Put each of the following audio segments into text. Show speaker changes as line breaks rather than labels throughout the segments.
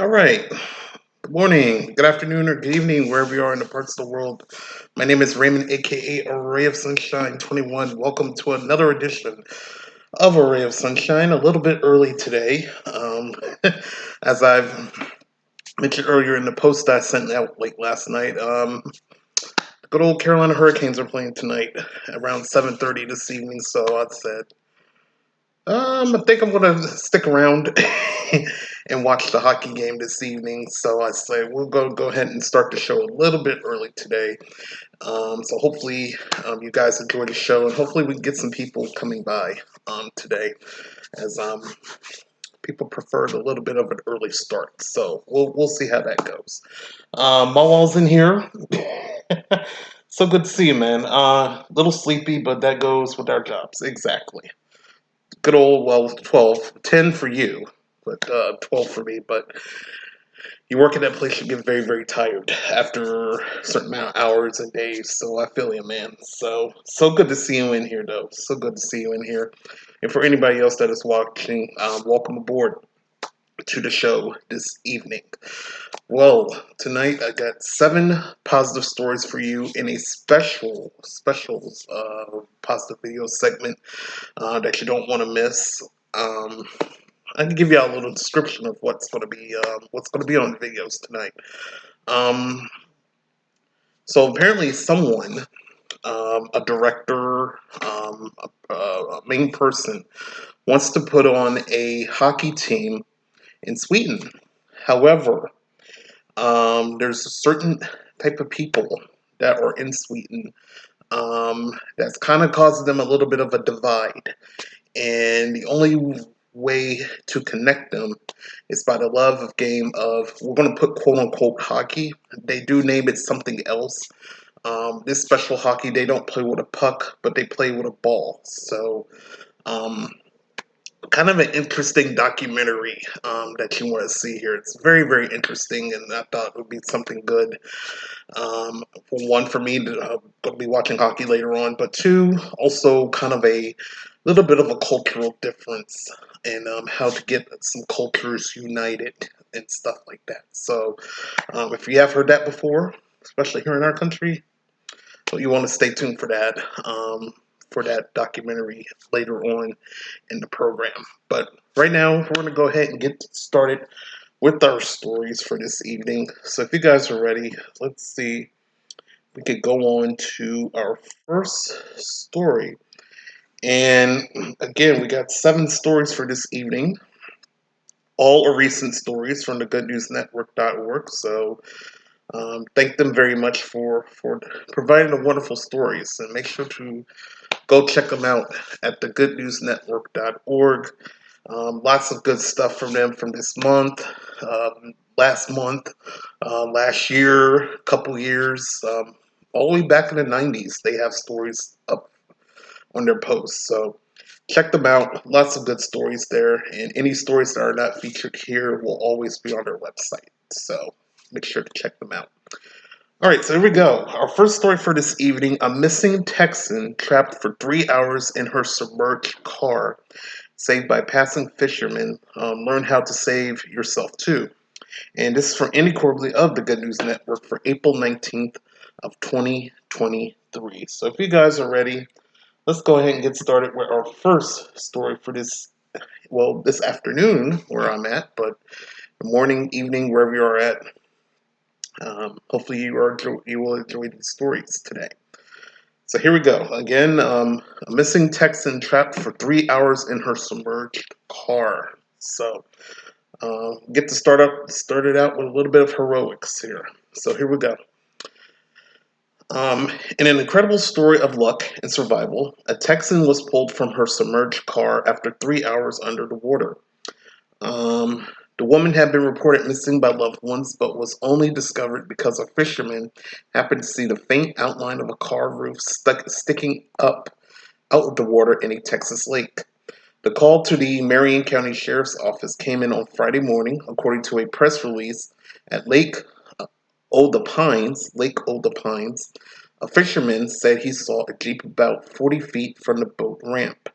All right. Good morning, good afternoon, or good evening, wherever you are in the parts of the world. My name is Raymond, aka Array of Sunshine 21. Welcome to another edition of Array of Sunshine. A little bit early today, as I've mentioned earlier in the post I sent out late last night. Good old Carolina Hurricanes are playing tonight around 7:30 this evening. So I said, I think I'm gonna stick around and watch the hockey game this evening. So I say we'll go ahead and start the show a little bit early today. So hopefully you guys enjoy the show, and hopefully we can get some people coming by today, as people preferred a little bit of an early start. So we'll see how that goes. Mawal's in here. So good to see you, man. Little sleepy, but that goes with our jobs. Exactly. Good old, well, 12, 10 for you, but 12 for me. But you work at that place, you get very, very tired after a certain amount of hours and days. So I feel you, man. So good to see you in here, though. So good to see you in here. And for anybody else that is watching, welcome aboard to the show this evening. Well, tonight I got 7 positive stories for you in a special positive video segment that you don't want to miss. Um, I can give you a little description of what's going to be on the videos tonight. Um, so apparently, someone, a director, a main person, wants to put on a hockey team in Sweden. However, there's a certain type of people that are in Sweden that's kind of causing them a little bit of a divide. And the only way to connect them is by the love of game of, we're going to put quote unquote hockey. They do name it something else. This special hockey, they don't play with a puck, but they play with a ball. So um, kind of an interesting documentary that you want to see here. It's very, very interesting, and I thought it would be something good. For one, for me, going to be watching hockey later on, but two, also kind of a little bit of a cultural difference in how to get some cultures united and stuff like that. So, if you have heard that before, especially here in our country, well, you want to stay tuned for that documentary later on in the program. But right now, we're going to go ahead and get started with our stories for this evening. So if you guys are ready, let's see. We could go on to our first story. And again, we got 7 stories for this evening. All are recent stories from the goodnewsnetwork.org. So thank them very much for providing the wonderful stories. And make sure to go check them out at the goodnewsnetwork.org. Lots of good stuff from them from this month, last month, last year, couple years, all the way back in the 90s. They have stories up on their posts. So check them out. Lots of good stories there. And any stories that are not featured here will always be on their website. So make sure to check them out. All right, so here we go. Our first story for this evening: a missing Texan trapped for 3 hours in her submerged car, saved by passing fishermen. Learn how to save yourself too. And this is from Andy Corbley of the Good News Network for April 19th of 2023. So if you guys are ready, let's go ahead and get started with our first story for this afternoon where I'm at, but morning, evening, wherever you are at. Hopefully you will enjoy these stories today. So here we go. Again, a missing Texan trapped for 3 hours in her submerged car. So get to started out with a little bit of heroics here. So here we go. In an incredible story of luck and survival, a Texan was pulled from her submerged car after 3 hours under the water. Um, the woman had been reported missing by loved ones, but was only discovered because a fisherman happened to see the faint outline of a car roof sticking up out of the water in a Texas lake. The call to the Marion County Sheriff's Office came in on Friday morning, according to a press release at Lake Old Pines. A fisherman said he saw a jeep about 40 feet from the boat ramp.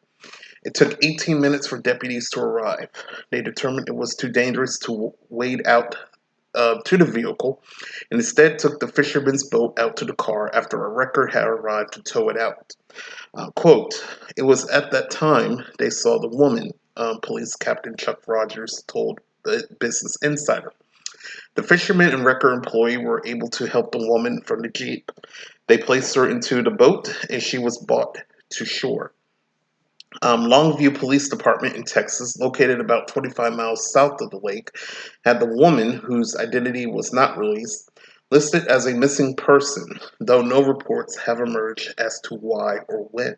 It took 18 minutes for deputies to arrive. They determined it was too dangerous to wade out to the vehicle and instead took the fisherman's boat out to the car after a wrecker had arrived to tow it out. Quote, it was at that time they saw the woman, Police Captain Chuck Rogers told the Business Insider. The fisherman and wrecker employee were able to help the woman from the Jeep. They placed her into the boat and she was brought to shore. Longview Police Department in Texas, located about 25 miles south of the lake, had the woman, whose identity was not released, listed as a missing person, though no reports have emerged as to why or when.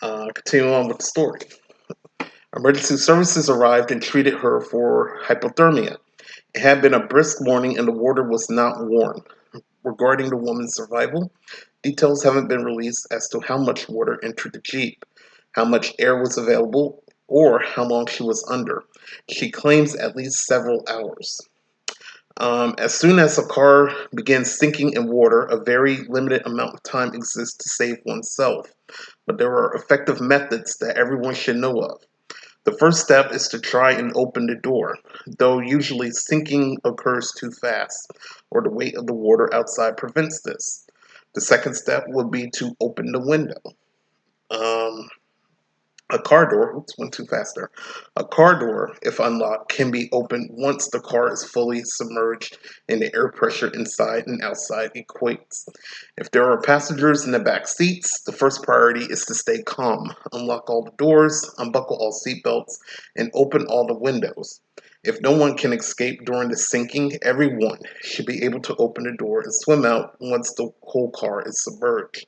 Continue on with the story. Emergency services arrived and treated her for hypothermia. It had been a brisk morning and the water was not warm. Regarding the woman's survival, details haven't been released as to how much water entered the Jeep, how much air was available, or how long she was under. She claims at least several hours. As soon as a car begins sinking in water, a very limited amount of time exists to save oneself. But there are effective methods that everyone should know of. The first step is to try and open the door, though usually sinking occurs too fast, or the weight of the water outside prevents this. The second step would be to open the window. Um, a car door, oops, went too fast there. A car door, if unlocked, can be opened once the car is fully submerged and the air pressure inside and outside equates. If there are passengers in the back seats, the first priority is to stay calm, unlock all the doors, unbuckle all seatbelts, and open all the windows. If no one can escape during the sinking, everyone should be able to open the door and swim out once the whole car is submerged.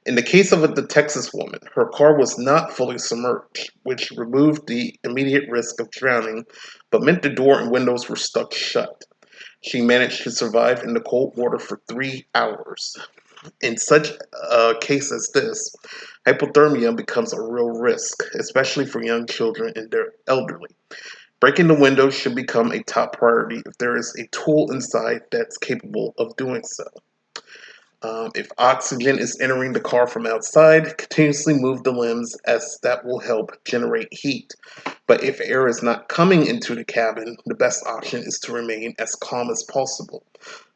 In the case of the Texas woman, her car was not fully submerged, which removed the immediate risk of drowning, but meant the door and windows were stuck shut. She managed to survive in the cold water for 3 hours. In such a case as this, hypothermia becomes a real risk, especially for young children and their elderly. Breaking the window should become a top priority if there is a tool inside that's capable of doing so. If oxygen is entering the car from outside, continuously move the limbs as that will help generate heat. But if air is not coming into the cabin, the best option is to remain as calm as possible.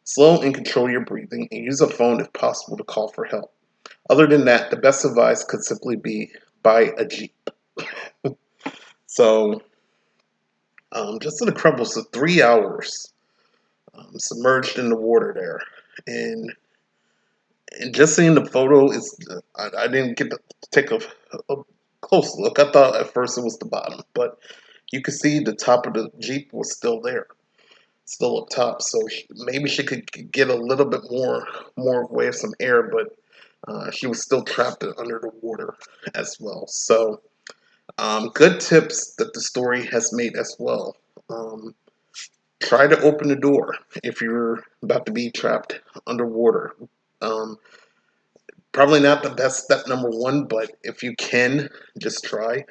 Slow and control your breathing and use a phone if possible to call for help. Other than that, the best advice could simply be buy a Jeep. So, just in the crumbles of 3 hours submerged in the water there. And just seeing the photo is, I didn't get to take a close look. I thought at first it was the bottom, but you could see the top of the Jeep was still there, still up top. So maybe she could get a little bit more way of some air, but she was still trapped under the water as well. So good tips that the story has made as well. Um, Try to open the door if you're about to be trapped underwater. Um, Probably not the best step number one, but if you can, just try.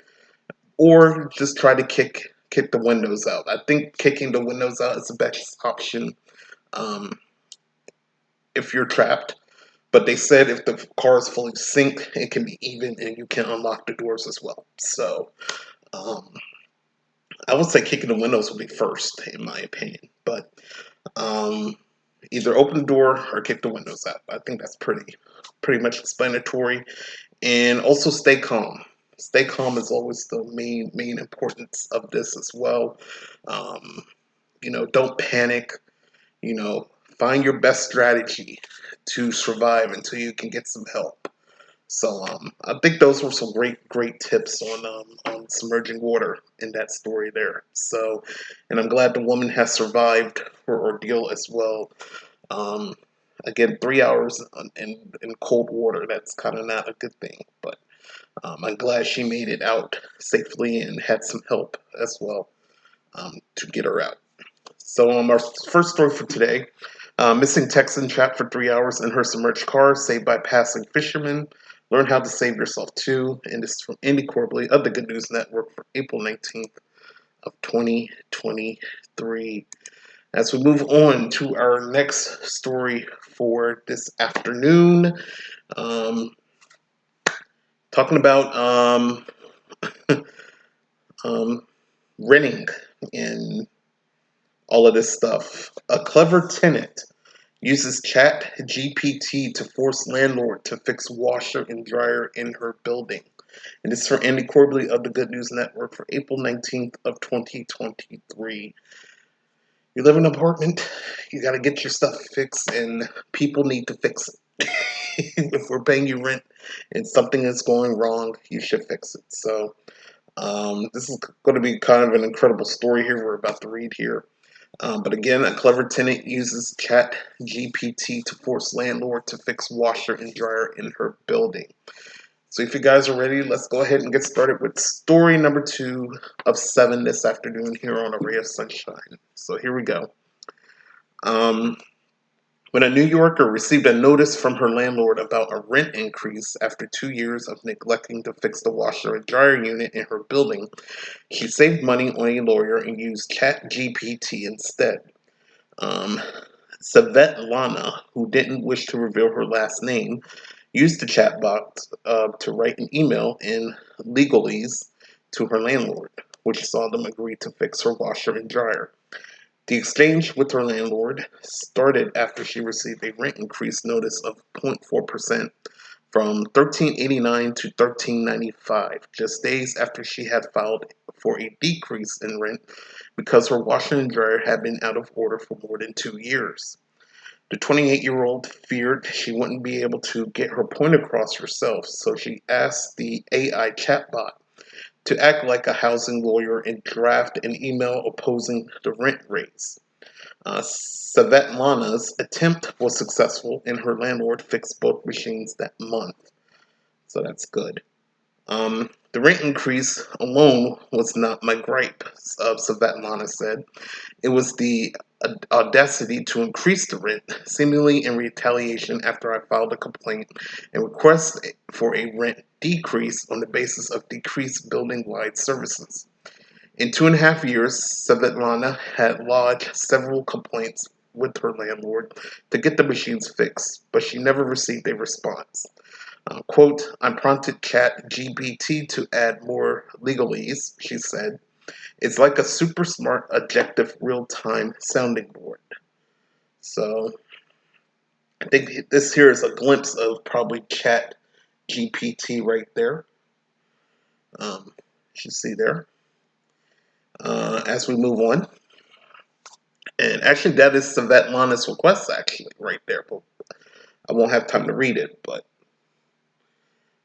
Or just try to kick the windows out. I think kicking the windows out is the best option um, if you're trapped. But they said if the car is fully synced, it can be even and you can unlock the doors as well. So um, I would say kicking the windows would be first, in my opinion. But um, either open the door or kick the windows out. I think that's pretty much explanatory. And also stay calm. Stay calm is always the main importance of this as well. Um, don't panic. Find your best strategy to survive until you can get some help. So I think those were some great tips on submerging water in that story there. So, and I'm glad the woman has survived her ordeal as well. Um, Again, 3 hours in cold water, that's kind of not a good thing. But I'm glad she made it out safely and had some help as well to get her out. So, our first story for today, missing Texan trapped for 3 hours in her submerged car, saved by passing fishermen. Learn how to save yourself too. And this is from Andy Corbley of the Good News Network for April 19th of 2023. As we move on to our next story for this afternoon, um, talking about um, renting and all of this stuff. A clever tenant uses Chat GPT to force landlord to fix washer and dryer in her building. And this is for Andy Corbley of the Good News Network for April 19th of 2023. You live in an apartment, you got to get your stuff fixed, and people need to fix it. If we're paying you rent and something is going wrong, you should fix it. So, this is going to be kind of an incredible story here we're about to read here. But again, a clever tenant uses Chat GPT to force landlord to fix washer and dryer in her building. So if you guys are ready, let's go ahead and get started with story number 2 of 7 this afternoon here on A Ray of Sunshine. So here we go. Um, when a New Yorker received a notice from her landlord about a rent increase after 2 years of neglecting to fix the washer and dryer unit in her building, she saved money on a lawyer and used ChatGPT instead. Um, Savet Lana, who didn't wish to reveal her last name, used the chatbot to write an email in legalese to her landlord, which saw them agree to fix her washer and dryer. The exchange with her landlord started after she received a rent increase notice of 0.4% from $13.89 to $13.95, just days after she had filed for a decrease in rent because her washer and dryer had been out of order for more than 2 years. The 28-year-old feared she wouldn't be able to get her point across herself, so she asked the AI chatbot to act like a housing lawyer and draft an email opposing the rent raise. Svetlana's attempt was successful, and her landlord fixed both machines that month, so that's good. The rent increase alone was not my gripe, Svetlana said. It was the audacity to increase the rent, seemingly in retaliation after I filed a complaint and request for a rent decrease on the basis of decreased building-wide services. In 2.5 years, Svetlana had lodged several complaints with her landlord to get the machines fixed, but she never received a response. Quote, I prompted Chat GPT to add more legalese, she said. It's like a super smart, objective, real-time sounding board. So I think this here is a glimpse of probably Chat GPT right there. You see there. As we move on. And actually, that is Svetlana's request, actually, right there. But I won't have time to read it, but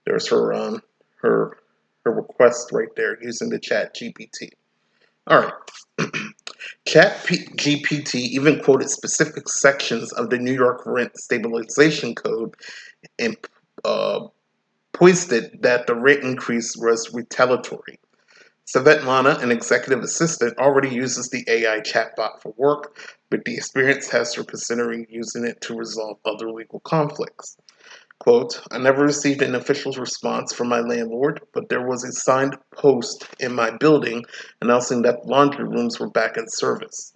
there's her her request right there using the Chat GPT. All right. Chat GPT even quoted specific sections of the New York Rent Stabilization Code and uh, posted that the rent increase was retaliatory. Svetlana, an executive assistant, already uses the AI chatbot for work, but the experience has her considering using it to resolve other legal conflicts. Quote, I never received an official response from my landlord, but there was a signed post in my building announcing that laundry rooms were back in service.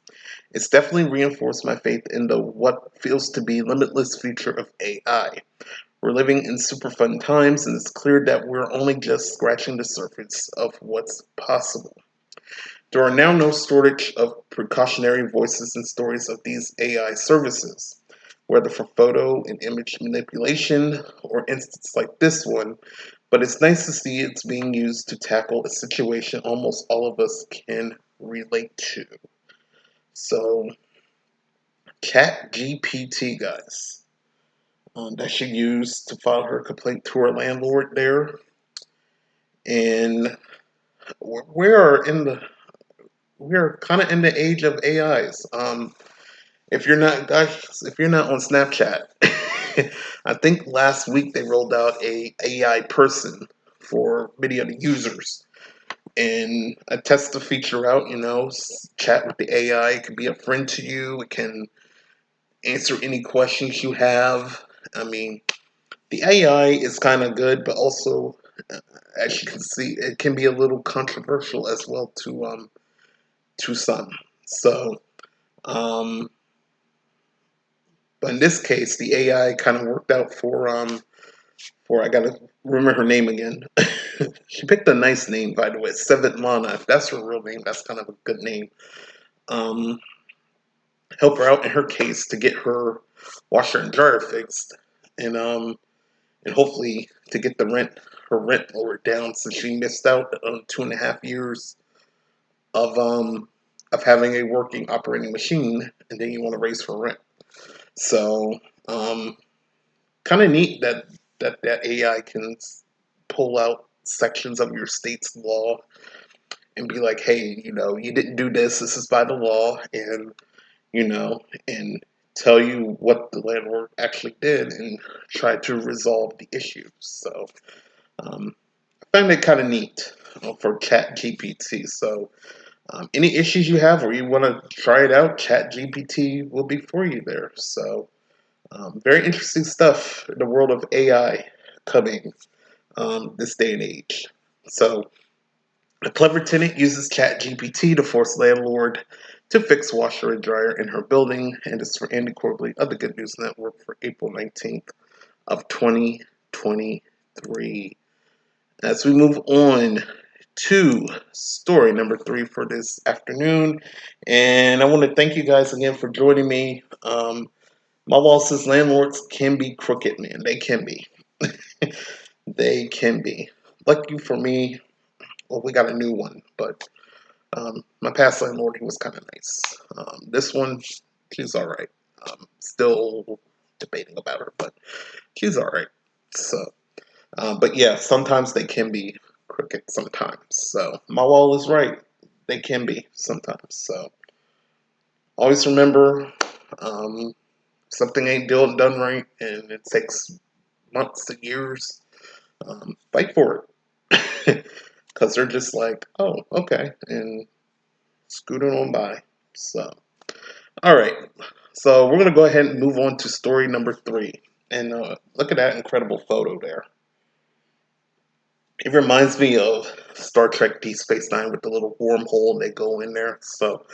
It's definitely reinforced my faith in the what feels to be limitless future of AI. We're living in super fun times, and it's clear that we're only just scratching the surface of what's possible. There are now no shortage of precautionary voices and stories of these AI services, whether for photo and image manipulation or instances like this one, but it's nice to see it's being used to tackle a situation almost all of us can relate to. So, Chat GPT, guys, that she used to file her complaint to her landlord there, and we are in the we're kind of in the age of AIs. If you're not guys, if you're not on Snapchat, I think last week they rolled out a AI person for many of the users, and I test the feature out. Chat with the AI. It can be a friend to you. It can answer any questions you have. I mean, the AI is kind of good, but also, as you can see, it can be a little controversial as well to some. So, um, but in this case, the AI kind of worked out for I gotta remember her name again. She picked a nice name, by the way, Svetlana. If that's her real name, that's kind of a good name. Um, Help her out in her case to get her washer and dryer fixed, and and hopefully to get her rent lowered down, since she missed out on 2.5 years of um of having a working operating machine, and then you want to raise her rent. So um, kind of neat that AI can pull out sections of your state's law and be like, hey, you didn't do this. This is by the law, and you know, and tell you what the landlord actually did and try to resolve the issues. So um, I find it kind of neat for Chat GPT. So any issues you have or you want to try it out, Chat GPT will be for you there. So very interesting stuff in the world of AI coming this day and age. So a clever tenant uses ChatGPT to force landlord to fix washer and dryer in her building, and it's for Andy Corbley of the Good News Network for April 19th of 2023. As we move on to story number 3 for this afternoon, and I want to thank you guys again for joining me. My wall says landlords can be crooked, man. They can be. They can be. Lucky for me, well, we got a new one, but my past landlord, he was kind of nice. This one, she's all right. Still debating about her, but she's all right. So, but yeah, sometimes they can be crooked. Sometimes. So my wall is right. They can be sometimes. So always remember, um, something ain't done right, and it takes months to years. Fight for it, because they're just like, oh, okay, and scooting on by. So, all right. So we're gonna go ahead and move on to story number 3. And look at that incredible photo there. It reminds me of Star Trek Deep Space Nine with the little wormhole they go in there. So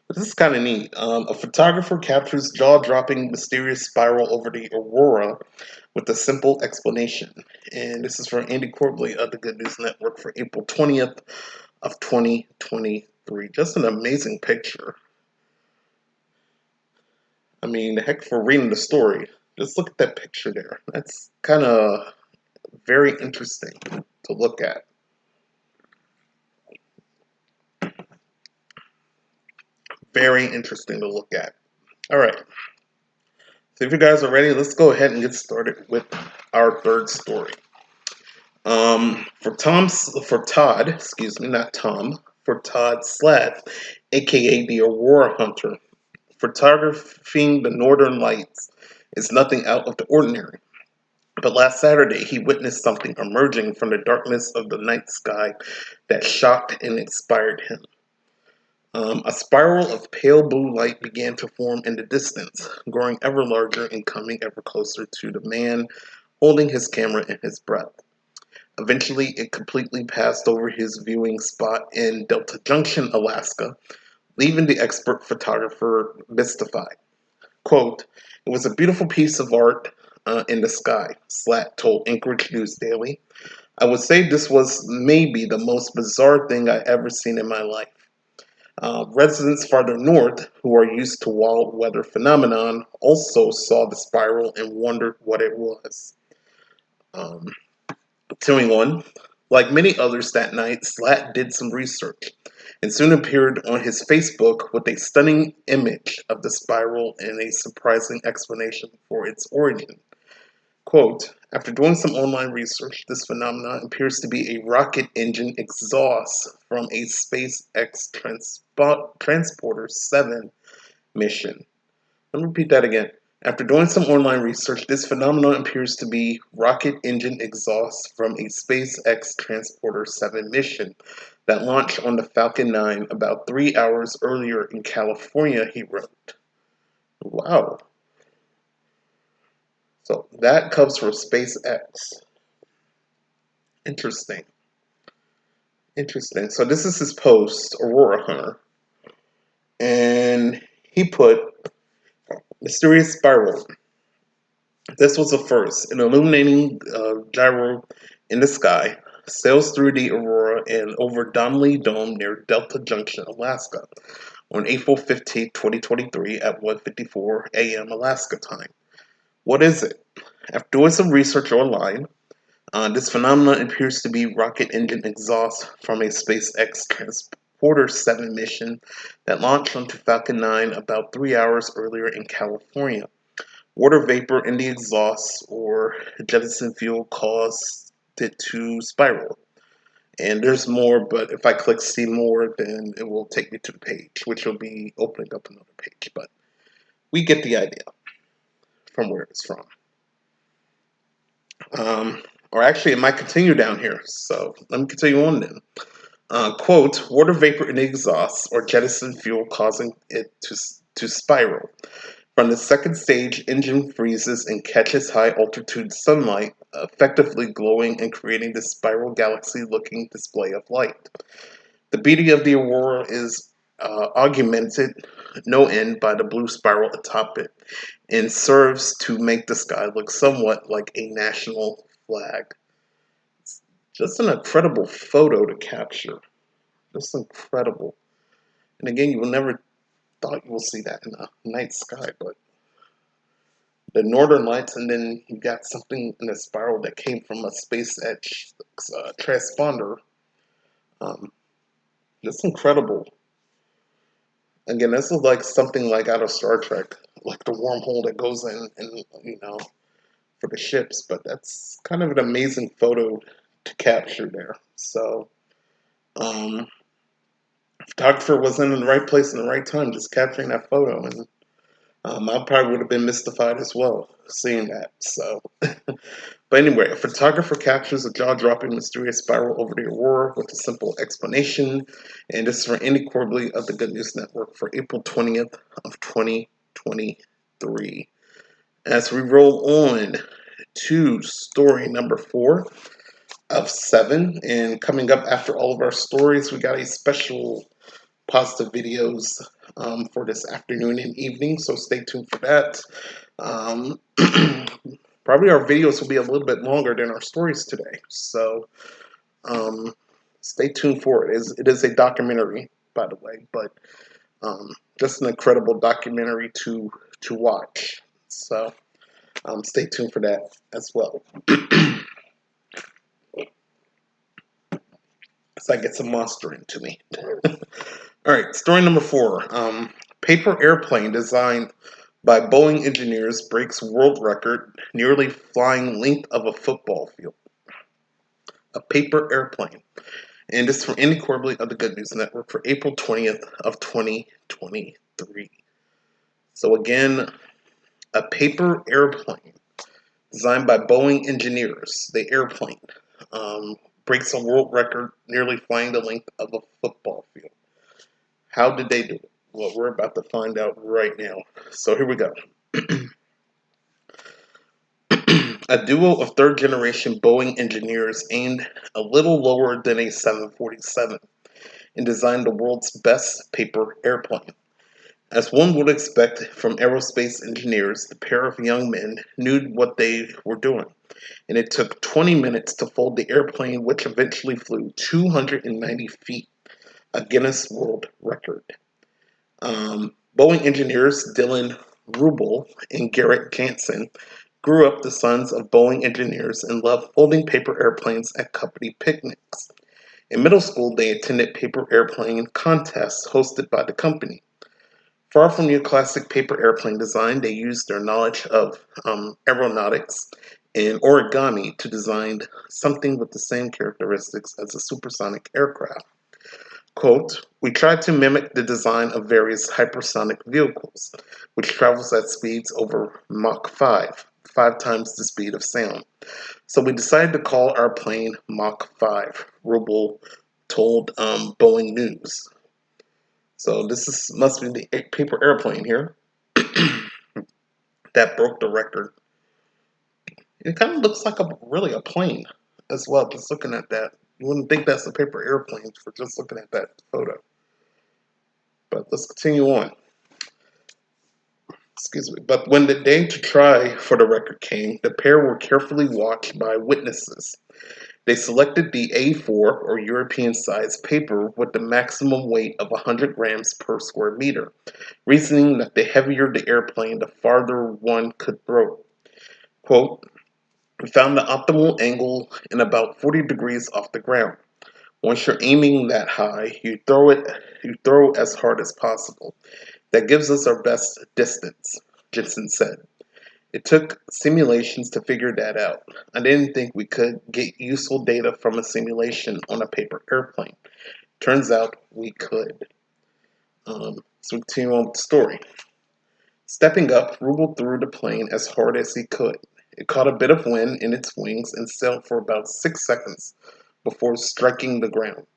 this is kind of neat. A photographer captures jaw-dropping mysterious spiral over the aurora with a simple explanation. And this is from Andy Corbley of the Good News Network for April 20th of 2023. Just an amazing picture. I mean, heck, for reading the story, just look at that picture there. That's kind of very interesting to look at. Very interesting to look at. All right. So if you guys are ready, let's go ahead and get started with our third story. For Todd, excuse me, not Tom, for Todd Slatt, aka the Aurora Hunter, photographing the Northern Lights is nothing out of the ordinary. But last Saturday, he witnessed something emerging from the darkness of the night sky that shocked and inspired him. A spiral of pale blue light began to form in the distance, growing ever larger and coming ever closer to the man holding his camera in his breath. Eventually, it completely passed over his viewing spot in Delta Junction, Alaska, leaving the expert photographer mystified. Quote, it was a beautiful piece of art in the sky, Slatt told Anchorage News Daily. I would say this was maybe the most bizarre thing I ever seen in my life. Residents farther north, who are used to wild weather phenomenon, also saw the spiral and wondered what it was. Um, Continuing on, like many others that night, Slatt did some research and soon appeared on his Facebook with a stunning image of the spiral and a surprising explanation for its origin. Quote, after doing some online research, this phenomenon appears to be a rocket engine exhaust from a SpaceX Transporter 7 mission. Let me repeat that again. After doing some online research, this phenomenon appears to be rocket engine exhaust from a SpaceX Transporter 7 mission that launched on the Falcon 9 about 3 hours earlier in California, he wrote. Wow. So that comes from SpaceX. Interesting. Interesting. So this is his post, Aurora Hunter. And he put mysterious spiral. This was a first, an illuminating gyro in the sky. sails through the aurora and over Donnelly Dome near Delta Junction, Alaska, on April 15, 2023 at 1:54 a.m. Alaska time. What is it? After doing some research online, this phenomenon appears to be rocket engine exhaust from a SpaceX Transporter 7 mission that launched onto Falcon 9 about 3 hours earlier in California. Water vapor in the exhaust or jettison fuel caused it to spiral. And there's more, but if I click see more, then it will take me to the page, which will be opening up another page. But we get the idea from where it's from. Or actually, it might continue down here. So let me continue on then. Quote, water vapor in the exhaust or jettison fuel causing it to spiral. From the second stage, engine freezes and catches high altitude sunlight, effectively glowing and creating this spiral galaxy-looking display of light. The beauty of the aurora is augmented no end by the blue spiral atop it, and serves to make the sky look somewhat like a national flag. It's just an incredible photo to capture. Just incredible. And again, you will never thought you will see that in the night sky, but the northern lights, and then you got something in a spiral that came from a SpaceX transponder. Um, just incredible. Again, this is like something like out of Star Trek, like the wormhole that goes in, and for the ships. But that's kind of an amazing photo to capture there. So, um, photographer was in the right place in the right time, just capturing that photo, and I probably would have been mystified as well seeing that. So, but anyway, a photographer captures a jaw-dropping mysterious spiral over the aurora with a simple explanation, and this is for Andy Corbley of the Good News Network for April 20th, 2023. As we roll on to story number 4 of 7, and coming up after all of our stories, we got a special positive videos for this afternoon and evening, so stay tuned for that. Um, Probably our videos will be a little bit longer than our stories today, so um, stay tuned for it. It is a documentary, by the way, but just an incredible documentary to watch. So stay tuned for that as well. As I get some monster into me. All right, story number 4. Paper airplane designed by Boeing engineers breaks world record, nearly flying length of a football field. A paper airplane. And this is from Andy Corbley of the Good News Network for April 20th, 2023. So again, a paper airplane designed by Boeing engineers. The airplane breaks a world record, nearly flying the length of a football field. How did they do it? Well, we're about to find out right now. So here we go. A duo of third generation Boeing engineers aimed a little lower than a 747 and designed the world's best paper airplane. As one would expect from aerospace engineers, the pair of young men knew what they were doing, and it took 20 minutes to fold the airplane, which eventually flew 290 feet, a Guinness World Record. Boeing engineers Dylan Rubel and Garrett Jansen grew up the sons of Boeing engineers and loved folding paper airplanes at company picnics. In middle school, they attended paper airplane contests hosted by the company. Far from your classic paper airplane design, they used their knowledge of aeronautics and origami to design something with the same characteristics as a supersonic aircraft. Quote, we tried to mimic the design of various hypersonic vehicles, which travels at speeds over Mach 5, 5 times the speed of sound. So we decided to call our plane Mach 5, Rubel told Boeing News. So must be the paper airplane here that broke the record. It kind of looks like really a plane as well, just looking at that. You wouldn't think that's a paper airplane for just looking at that photo. But let's continue on. Excuse me. But when the day to try for the record came, the pair were carefully watched by witnesses. They selected the A4 or European size paper with the maximum weight of 100 grams per square meter, reasoning that the heavier the airplane, the farther one could throw. Quote, we found the optimal angle in about 40 degrees off the ground. Once you're aiming that high, you throw as hard as possible. That gives us our best distance, Jensen said. It took simulations to figure that out. I didn't think we could get useful data from a simulation on a paper airplane. Turns out we could. So we continue on with the story. Stepping up, Rubel threw the plane as hard as he could. It caught a bit of wind in its wings and sailed for about 6 seconds before striking the ground.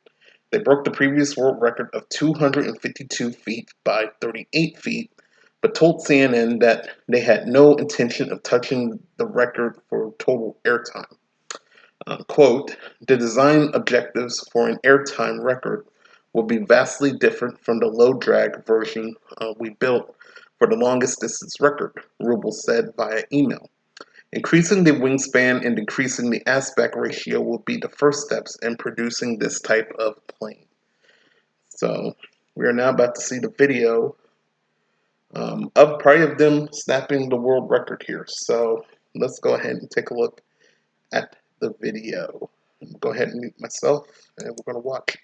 They broke the previous world record of 252 feet by 38 feet, but told CNN that they had no intention of touching the record for total airtime. Quote, the design objectives for an airtime record will be vastly different from the low drag version we built for the longest distance record, Rubel said via email. Increasing the wingspan and decreasing the aspect ratio will be the first steps in producing this type of plane. So we are now about to see the video of probably of them snapping the world record here. So let's go ahead and take a look at the video. Go ahead and mute myself, and we're going to watch.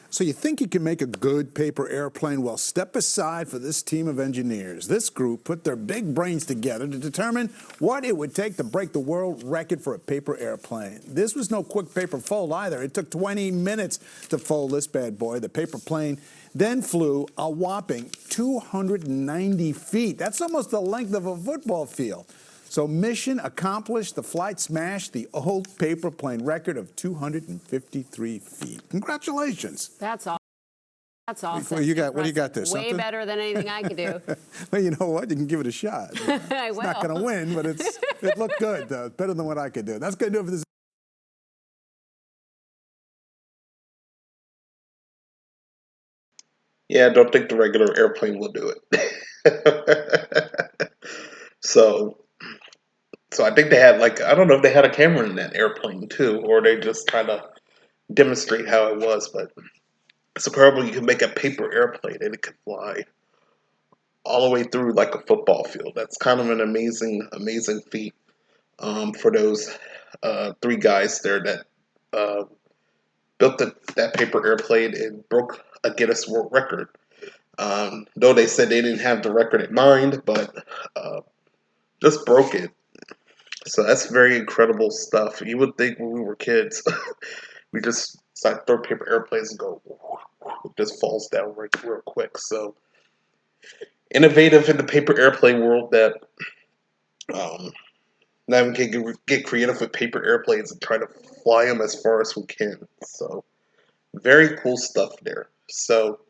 So you think you can make a good paper airplane? Well, step aside for this team of engineers. This group put their big brains together to determine what it would take to break the world record for a paper airplane. This was no quick paper fold either. It took 20 minutes to fold this bad boy. The paper plane then flew a whopping 290 feet. That's almost the length of a football field. So mission accomplished. The flight smashed the old paper plane record of 253 feet. Congratulations.
That's awesome. That's awesome.
What do you got there?
Way
Something?
better than anything I could do.
Well, you know what? You can give it a shot.
I
It's
will.
not going to win, but it looked good, though. Better than what I could do. That's going to do it for this.
Yeah, I don't think the regular airplane will do it. so, so I think they had I don't know if they had a camera in that airplane too, or they just kind of demonstrate how it was. But so probably you can make a paper airplane and it could fly all the way through like a football field. That's kind of an amazing feat for those three guys there that uh, built that paper airplane and broke a Guinness World Record. Though they said they didn't have the record in mind, but just broke it. So that's very incredible stuff. You would think when we were kids, we just start throw paper airplanes and go, it just falls down real quick. So innovative in the paper airplane world that um, now we can get creative with paper airplanes and try to fly them as far as we can. So very cool stuff there. So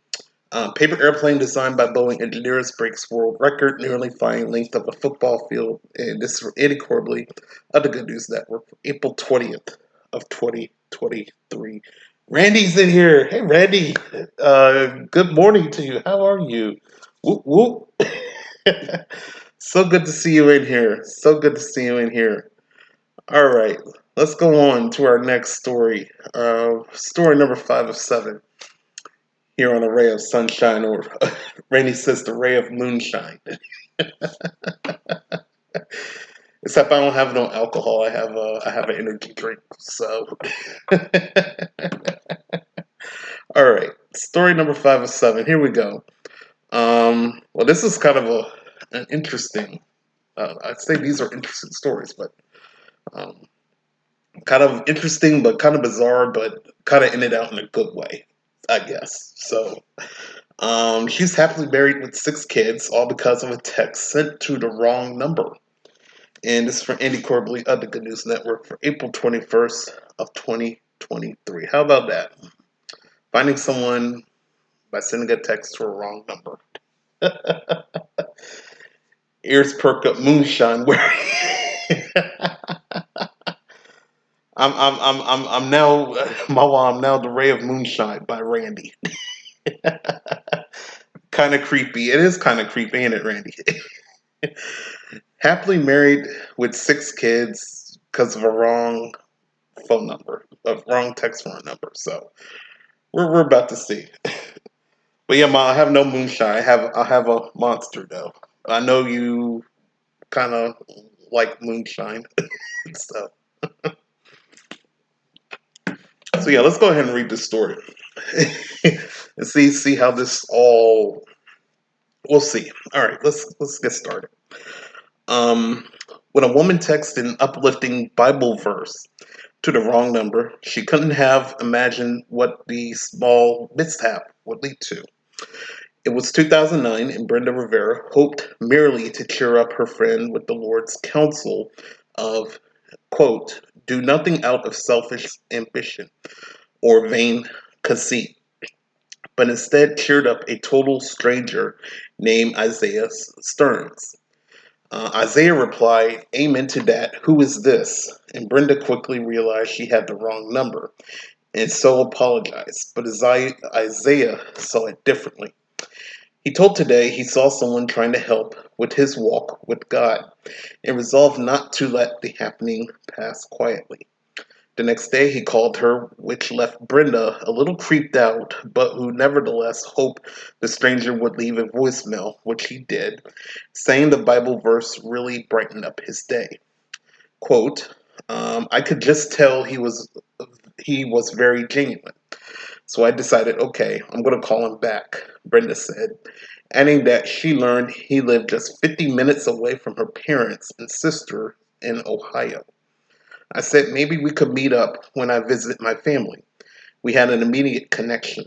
paper airplane designed by Boeing engineers breaks world record, nearly flying length of a football field. And this is from Eddie Corbley of the Good News Network for April 20th of 2023. Randy's in here. Hey, Randy. Good morning to you. How are you? Whoop, whoop. So good to see you in here. So good to see you in here. All right. Let's go on to our next story. Story number 5 of 7 here on A Ray of Sunshine, or Rainy says the ray of moonshine. Except I don't have no alcohol. I have an energy drink. So, all right. Story number 5 of 7. Here we go. Well, this is kind of an interesting. I'd say these are interesting stories, but um, kind of interesting, but kind of bizarre, but kind of ended out in a good way, I guess. So, she's happily married with 6 kids, all because of a text sent to the wrong number. And this is from Andy Corbley of the Good News Network for April 21st of 2023. How about that? Finding someone by sending a text to a wrong number. Ears perk up moonshine wearing. I'm now Mawa. I'm now the Ray of Moonshine by Randy. Kind of creepy. It is kind of creepy, ain't it, Randy? Happily married with 6 kids because of a wrong phone number, a wrong text phone number. So we're about to see. But yeah, Ma, I have no moonshine. I have a monster though. I know you kind of like moonshine. So yeah, let's go ahead and read this story and see how this all. We'll see. All right, let's get started. Um, when a woman texts an uplifting Bible verse to the wrong number, she couldn't have imagined what the small mishap would lead to. It was 2009, and Brenda Rivera hoped merely to cheer up her friend with the Lord's counsel of, quote, do nothing out of selfish ambition or vain conceit, but instead cheered up a total stranger named Isaiah Stearns. Isaiah replied, amen to that. Who is this? And Brenda quickly realized she had the wrong number and so apologized. But Isaiah saw it differently. He told Today he saw someone trying to help with his walk with God and resolved not to let the happening pass quietly. The next day he called her, which left Brenda a little creeped out, but who nevertheless hoped the stranger would leave a voicemail, which he did, saying the Bible verse really brightened up his day. Quote, I could just tell he was very genuine. So I decided, okay, I'm going to call him back, Brenda said, adding that she learned he lived just 50 minutes away from her parents and sister in Ohio. I said maybe we could meet up when I visit my family. We had an immediate connection.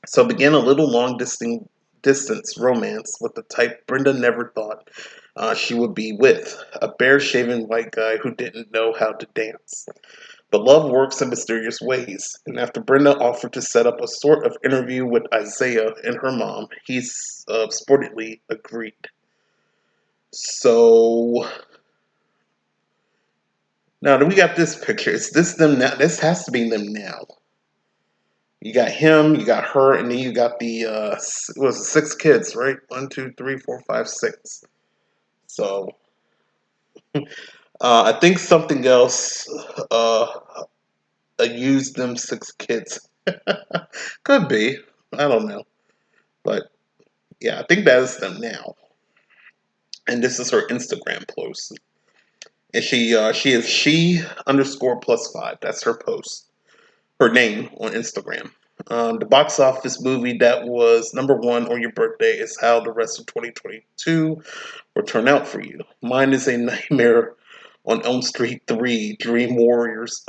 So began a little distance romance with the type Brenda never thought she would be with, a bare shaven white guy who didn't know how to dance. But love works in mysterious ways, and after Brenda offered to set up a sort of interview with Isaiah and her mom, he sportedly agreed. So now that we got this picture, is this them now? This has to be them now. You got him, you got her, and then you got the it was 6 kids, right? One, two, three, four, five, six. So I think something else used them 6 kids. Could be. I don't know, but yeah, I think that is them now. And this is her Instagram post. And she is she underscore plus five. That's her post. Her name on Instagram. The box office movie that was #1 on your birthday is how the rest of 2022 will turn out for you. Mine is a Nightmare on Elm Street 3 Dream Warriors.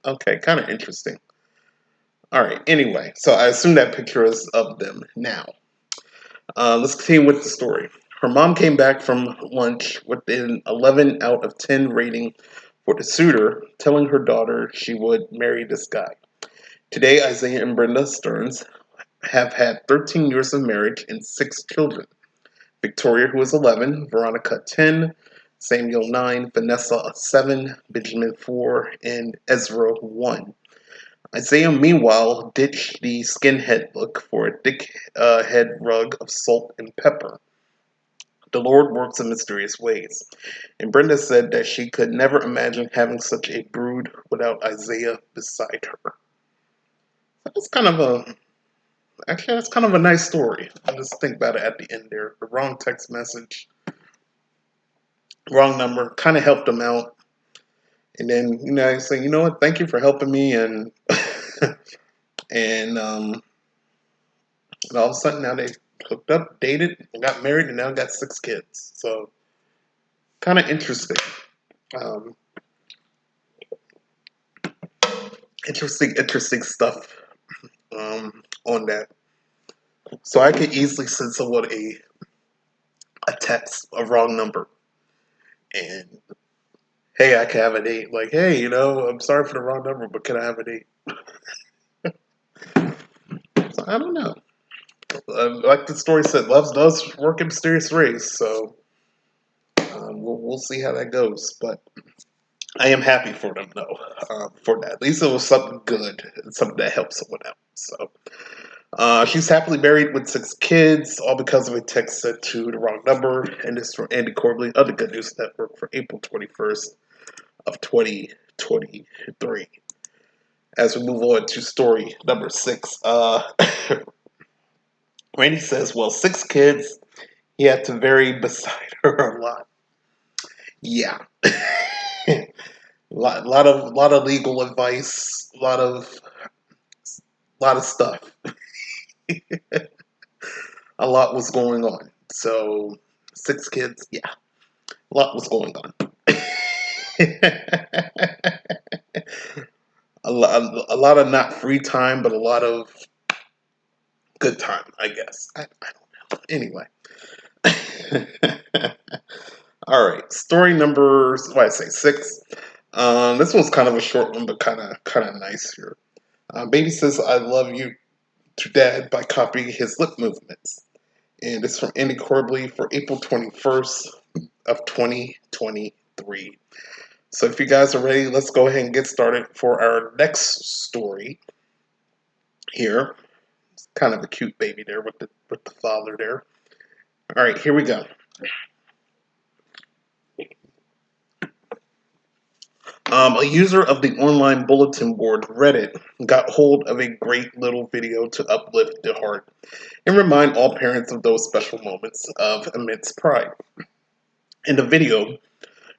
Okay, kind of interesting. All right, anyway, so I assume that picture is of them now. Let's continue with the story. Her mom came back from lunch with an 11 out of 10 rating for the suitor, telling her daughter she would marry this guy. Today, Isaiah and Brenda Stearns have had 13 years of marriage and 6 children. Victoria, who is 11, Veronica, 10, Samuel, 9, Vanessa, 7, Benjamin, 4, and Ezra, 1. Isaiah, meanwhile, ditched the skinhead look for a thick head rug of salt and pepper. The Lord works in mysterious ways. And Brenda said that she could never imagine having such a brood without Isaiah beside her. That's kind of a Actually, that's kind of a nice story. I just think about it at the end there. The wrong text message, wrong number, kind of helped them out. And then, I say, you know what, thank you for helping me. And and all of a sudden now they hooked up, dated, got married, and now got 6 kids. So kind of interesting. Um, interesting stuff on that. So I could easily send someone a text, a wrong number, and hey, I can have a date. Like, hey, I'm sorry for the wrong number, but can I have a date? So I don't know. Like the story said, love does work in mysterious ways. So we'll see how that goes. But I am happy for them though. For that, at least it was something good, something that helped someone out. So she's happily married with 6 kids, all because of a text sent to the wrong number. And this is from Andy Corbley of the Good News Network for April 21st of 2023. As we move on to story number 6, Randy says, "Well, 6 kids. He had to vary beside her a lot. Yeah, lot of legal advice, lot of stuff. A lot was going on. So 6 kids, yeah, a lot was going on. A lot of not free time, but a lot of good time, I guess. I don't know. Anyway." All right, story number, what I say, 6. This one's kind of a short one, but kind of nice here. Baby says, "I love you" to dad by copying his lip movements. And it's from Andy Corbley for April 21st of 2023. So if you guys are ready, let's go ahead and get started for our next story here. It's kind of a cute baby there with the father there. All right, here we go. A user of the online bulletin board Reddit got hold of a great little video to uplift the heart and remind all parents of those special moments of immense pride. In the video,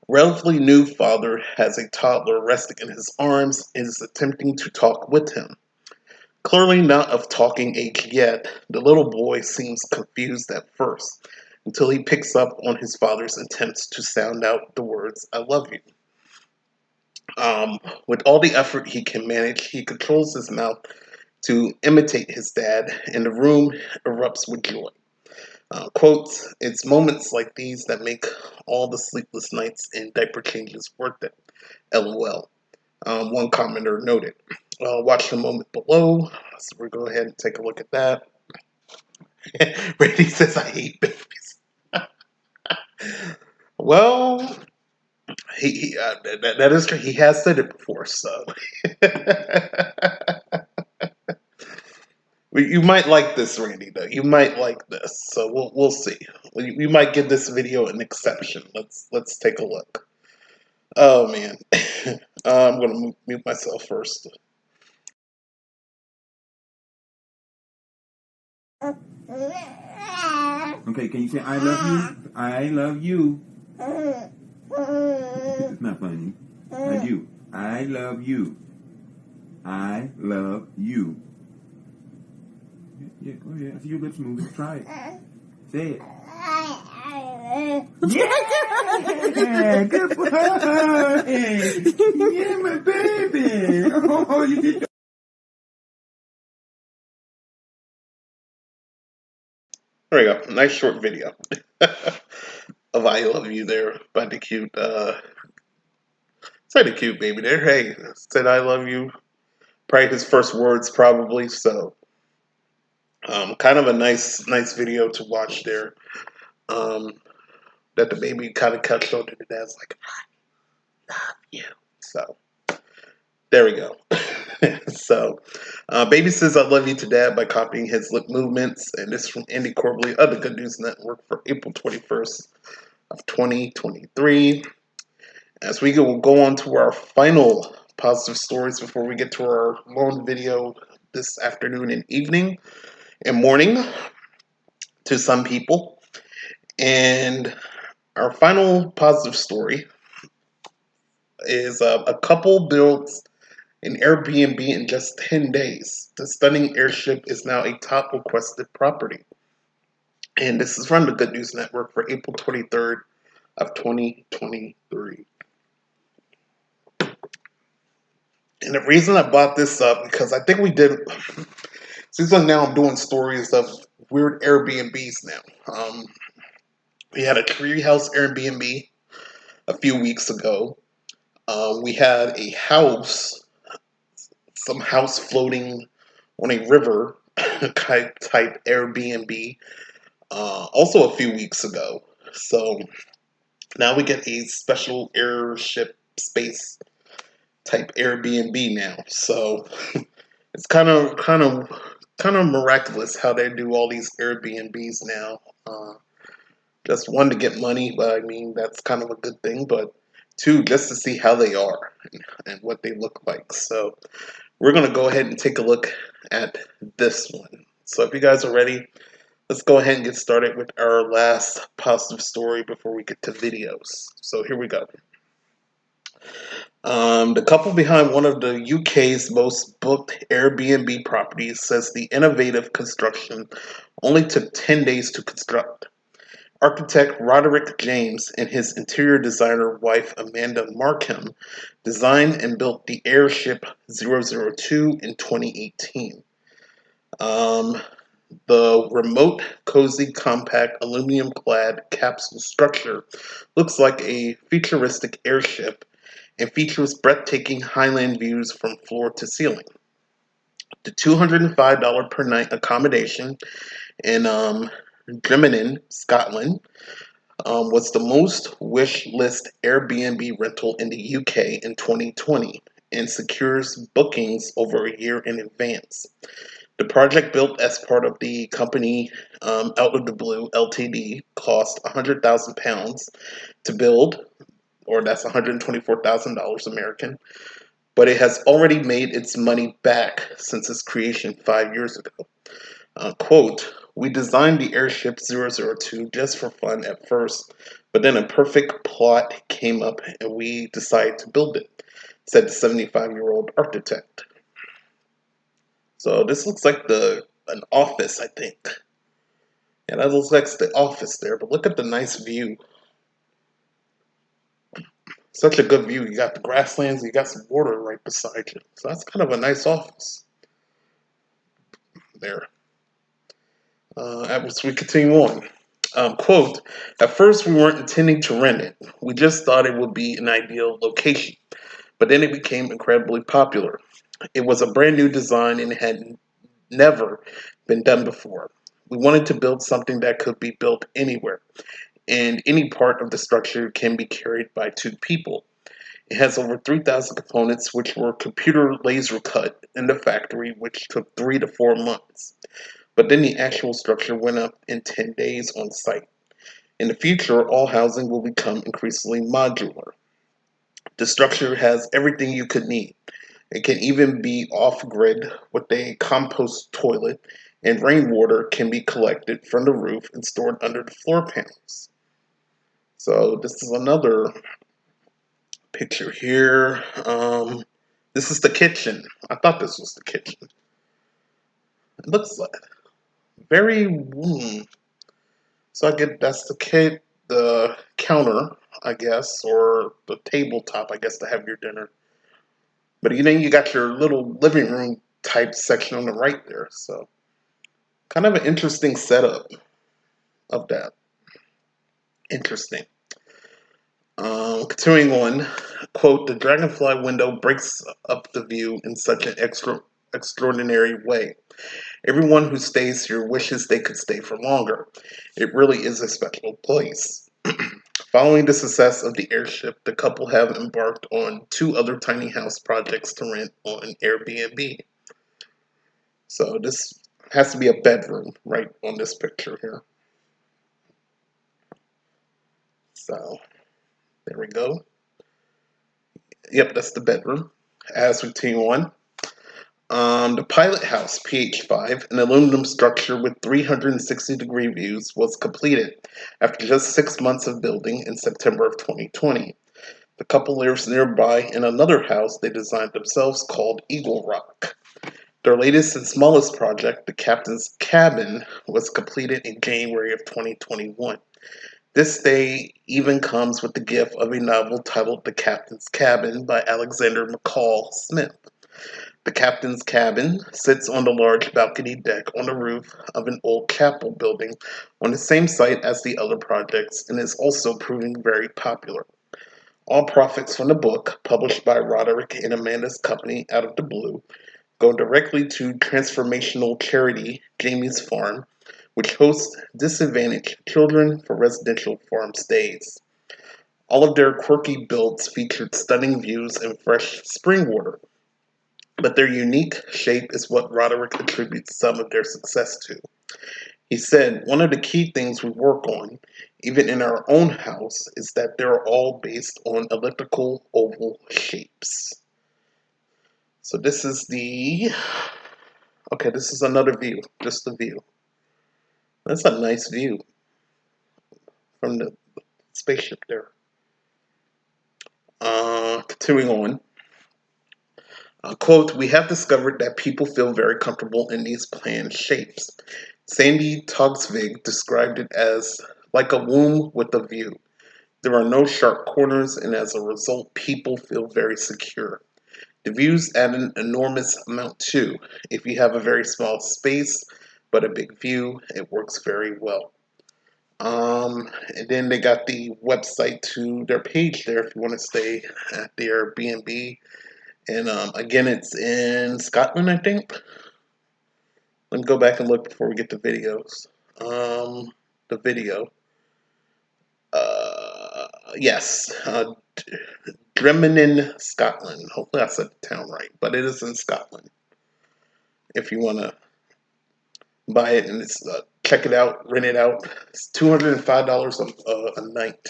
relatively new father has a toddler resting in his arms and is attempting to talk with him. Clearly not of talking age yet, the little boy seems confused at first until he picks up on his father's attempts to sound out the words "I love you." With all the effort he can manage, he controls his mouth to imitate his dad, and the room erupts with joy. Quotes, "It's moments like these that make all the sleepless nights and diaper changes worth it. LOL." One commenter noted. Watch the moment below. So we'll go ahead and take a look at that. Randy says, "I hate babies." Well, that is true. He has said it before, so you might like this, Randy. Though you might like this, so we'll see. We might give this video an exception. Let's take a look. Oh man, I'm gonna mute myself first.
Okay, can you say "I love you"? I love you. It's not funny. I do. I love you. I love you. Yeah, go ahead. I see your lips moving. Try it. Say it. Yeah, good boy. Yeah, my baby. Oh, you did.
There we go. Nice short video of "I Love You" there by the cute, say the cute baby there. Hey, said "I love you." Probably his first words, probably. So, kind of a nice video to watch there. Um, that the baby kind of cuts on to the dad's like, "I love you." So there we go. So, baby says, "I love you" to dad by copying his lip movements, and this is from Andy Corbley of the Good News Network for April 21st of 2023. As we will go on to our final positive stories before we get to our long video this afternoon and evening and morning to some people. And our final positive story is a couple builds an Airbnb in just 10 days. The stunning airship is now a top requested property. And this is from the Good News Network for April 23rd of 2023. And the reason I brought this up, because I think we did, seems like now I'm doing stories of weird Airbnbs now. We had a treehouse Airbnb a few weeks ago. We had a house, some house floating on a river type Airbnb, also a few weeks ago. So now we get a special airship space type Airbnb now. So it's kind of miraculous how they do all these Airbnbs now. Just one, to get money, but I mean that's kind of a good thing. But two, just to see how they are and what they look like. So we're gonna go ahead and take a look at this one. So if you guys are ready, let's go ahead and get started with our last positive story before we get to videos. So here we go. The couple behind one of the UK's most booked Airbnb properties says the innovative construction only took 10 days to construct. Architect Roderick James and his interior designer wife Amanda Markham designed and built the Airship 002 in 2018. Um, the remote, cozy, compact, aluminum clad capsule structure looks like a futuristic airship and features breathtaking highland views from floor to ceiling. The $205 per night accommodation in Driminin, Scotland, was the most wish list Airbnb rental in the UK in 2020 and secures bookings over a year in advance. The project, built as part of the company Out of the Blue Ltd, cost £100,000 to build, or that's $124,000 American, but it has already made its money back since its creation 5 years ago. Quote, "We designed the Airship 002 just for fun at first, but then a perfect plot came up and we decided to build it," said the 75-year-old architect. So this looks like an office, I think. Yeah, that looks like the office there, but look at the nice view. Such a good view. You got the grasslands, you got some water right beside you. So that's kind of a nice office there. As we continue on. Quote, "At first we weren't intending to rent it. We just thought it would be an ideal location. But then it became incredibly popular. It was a brand new design and it had never been done before. We wanted to build something that could be built anywhere, and any part of the structure can be carried by two people. It has over 3,000 components, which were computer laser cut in the factory, which took 3 to 4 months. But then the actual structure went up in 10 days on site. In the future, all housing will become increasingly modular. The structure has everything you could need. It can even be off grid with a compost toilet, and rainwater can be collected from the roof and stored under the floor panels." So, this is another picture here. This is the kitchen. I thought this was the kitchen. It looks like very. So I get that's the counter, I guess, or the tabletop, I guess, to have your dinner. But then you got your little living room type section on the right there. So kind of an interesting setup of that. Interesting. Continuing on, quote, "The dragonfly window breaks up the view in such an extraordinary way. Everyone who stays here wishes they could stay for longer. It really is a special place." Following the success of the Airship, the couple have embarked on two other tiny house projects to rent on Airbnb. So this has to be a bedroom right on this picture here. So there we go. Yep, that's the bedroom. As we continue on, the Pilot House PH5, an aluminum structure with 360-degree views, was completed after just 6 months of building in September of 2020. The couple lives nearby in another house they designed themselves called Eagle Rock. Their latest and smallest project, the Captain's Cabin, was completed in January of 2021. This stay even comes with the gift of a novel titled The Captain's Cabin by Alexander McCall Smith. The Captain's Cabin sits on the large balcony deck on the roof of an old chapel building on the same site as the other projects and is also proving very popular. All profits from the book, published by Roderick and Amanda's company Out of the Blue, go directly to transformational charity Jamie's Farm, which hosts disadvantaged children for residential farm stays. All of their quirky builds featured stunning views and fresh spring water, but their unique shape is what Roderick attributes some of their success to. He said, "One of the key things we work on, even in our own house, is that they're all based on elliptical oval shapes." So this is this is another view, just the view. That's a nice view from the spaceship there. Continuing on, quote, "We have discovered that people feel very comfortable in these planned shapes. Sandy Togsvig described it as like a womb with a view. There are no sharp corners, and as a result, people feel very secure. The views add an enormous amount too. If you have a very small space but a big view, it works very well." And then they got the website to their page there if you want to stay at their B&B. And again, it's in Scotland, I think. Let me go back and look before we get to videos. The video. Yes, Drennan, Scotland. Hopefully I said the town right, but it is in Scotland. If you want to buy it and it's check it out, rent it out, it's $205 a night.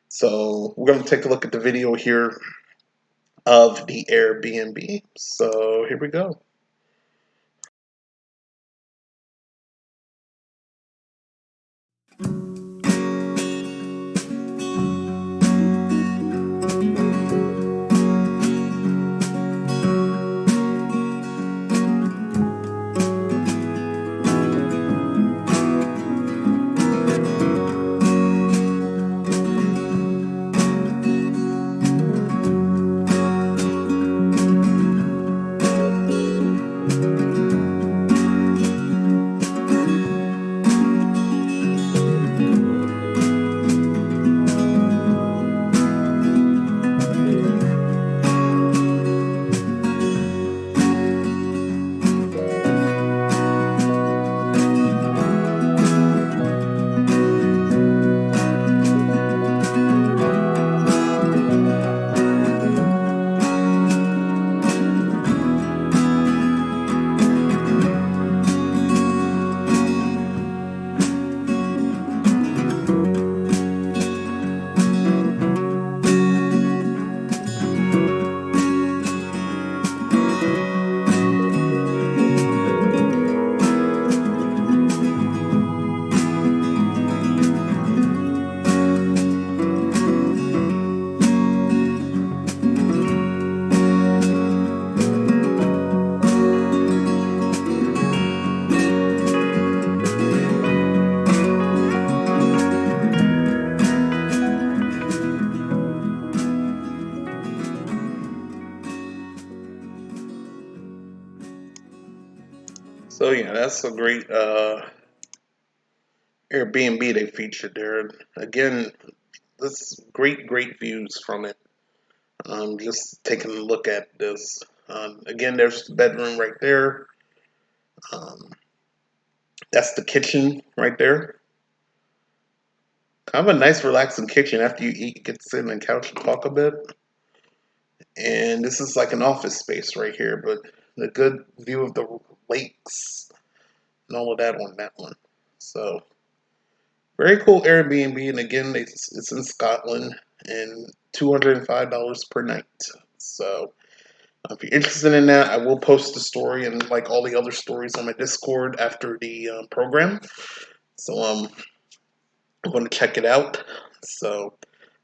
So we're going to take a look at the video here of the Airbnb. So here we go. So yeah, that's a great Airbnb they featured there. Again, this great views from it. Just taking a look at this. Again, there's the bedroom right there. Um, that's the kitchen right there. Kind of a nice, relaxing kitchen. After you eat, you get to sit on the couch and talk a bit. And this is like an office space right here, but a good view of the lakes and all of that on that one. So very cool Airbnb, and again, it's in Scotland and $205 per night. So if you're interested in that, I will post the story and like all the other stories on my Discord after the program. So I'm going to check it out. So,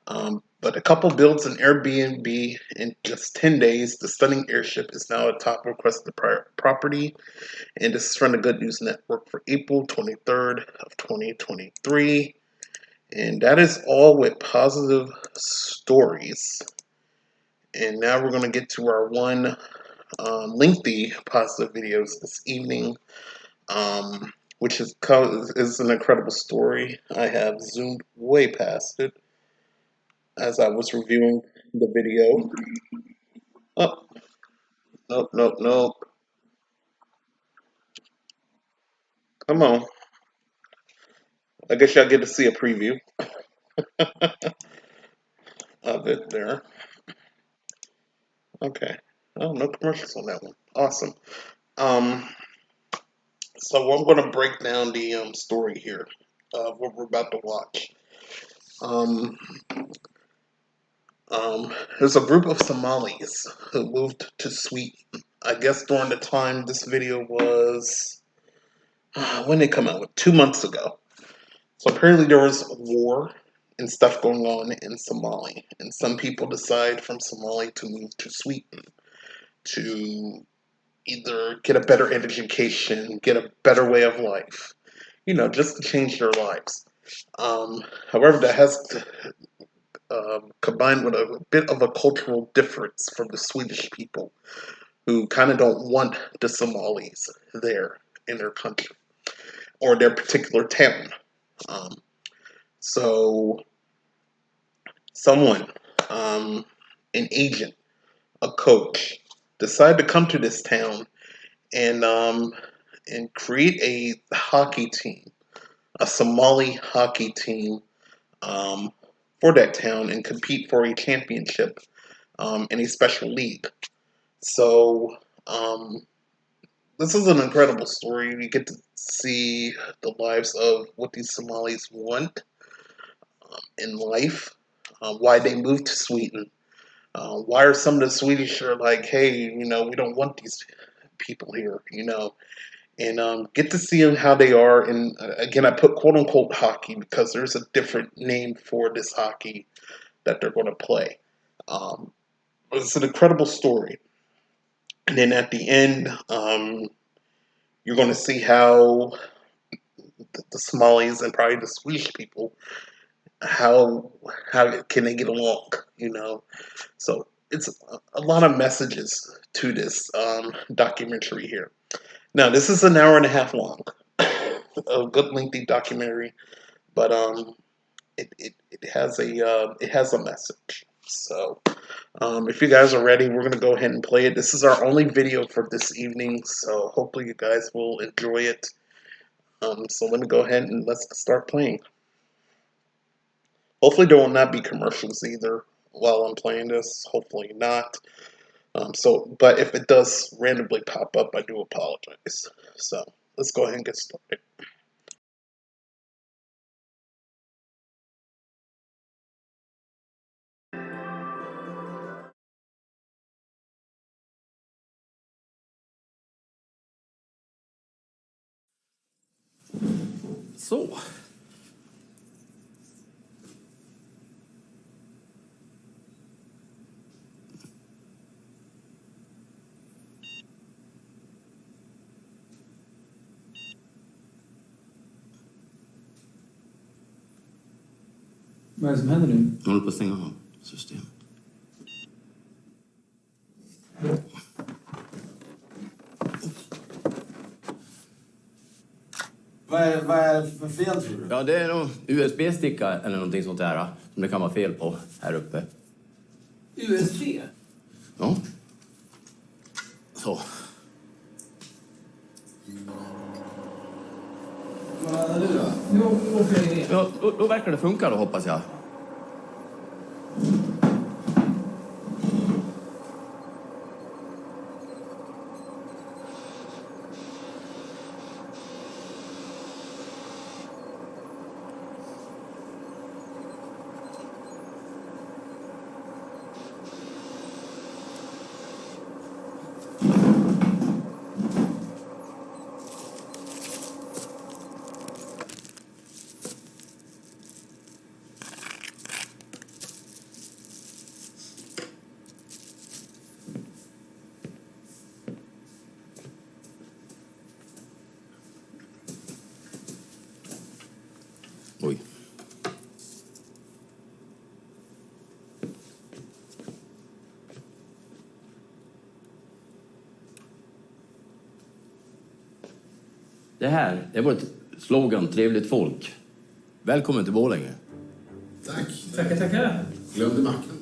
but a couple builds an Airbnb in just 10 days. The stunning airship is now a top requested property, and this is from the Good News Network for April 23rd of 2023. And that is all with positive stories. And now we're going to get to our one lengthy positive videos this evening, which is an incredible story. I have zoomed way past it as I was reviewing the video. Oh, nope, nope, nope. Come on. I guess y'all get to see a preview. of it there. Okay. Oh, no commercials on that one. Awesome. Um, so I'm going to break down the story here of what we're about to watch. Um, there's a group of Somalis who moved to Sweden. I guess during the time this video was, when did it come out? 2 months ago. So apparently there was war and stuff going on in Somalia, and some people decide from Somalia to move to Sweden to either get a better education, get a better way of life, just to change their lives. However, that has to, combined with a bit of a cultural difference from the Swedish people, who kind of don't want the Somalis there in their country or their particular town. Um, so, someone, um, an agent, a coach, decide to come to this town and create a hockey team, a Somali hockey team, um, for that town and compete for a championship in a special league. So um, this is an incredible story. We get to see the lives of what these Somalis want in life, why they moved to Sweden. Why are some of the Swedish are like, hey, we don't want these people here, and get to see them how they are. And again, I put quote unquote hockey because there's a different name for this hockey that they're going to play. Um, it's an incredible story. And then at the end, you're going to see how the Somalis and probably the Swedish people, how can they get along, So it's a lot of messages to this documentary here. Now, this is an hour and a half long, a good lengthy documentary, but it has a message. So if you guys are ready, we're gonna go ahead and play it. This is our only video for this evening, so hopefully you guys will enjoy it. So let me go ahead and let's start playing. Hopefully there will not be commercials either while I'm playing this. Hopefully not. But if it does randomly pop up, I do apologize. So let's go ahead and get started.
Så.
Vad är det som händer nu?
Jag håller på att stänga av systemet.
Vad är det för fel, tror du?
Ja, det är nog USB-sticka eller någonting sånt där som det kan vara fel på här uppe.
USB?
Ja. Så.
Vad är det då? Nu åker jag ner.
Ja, då verkar det funka då, hoppas jag. Oj. Det här, det var ett slogan, trevligt folk. Välkommen till Borlänge.
Tack.
Tackar.
Glömde macken.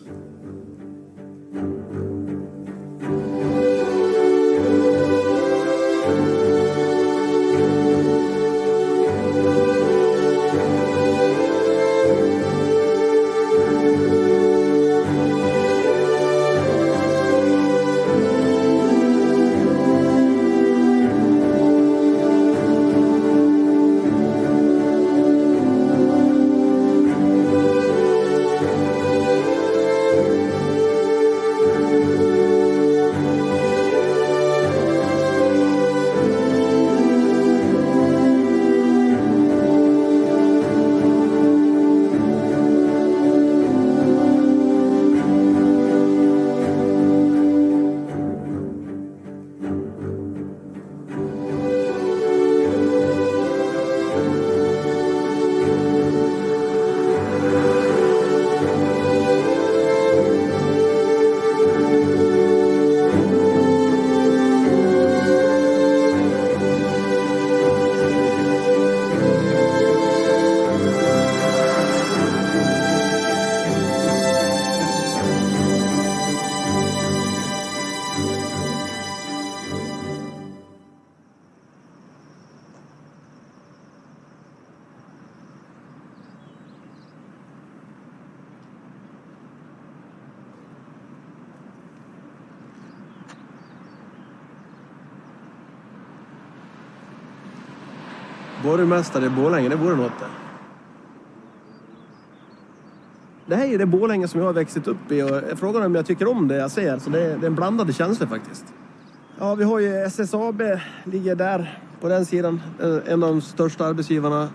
borgmästare i Borlänge, det vore något det. Det här är det Borlänge som jag har växt upp i och frågan om jag tycker om det jag ser. Så det är en blandade känslor faktiskt. Ja, vi har ju SSAB, ligger där på den sidan. En av de största arbetsgivarna.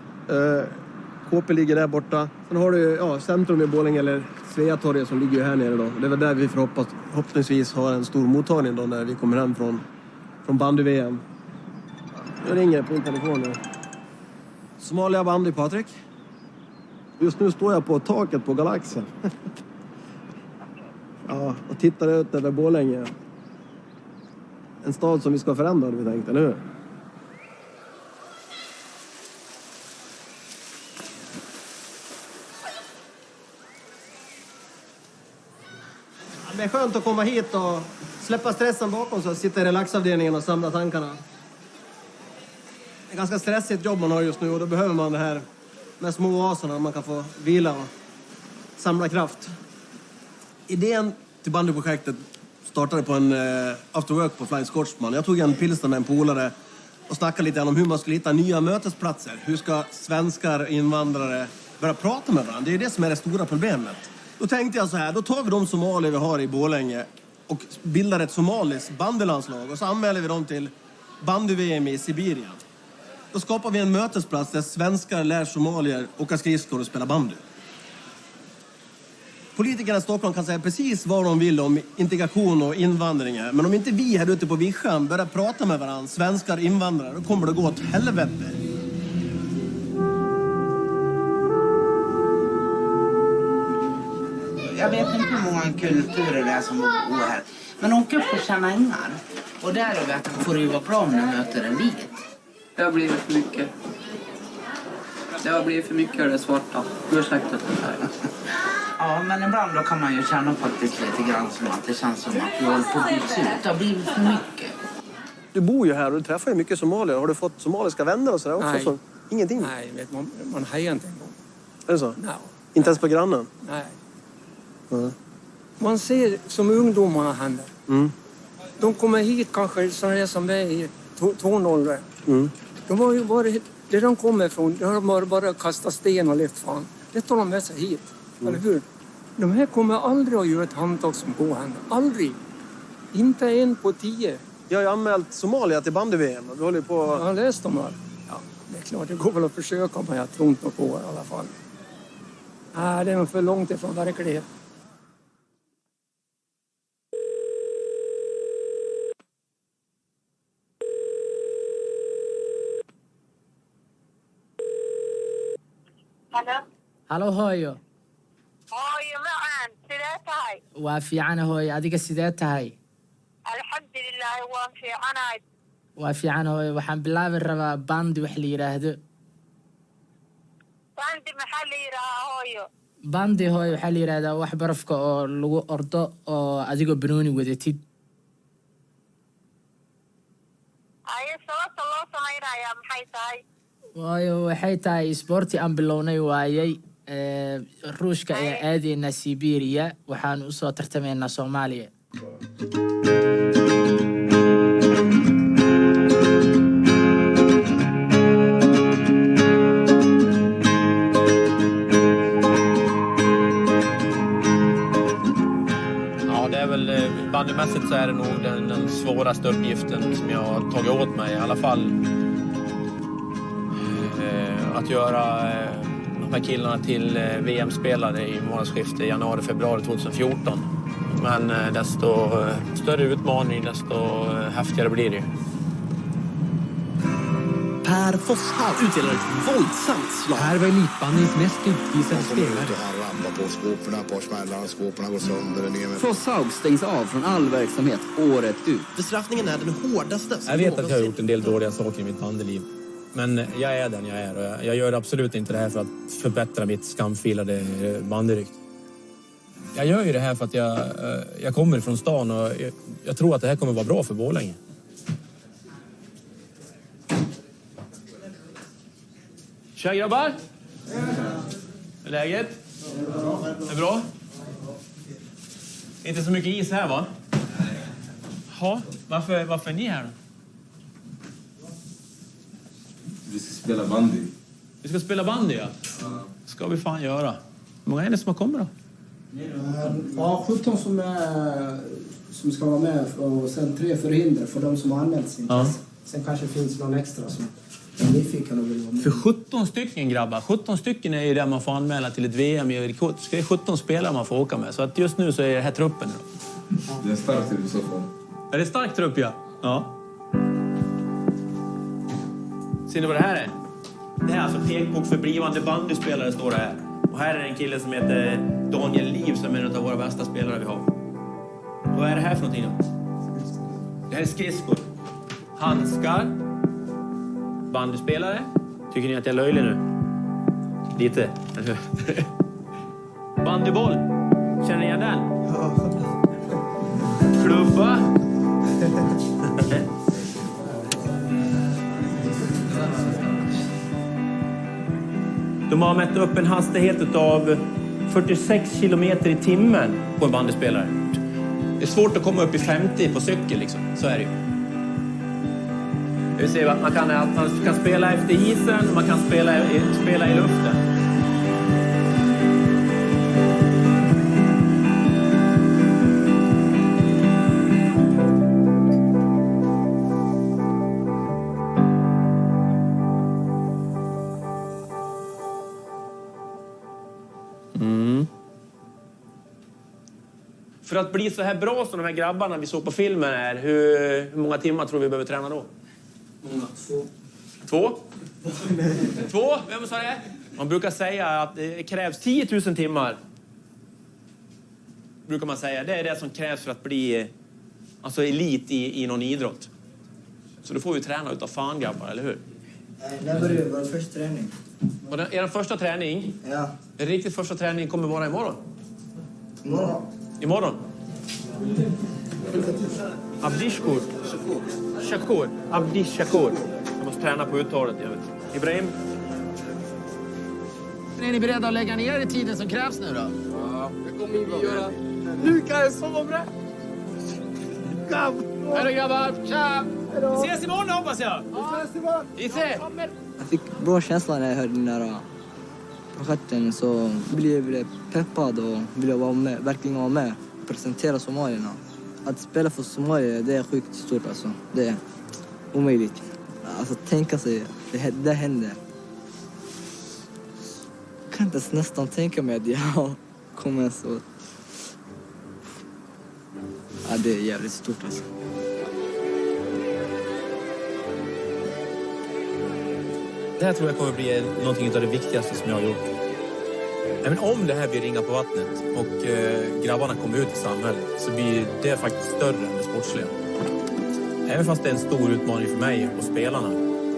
KP ligger där borta. Sen har du centrum i Borlänge, eller Sveatorget, som ligger här nere då. Det är väl där vi förhoppningsvis har en stor mottagning då när vi kommer hem från bandy-VM. Jag ringer på telefonen. Somalia bandy, Patrik. Just nu står jag på taket på Galaxen. Ja, och tittar ut över Borlänge. En stad som vi ska förändra, vi tänkte, eller hur? Det är skönt att komma hit och släppa stressen bakom sig och sitta i relaxavdelningen och samla tankarna. Det är ett ganska stressigt jobb man har just nu och då behöver man det här med små oaserna man kan få vila och samla kraft. Idén till bandyprojektet startade på en afterwork på Flying Scotsman. Jag tog en pilsner med en polare och snackade lite om hur man skulle hitta nya mötesplatser. Hur ska svenskar, invandrare börja prata med varandra? Det är det som är det stora problemet. Då tänkte jag så här, då tar vi de somalier vi har i Borlänge och bildar ett somaliskt bandylandslag och så anmäler vi dem till bandy-VM i Sibirien. Då skapar vi en mötesplats där svenskar lär somalier åka skridskor och spela bandy. Politikerna i Stockholm kan säga precis vad de vill om integration och invandringar. Men om inte vi här ute på Vischan börjar prata med varandra, svenskar och invandrare, då kommer det gå åt helvete.
Jag vet inte hur många kulturer det är som bor här. Men åka upp och känna ängar. Och där får det ju vara bra om du möter en vit.
Det har blivit för mycket. Det har blivit för mycket av det svarta. Ursäkta det här.
Ja, men ibland då kan man ju känna faktiskt lite grann som att det känns som att vi håller på att byggas ut. Det har blivit för mycket.
Du bor ju här och du träffar ju mycket somalier. Har du fått somaliska vänner och sådär också?
Nej.
Så, ingenting?
Nej, man hejar inte en gång.
Är det så?
Nej.
Inte ens på grannen?
Nej.
Mm.
Man ser som ungdomarna händer.
Mm.
De kommer hit kanske sådana som är i tonåldern.
Mm.
De har ju varit, där de kommer ifrån, där har de bara kastat sten och lyft fan. Det tar de med sig hit, eller hur? De här kommer aldrig att göra ett handtag som går händer. Aldrig. Inte en på 10.
Jag har ju anmält Somalia till bandy-VM. Vi håller på...
Jag har läst dem här. Ja, det är klart, det går väl att försöka, men jag tror inte på det i alla fall. Nej, det är nog för långt ifrån verklighet.
halo hooyo
hooyo macaan sidee tahay
waa fiican hooyo adiga sidee tahay
alxamdulilaahi waan fiicanahay
waa fiican hooyo waxaan bilaabi rabaa bandi wax la yiraahdo
bandi maxaa la yiraahdaa hooyo
bandi hooyo waxaa la yiraahdaa wax barafka oo lagu ordo oo adigoo banooni wadatid
aye sababta loo samaynayaa maxay tahay
waayo waxay tahay isboorti aan bilownay waayay ruushka ayaa aadaynaa Siberia waxaan u soo tartamaynaa Soomaaliya
Bandymässigt så är det nog den svåraste uppgiften som jag har tagit åt mig i alla fall. Att göra de här killarna till VM-spelare i månadsskiftet januari-februari 2014. Men desto större utmaning, desto häftigare blir det.
Per Fosshaug utdelar ett våldsamt slag.
Här var elitbandyns mest utvisade spelare.
På skåporna, på smällarna, skåporna går sönder.
Fosshaug stängs av från all verksamhet året ut. Bestraffningen är den hårdaste.
Jag vet att jag har gjort en del dåliga saker i mitt bandyliv. Men jag är den jag är och jag gör absolut inte det här för att förbättra mitt skamfilade bandyrykte. Jag gör ju det här för att jag kommer från stan och jag tror att det här kommer vara bra för Borlänge. Tja grabbar! Är läget? Är bra? Inte så mycket is här va? Ja, varför är ni här då?
Vi ska spela bandy.
Vi ska spela bandy, ja. Ska vi fan göra. Hur många är det som har kommit då?
Ja, 17 som ska vara med och sen 3 förhinder för de som har anmält sin intresse. Sen kanske finns någon extra som är nyfiken och vill vara med.
För 17 stycken grabbar. 17 stycken är ju där man får anmäla till ett VM i Irkutsk. Det är 17 spelare man får åka med. Så att just nu så är det här truppen.
Det är en stark trupp i så fall.
Är det en stark trupp, ja? Ja. Ser ni vad det här är? Det här är alltså pekbok för blivande bandyspelare, står det här. Och här är en kille som heter Daniel Liv som är en av våra bästa spelare vi har. Vad är det här för någonting då? Det här är skridskor. Handskar. Bandyspelare. Tycker ni att jag är löjlig nu? Lite. Bandyboll. Känner ni igen den? Klubba. De har mätt upp en hastighet av 46 kilometer i timmen på en bandyspelare. Det är svårt att komma upp i 50 på cykel liksom. Så är det ju. Vi ser att man kan spela efter isen och man kan spela i luften. För att bli så här bra som de här grabbarna vi såg på filmen är, hur många timmar tror vi behöver träna då? 2? 2? Vem sa det? Man brukar säga att det krävs 10 000 timmar. Brukar man säga. Det är det som krävs för att bli alltså elit i någon idrott. Så då får vi träna utav fan grabbar, eller hur?
När börjar vår första träning?
Är den första träning?
Ja.
Den riktigt första träningen kommer vara imorgon.
Imorgon?
Imorgon. Abdishkur. Shakur. Abdishakur. Jag måste träna på uttalet. Jag vet. Ibrahim.
Är ni beredda att lägga ner i tiden som krävs nu då?
Ja, det kommer vi göra.
Lukas Somre! Kom! Hej då grabbar! Tja! Vi ses imorgon hoppas jag! Vi ses!
Jag fick bra känsla när jag hörde den där projekten, så blev jag peppad och ville verkligen vara med och presentera somalierna. Att spela för Somalia, det är sjukt stort alltså. Det är omöjligt. Alltså tänka sig, det händer. Jag kan inte nästan tänka mig att jag kommer så... Ja, det är jävligt stort alltså.
Det här tror jag kommer bli någonting av det viktigaste som jag har gjort. Men om det här blir ringa på vattnet och grabbarna kommer ut i samhället så blir det faktiskt större än det sportsliga. Även fast det är en stor utmaning för mig och spelarna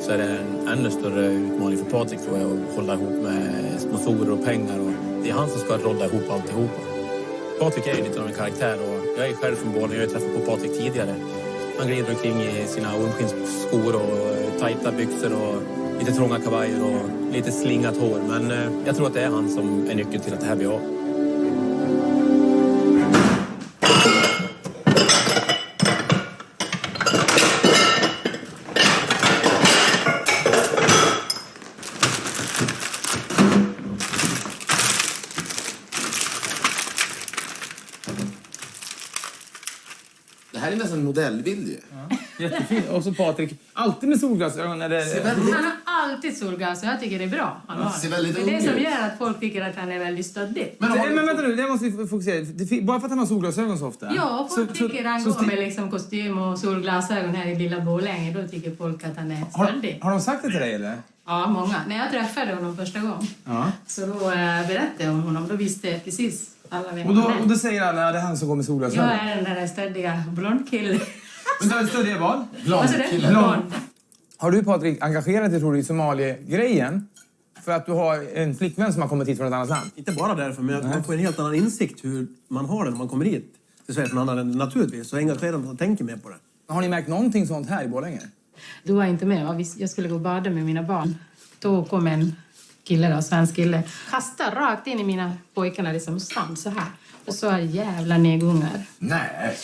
så är det en ännu större utmaning för Patrik tror jag att hålla ihop med sponsorer och pengar. Och det är han som ska rolla ihop alltihopa. Patrik är ju lite av en karaktär och jag är själv från Borlänge. Jag har träffat på Patrik tidigare. Han glider omkring i sina ormskinsskor och tajta byxor och lite trånga kavajer och lite slingat hår. Men jag tror att det är han som är nyckeln till att det här blir av.
Det här är nästan en modellbild ju.
Jättefint. Och så Patrik, alltid med solglasögon.
Han har alltid solglasögon. Jag tycker det är bra. Han har.
Ser väldigt
Det är
ung
det som
ut.
gör att folk tycker att han är väldigt stöddig.
Men vänta nu, det måste vi fokusera. Bara för att han har solglasögon så ofta?
Ja, folk tycker han går med liksom kostym och solglasögon här i lilla Borlänge. Då tycker folk att han är stöddig.
Har de sagt det till dig eller?
Ja, många. När jag träffade honom första gången så då berättade jag om honom. Då visste jag precis alla vem han är.
Och då säger alla att det är han som går med solglasögon?
Jag är den där stöddiga blondkillen.
Stöddiga vad?
Blond.
Har du Patrik engagerat dig tror du i Somalie-grejen? För att du har en flickvän som har kommit hit från ett annat land?
Inte bara därför, men man får en helt annan insikt hur man har det när man kommer hit till Sverige från andra länder. Naturligtvis så engagerar man och tänker mer på det.
Har ni märkt någonting sånt här i Borlänge?
Du var inte med, va? Jag skulle gå och bada med mina barn. Då kom en kille, då, svensk kille, kastade rakt in i mina pojkarna liksom svann så här. Och så jävla negungar.
Nej.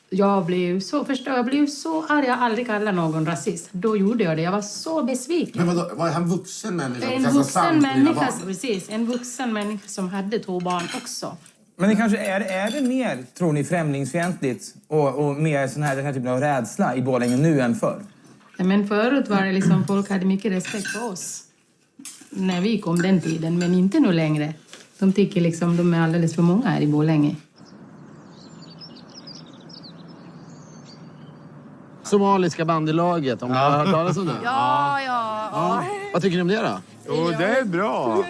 Jag blev så förstörd, jag blev så arg. Jag har aldrig kallat någon rasist. Då gjorde jag det. Jag var så besviken.
Men vadå, var han vuxen människa?
En vuxen människa, precis. En vuxen människa som hade 2 barn också.
Men det kanske är det mer, tror ni, främlingsfientligt och mer den här typen av rädsla i Borlänge nu än förr?
Ja, men förut var det liksom, folk hade mycket respekt för oss. När vi kom den tiden, men inte nu längre. De tycker liksom de är alldeles för många här i Borlänge.
Somaliska bandylaget, om ni har hört talas om det?
Ja.
Vad tycker ni om det då?
Jo, det är bra.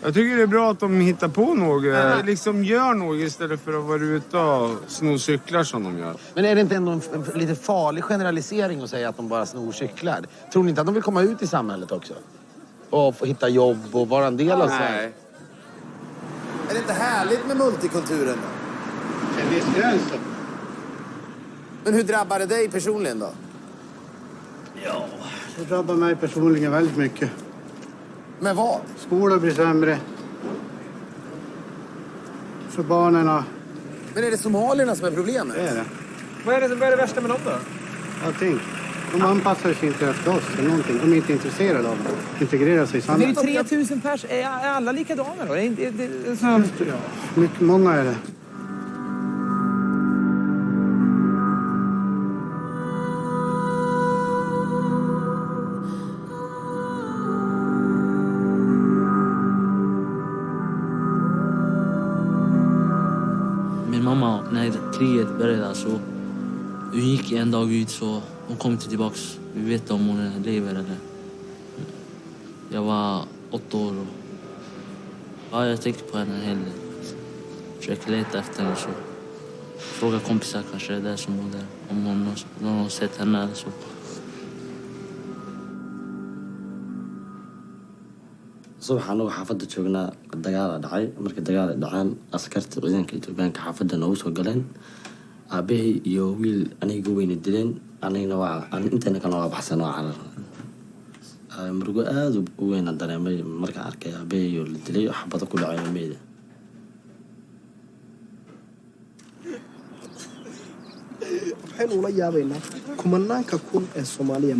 Jag tycker det är bra att de hittar på något. Liksom gör något istället för att vara ute och sno cyklar som de gör.
Men är det inte ändå en lite farlig generalisering att säga att de bara snor cyklar? Tror ni inte att de vill komma ut i samhället också? Och få hitta jobb och vara en del av Sverige?
Är det inte härligt med multikulturen då?
En viss gräns.
Men hur drabbar det dig personligen då?
Ja, det drabbar mig personligen väldigt mycket.
Med vad?
Skolan blir sämre. För barnen.
Men är det somalierna som är problemet?
Det är det.
Vad är det värsta med dem då?
Allting. De anpassar sig inte efter oss eller någonting. De är inte intresserade av att integrera sig i samhället.
Men det är 3000 pers. Är alla likadana då?
Ja, många är det.
Min mamma, när kriget började så hon gick en dag ut så hon kom inte tillbaks. Vi vet om hon lever eller. Jag var 8 år och jag tänkte på henne en hel del. Försökte leta efter henne så. Fråga kompisar kanske där som var där. Om någon har sett henne eller så.
subaxan oo xaafadda joognaa dagaal dhacay markii dagaal dhacaan askarta ciidanka Itoobiyaanka xaafadda noo soo galeen aabahay iyo wiil aniga weyn dileen anigana waa intana kana waa baxsan oo carar murugo aad u weyn dareemay marka arkay aabahay iyo la dilay xabada ku dhacay meeda
waxaan ula yaabaynaa kumanaanka kun ee Soomaaliya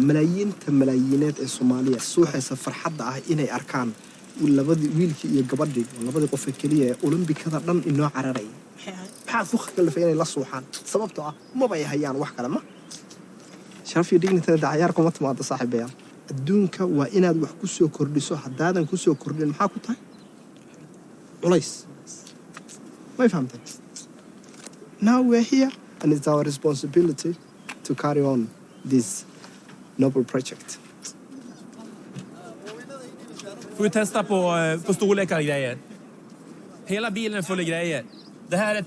malaayiineed ee Soomaaliya suuxaysa farxadda ah inay arkaan labadii wiilkii iyo gabadhii labadii qof kaliya ee Olombikada dhan inoo cararay maxaa ku khalifay inay la suuxaan sababtoo ah ma bay hayaan wax kale ma sharaf iyo dignitada dacayaar kuma timaado saaxiibayaan adduunka waa inaad wax ku soo kordhiso haddaadan ku soo kordhin maxaa ku tahay culays ma fahamtay now we're here and it's our responsibility to carry on this noble project.
Får vi testa på storlekar och grejer. Hela bilen är full av grejer. Det här är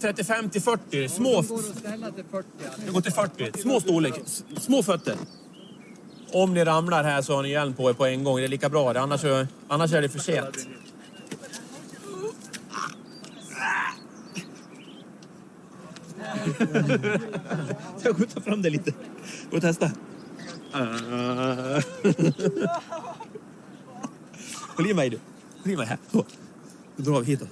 35 till 40. Små. Det går till 40. Små storlek. Små fötter. Om ni ramlar här så har ni hjälm på er på en gång. Det är lika bra. Annars är det för sent. Jag går ta fram det lite. Gå och testa. Håll i mig du. Håll i mig här. Så. Då drar vi hit då.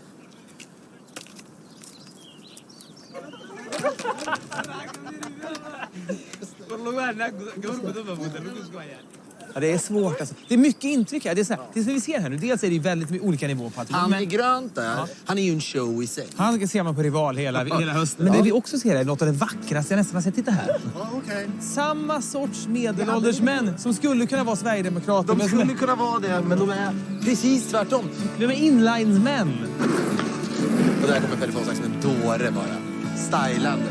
Ja, det är svårt alltså. Det är mycket intryck här. Det är så här, det som vi ser här nu. Dels är det väldigt olika nivåer på att
han är grönt där. Ja. Han är ju en show i sig.
Han ser man på Rival hela hösten. Men det vi också ser är något av det vackraste jag nästan har sett. Titta här.
Okay.
Samma sorts medelålders män som skulle kunna vara Sverigedemokrater.
De skulle kunna vara det, men de är precis tvärtom.
De är inlinesmän.
Och där kommer Pelle Forsberg som en dåre bara. Stylande.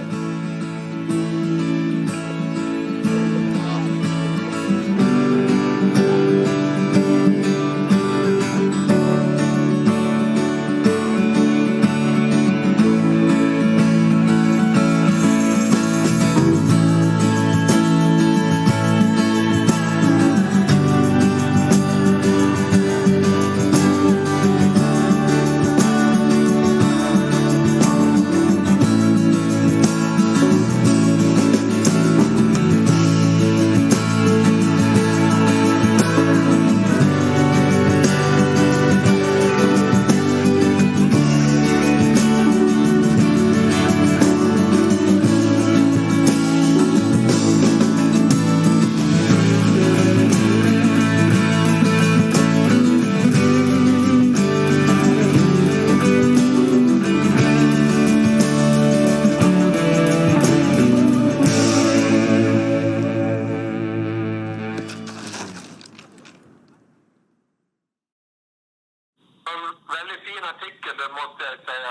väldigt fin artikel, det måste jag säga.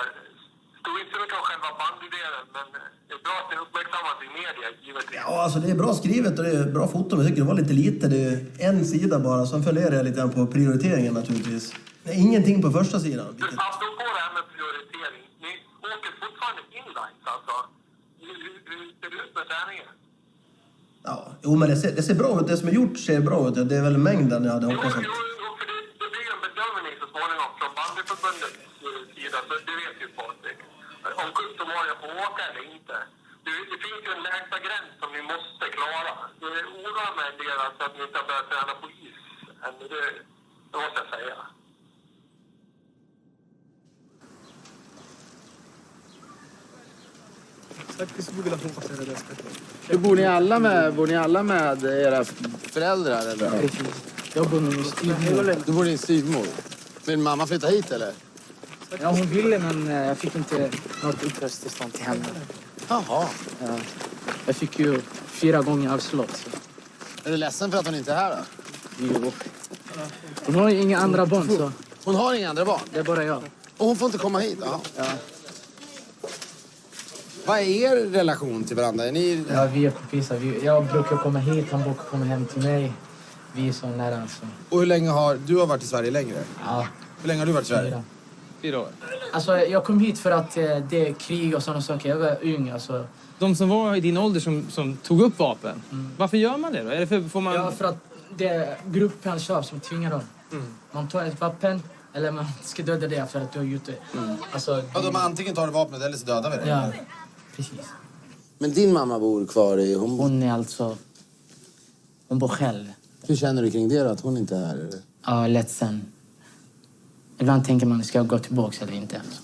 Stod inte så mycket om själva bandydelen, men det är bra att det uppmärksammas i media, givetvis.
Ja, alltså det är bra skrivet och det är bra foto. Men jag tycker det var lite lite. Det är en sida bara. Sen funderar jag lite grann på prioriteringen naturligtvis. Det är ingenting på första sidan.
Apropå det här med prioritering. Ni åker fortfarande inlines, alltså. Hur ser det ut med träningen?
Ja, jo men det ser bra ut. Det som är gjort ser bra ut. Det är väl mängden jag hade hoppats att...
Jo, för det blir ju en bedömning så småningom från bandyförbundets sida, så det vet ju Patrik. Om Kustomaria får åka eller inte. Det finns ju en lägsta gräns som ni måste klara. Det oroar mig en del att ni inte har börjat träna på is än. Det måste jag säga.
Hur bor ni alla med era föräldrar eller?
Jag bor med min styvmor.
Du bor i din styvmor. Vill mamma flytta hit eller?
Ja, hon ville men jag fick inte något uppehållstillstånd till henne.
Jaha.
Ja. Jag fick ju 4 gånger avslag. Så.
Är du ledsen för att hon inte är här då?
Jo. Hon har ju inga andra barn så.
Hon har inga andra barn?
Det är bara jag.
Och hon får inte komma hit? Ja. Vad är er relation till varandra? Är ni...
Ja, vi är kompisar. Jag brukar komma hit, han brukar komma hem till mig. Vi är så nära alltså.
Och hur länge har du varit i Sverige längre?
Ja.
Hur länge har du varit i Sverige? 4 år.
Alltså, jag kom hit för att det är krig och sådana saker. Jag var ung alltså.
De som var i din ålder som tog upp vapen, varför gör man det då? Är det får man...
Ja, för att det är gruppen själv som tvingar dem. Man tar ett vapen eller man ska döda det för att du är ute. Alltså,
Ja, de antingen tar vapnet eller så dödar vi det.
Ja, precis.
Men din mamma bor kvar i...
Hon är alltså... Hon bor själv.
Hur känner du kring det då, att hon inte är här? Eller?
Ja, ledsen. Ibland tänker man, ska jag gå tillbaka eller inte? Alltså.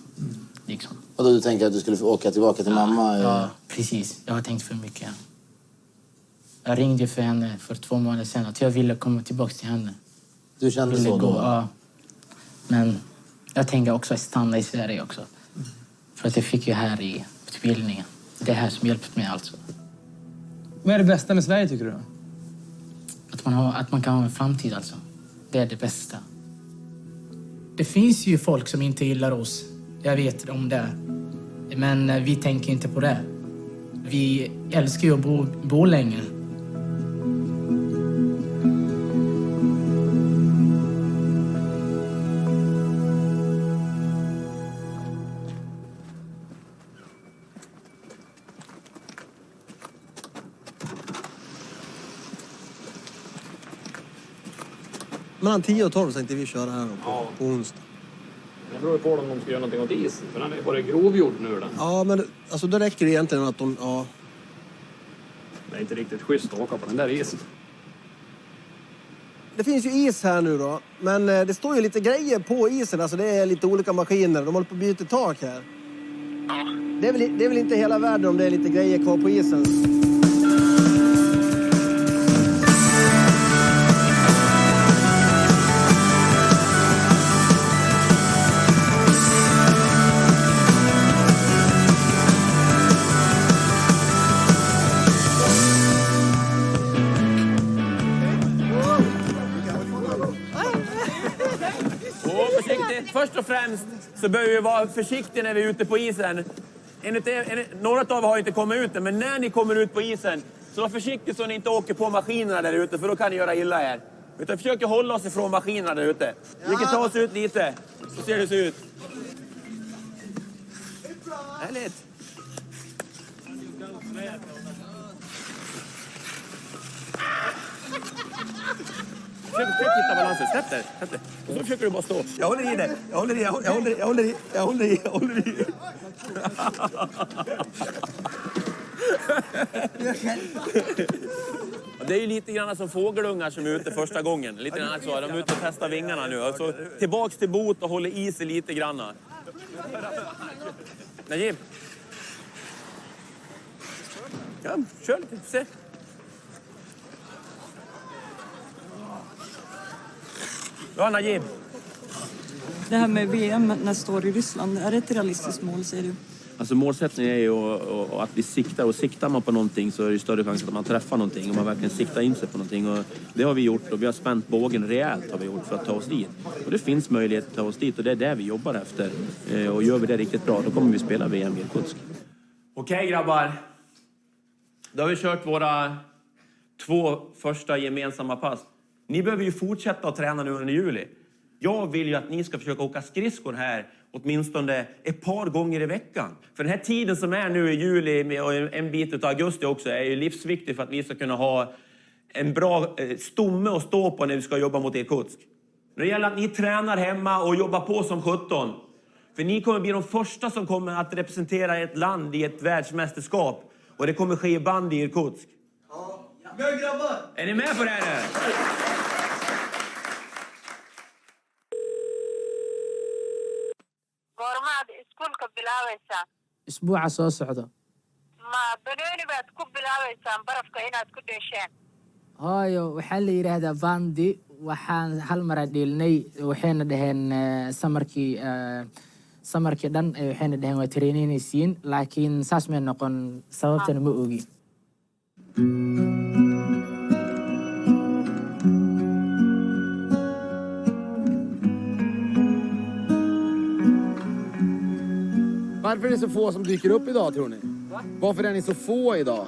Liksom.
Och då du tänker att du skulle åka tillbaka till mamma?
Ja, precis. Jag har tänkt för mycket. Jag ringde för henne för 2 månader sedan att jag ville komma tillbaka till henne.
Du kände så då?
Ja. Men jag tänker också stanna i Sverige också. För att jag fick ju här i utbildningen. Det är här som hjälpt mig alltså.
Vad är det bästa med Sverige tycker du då?
Att man kan ha en framtid alltså. Det är det bästa. Det finns ju folk som inte gillar oss. Jag vet om det. Men vi tänker inte på det. Vi älskar ju att bo länge.
Mellan 10 och 12 tänkte vi köra här på onsdag.
Det beror på om de ska göra någonting åt isen. För den är bara grovgjord nu då.
Ja, men alltså, då räcker det egentligen att de... Ja.
Det är inte riktigt schysst att åka på den där isen.
Det finns ju is här nu då. Men det står ju lite grejer på isen. Alltså det är lite olika maskiner. De håller på att byta tak här. Det är väl inte hela världen om det är lite grejer kvar på isen.
Först och främst så bör vi vara försiktiga när vi är ute på isen. Några av er har inte kommit ut än, men när ni kommer ut på isen så var försiktiga så ni inte åker på maskinerna där ute, för då kan ni göra illa er. Utan försöker hålla oss ifrån maskinerna där ute. Vi kan ta oss ut lite, så ser det ut. Härligt. Försök hitta balansen. Släpp det. Och så försöker du bara stå. Jag håller i det. Jag håller i. Det är ju lite grann som fågelungar som är ute första gången. Lite grann så. De är ute och testar vingarna nu. Alltså, tillbaks till bot och håller i sig lite grann. Najib. Kom, kör lite. Se. Ja, Najib.
Det här med VM nästa år i Ryssland, är det ett realistiskt mål, säger du?
Alltså målsättningen är ju att vi siktar, och siktar man på någonting så är det större chans att man träffar någonting och man verkligen siktar in sig på någonting, och det har vi gjort, och vi har spänt bågen rejält har vi gjort för att ta oss dit, och det finns möjlighet att ta oss dit, och det är det vi jobbar efter, och gör vi det riktigt bra då kommer vi spela VM i Irkutsk. Okej grabbar, då har vi kört våra 2 första gemensamma pass. Ni behöver ju fortsätta att träna nu under juli. Jag vill ju att ni ska försöka åka skridskor här åtminstone ett par gånger i veckan. För den här tiden som är nu i juli och en bit av augusti också är ju livsviktig för att vi ska kunna ha en bra stomme att stå på när vi ska jobba mot Irkutsk. Det gäller att ni tränar hemma och jobbar på som 17. För ni kommer bli de första som kommer att representera ett land i ett världsmästerskap. Och det kommer ske i band i Irkutsk.
Ja, grabbar!
Är ni med på det här nu?
goormaad iskuulka bilaabaysaa
isbuuca soo socda
ma banooni baad ku bilaabaysaan barafka inaad ku dheesheen
hooyo waxaa la yidhaahdaa vandi waxaan hal mara dhiilnay waxayna dhaheen samarkii dhan waxayna dhaheen waa tareeninaysiin laakiin saas may noqon sababtana ma ogi
Varför är det så få som dyker upp idag, tror ni? Varför är ni så få idag?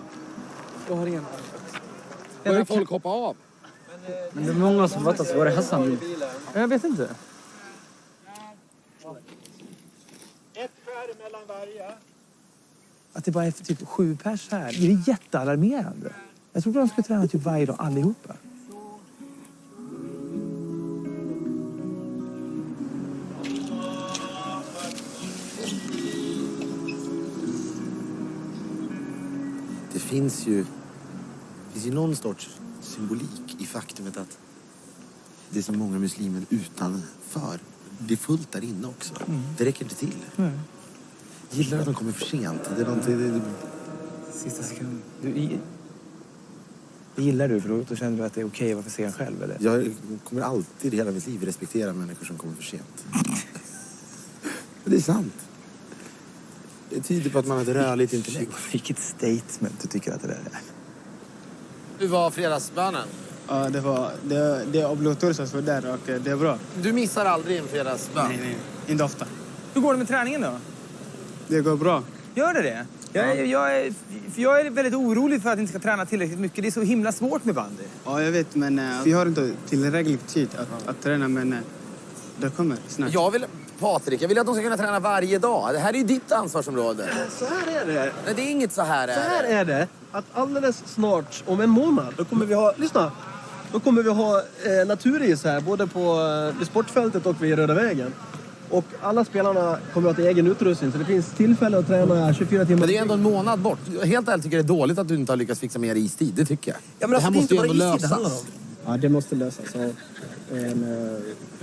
Jag har ingen.
Börjar folk hoppa av?
Men det är många som fattas. Var är Hassan? Jag vet inte.
Ett skär mellan varje. Att det bara är typ 7 pers här. Det är jättealarmerande. Jag trodde de skulle träna typ varje dag allihopa.
Det finns ju någon sorts symbolik i faktumet att det är så många muslimer utanför. Det är fullt där inne också. Det räcker inte till. Gillar att de kommer för sent. Det är någonting...
Sista sekund. Det gillar du, för då känner du att det är okej att vara för sen själv, eller?
Jag kommer alltid i hela mitt liv respektera människor som kommer för sent. Det är sant. Det tyder på att man har ett rörligt intellekt.
Vilket statement du tycker att det där är.
Hur var fredagsbönen?
Ja, det är obligatoriskt för där och det är bra.
Du missar aldrig en fredagsbön?
Nej, inte ofta.
Hur går det med träningen då?
Det går bra.
Gör det? Jag är väldigt orolig för att inte ska träna tillräckligt mycket. Det är så himla svårt med bandy.
Ja, jag vet, men vi har inte tillräckligt tid att träna, men det kommer snart.
Patrik, jag vill att de ska kunna träna varje dag. Det här är ju ditt ansvarsområde.
Så här är det.
Nej, det är inget så här.
Så här är det. Att alldeles snart, om en månad, då kommer vi ha... Lyssna! Då kommer vi ha naturis här, både på sportfältet och vid Röda vägen. Och alla spelarna kommer att ha egen utrustning, så det finns tillfälle att träna 24 timmar.
Men det är ändå en månad bort. Helt ärligt tycker jag det är dåligt att du inte har lyckats fixa mer istid. Det tycker jag.
Ja, men
det här måste ju ändå
lösas.
Ja, det måste lösas.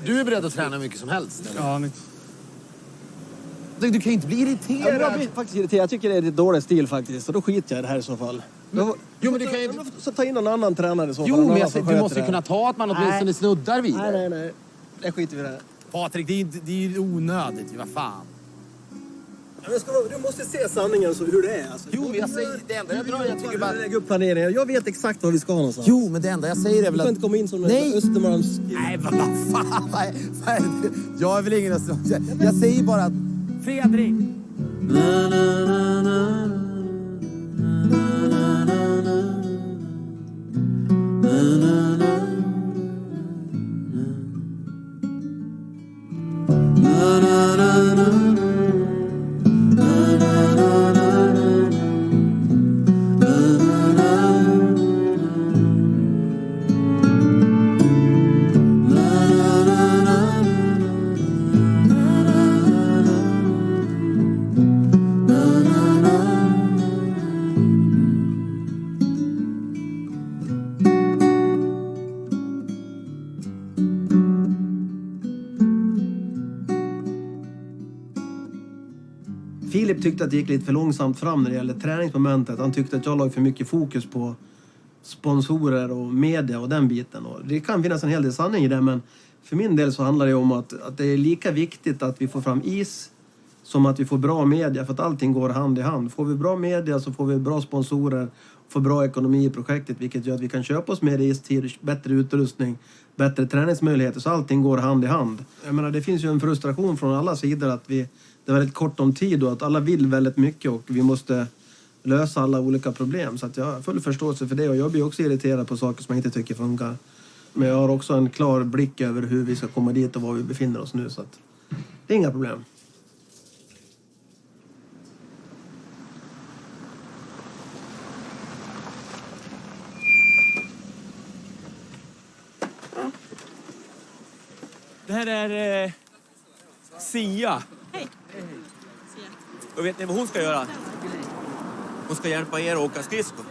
Du är beredd att träna hur mycket som helst? Eller?
Ja, mycket.
Du kan ju inte bli irriterad.
Jag blir faktiskt irriterad. Jag tycker det är lite dålig stil faktiskt. Så då skiter jag i det här i så fall.
Men du kan ju...
Så ta in någon annan tränare i så fall.
Jo, men du måste ju kunna ta att man åtminstone snuddar vid.
Nej. Det skiter vi i det här.
Patrik, det är ju onödigt. Vad fan.
Du måste se sanningen så hur det är. Alltså.
Jo, men jag säger det enda jag drar. Jag tycker bara...
Lägga upp planeringen. Jag vet exakt var vi ska någonstans.
Jo, men det enda jag säger är väl
att... Du kan inte komma in som en Östermalms...
Nej, vad fan. Vad är det? Jag är väl ingen Östermalms... Jag säger bara att...
Fredrik!
Filip tyckte att det gick lite för långsamt fram när det gäller träningsmomentet. Han tyckte att jag lade för mycket fokus på sponsorer och media och den biten. Och det kan finnas en hel del sanning i det, men för min del så handlar det om att det är lika viktigt att vi får fram is som att vi får bra media, för att allting går hand i hand. Får vi bra media så får vi bra sponsorer, får bra ekonomi i projektet, vilket gör att vi kan köpa oss mer istid, bättre utrustning, bättre träningsmöjligheter, så allting går hand i hand. Jag menar, det finns ju en frustration från alla sidor att det är väldigt kort om tid och att alla vill väldigt mycket och vi måste lösa alla olika problem. Så att jag har full förståelse för det och jag blir också irriterad på saker som jag inte tycker funkar. Men jag har också en klar blick över hur vi ska komma dit och var vi befinner oss nu, så att det är inga problem.
Det här är Sia.
Hej.
Och vet ni vad hon ska göra? Hon ska hjälpa er att åka skridskor.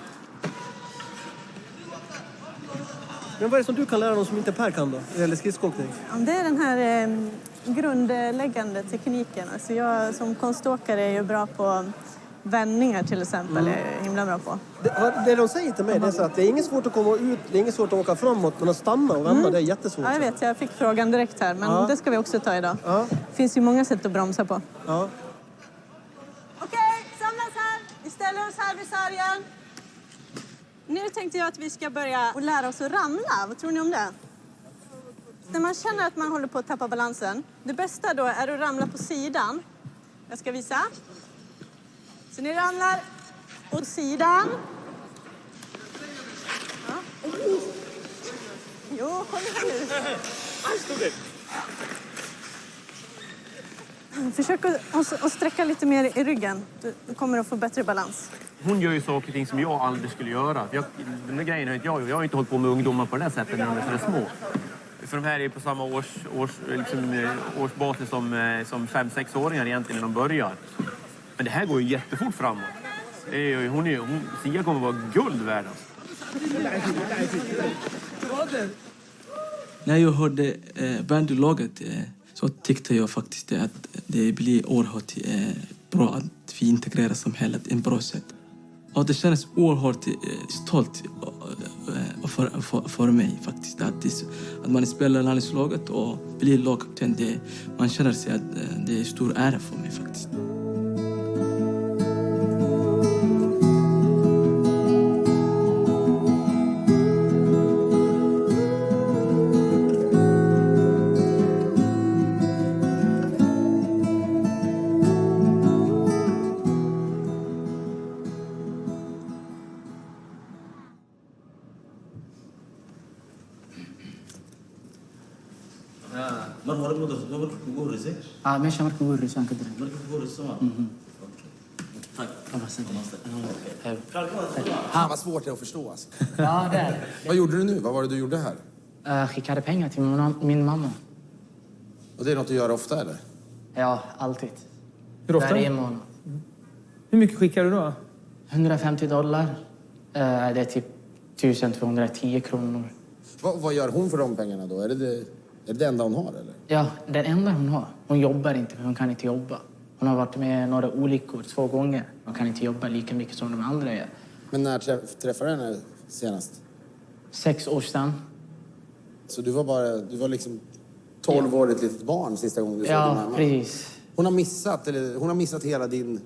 Men vad är det som du kan lära dem som inte Per kan då? Eller skridskoåkning?
Det är den här grundläggande tekniken. Alltså jag som konståkare är ju bra på vändningar till exempel. Är jag himla bra på.
Det de säger till mig det är så att det är inget svårt att komma ut, det är inget svårt att åka framåt, men att stanna och vända det är jättesvårt.
Ja, jag vet, jag fick frågan direkt här, men det ska vi också ta idag. Det finns ju många sätt att bromsa på.
Ja.
Okej, samlas här. Vi ställer oss här vid sargen. Nu tänkte jag att vi ska börja och lära oss att ramla. Vad tror ni om det? När man känner att man håller på att tappa balansen, det bästa då är att ramla på sidan. Jag ska visa. Så ni ramlar åt sidan. Ja. Jo, kom igen nu. Försök att sträcka lite mer i ryggen. Du kommer att få bättre balans.
Hon gör ju saker och ting som jag aldrig skulle göra. Den där grejen jag har inte hållit på med ungdomar på det här sättet när de är så små. För de här är på samma årsbasis som 5-6-åringar egentligen när de börjar. Men det här går ju jättefort framåt. Sia kommer vara guld värd.
När jag hörde bandylaget så tyckte jag faktiskt att det blir oerhört bra att vi integrerar samhället på ett bra sätt. Och det känns oerhört stolt för mig faktiskt. Att man spelar landslaget och blir lagkapten, man känner sig att det är stor ära för mig faktiskt.
ماشي مركب ورس عن كده
Han var svårt att förstå alltså.
Ja, det är.
Vad gjorde du nu? Vad var det du gjorde här?
Skickade pengar till min mamma.
Och det är något du gör ofta eller?
Ja, alltid.
Hur ofta?
Varje månad.
Hur mycket skickar du då?
$150. Det är typ 1210 kronor.
Vad gör hon för de pengarna då? Är det enda hon har eller?
Ja, den enda hon har. Hon jobbar inte, för hon kan inte jobba. Hon har varit med några olyckor 2 gånger. Hon kan inte jobba lika mycket som de andra gör.
Men när träffade du henne senast?
6 år sedan.
Så du var liksom 12 år, ett litet barn sista gången du såg din mamma?
Ja, precis.
Hon har missat hela din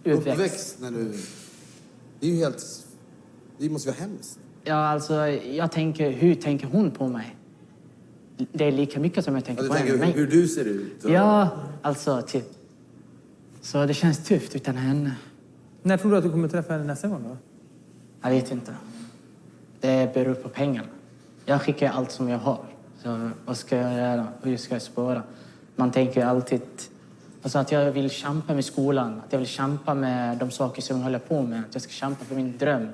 uppväxt när du... Det är ju helt... Det måste vara hemskt.
Ja, alltså, jag tänker, hur tänker hon på mig? Det är lika mycket som jag tänker på henne.
Du tänker hur du ser ut? Och...
Ja, alltså, typ. Så det känns tufft utan henne.
När tror du att du kommer träffa henne nästa gång då?
Jag vet inte. Det beror på pengarna. Jag skickar allt som jag har. Så vad ska jag göra? Hur ska jag spara? Man tänker alltid... Alltså att jag vill kämpa med skolan. Att jag vill kämpa med de saker som jag håller på med. Att jag ska kämpa för min dröm.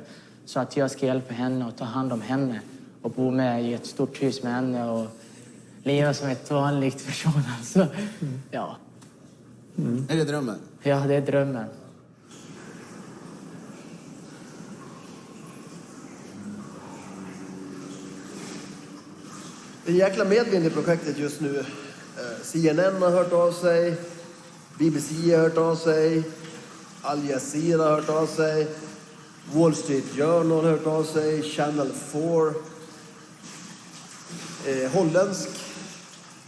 Så att jag ska hjälpa henne och ta hand om henne. Och bo med i ett stort hus med henne. Och leva som ett vanligt person. Alltså, ja.
Mm. Är det drömmen?
Ja, det är drömmen.
Det är jäkla medvind i projektet just nu. CNN har hört av sig. BBC har hört av sig. Al Jazeera har hört av sig. Wall Street Journal har hört av sig. Channel 4. Holländsk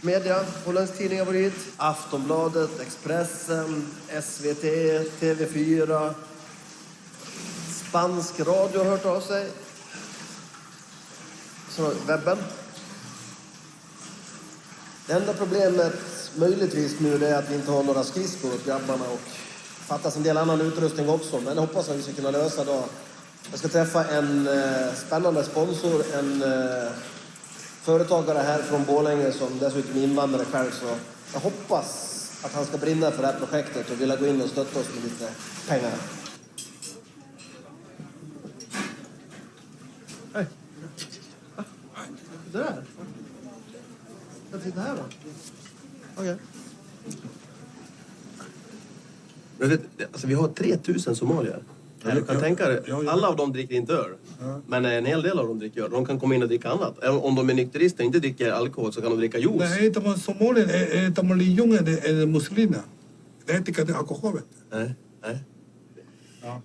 Media, holländsk tidning har varit hit. Aftonbladet, Expressen, SVT, TV4. Spansk radio har hört av sig. Så webben. Det enda problemet möjligtvis nu är att vi inte har några skridskor åt grabbarna och fattas en del annan utrustning också. Men jag hoppas att vi ska kunna lösa då. Jag ska träffa en spännande sponsor, en företagare här från Borlänge som dessutom är invandrare själv. Så jag hoppas att han ska brinna för det här projektet och vilja gå in och stötta oss med lite pengar. Hej. Det där? Jag tittar här då. Okej. Alltså, vi har 3000 somalier. Du kan tänka dig, alla av dem dricker inte öl. Men en hel del av dem dricker öl. De kan komma in och dricka annat. Om de är nykterister och inte dricker alkohol så kan de dricka juice.
Nej, de somalier är de muslimer. Det tycker inte alkohol.
Nej.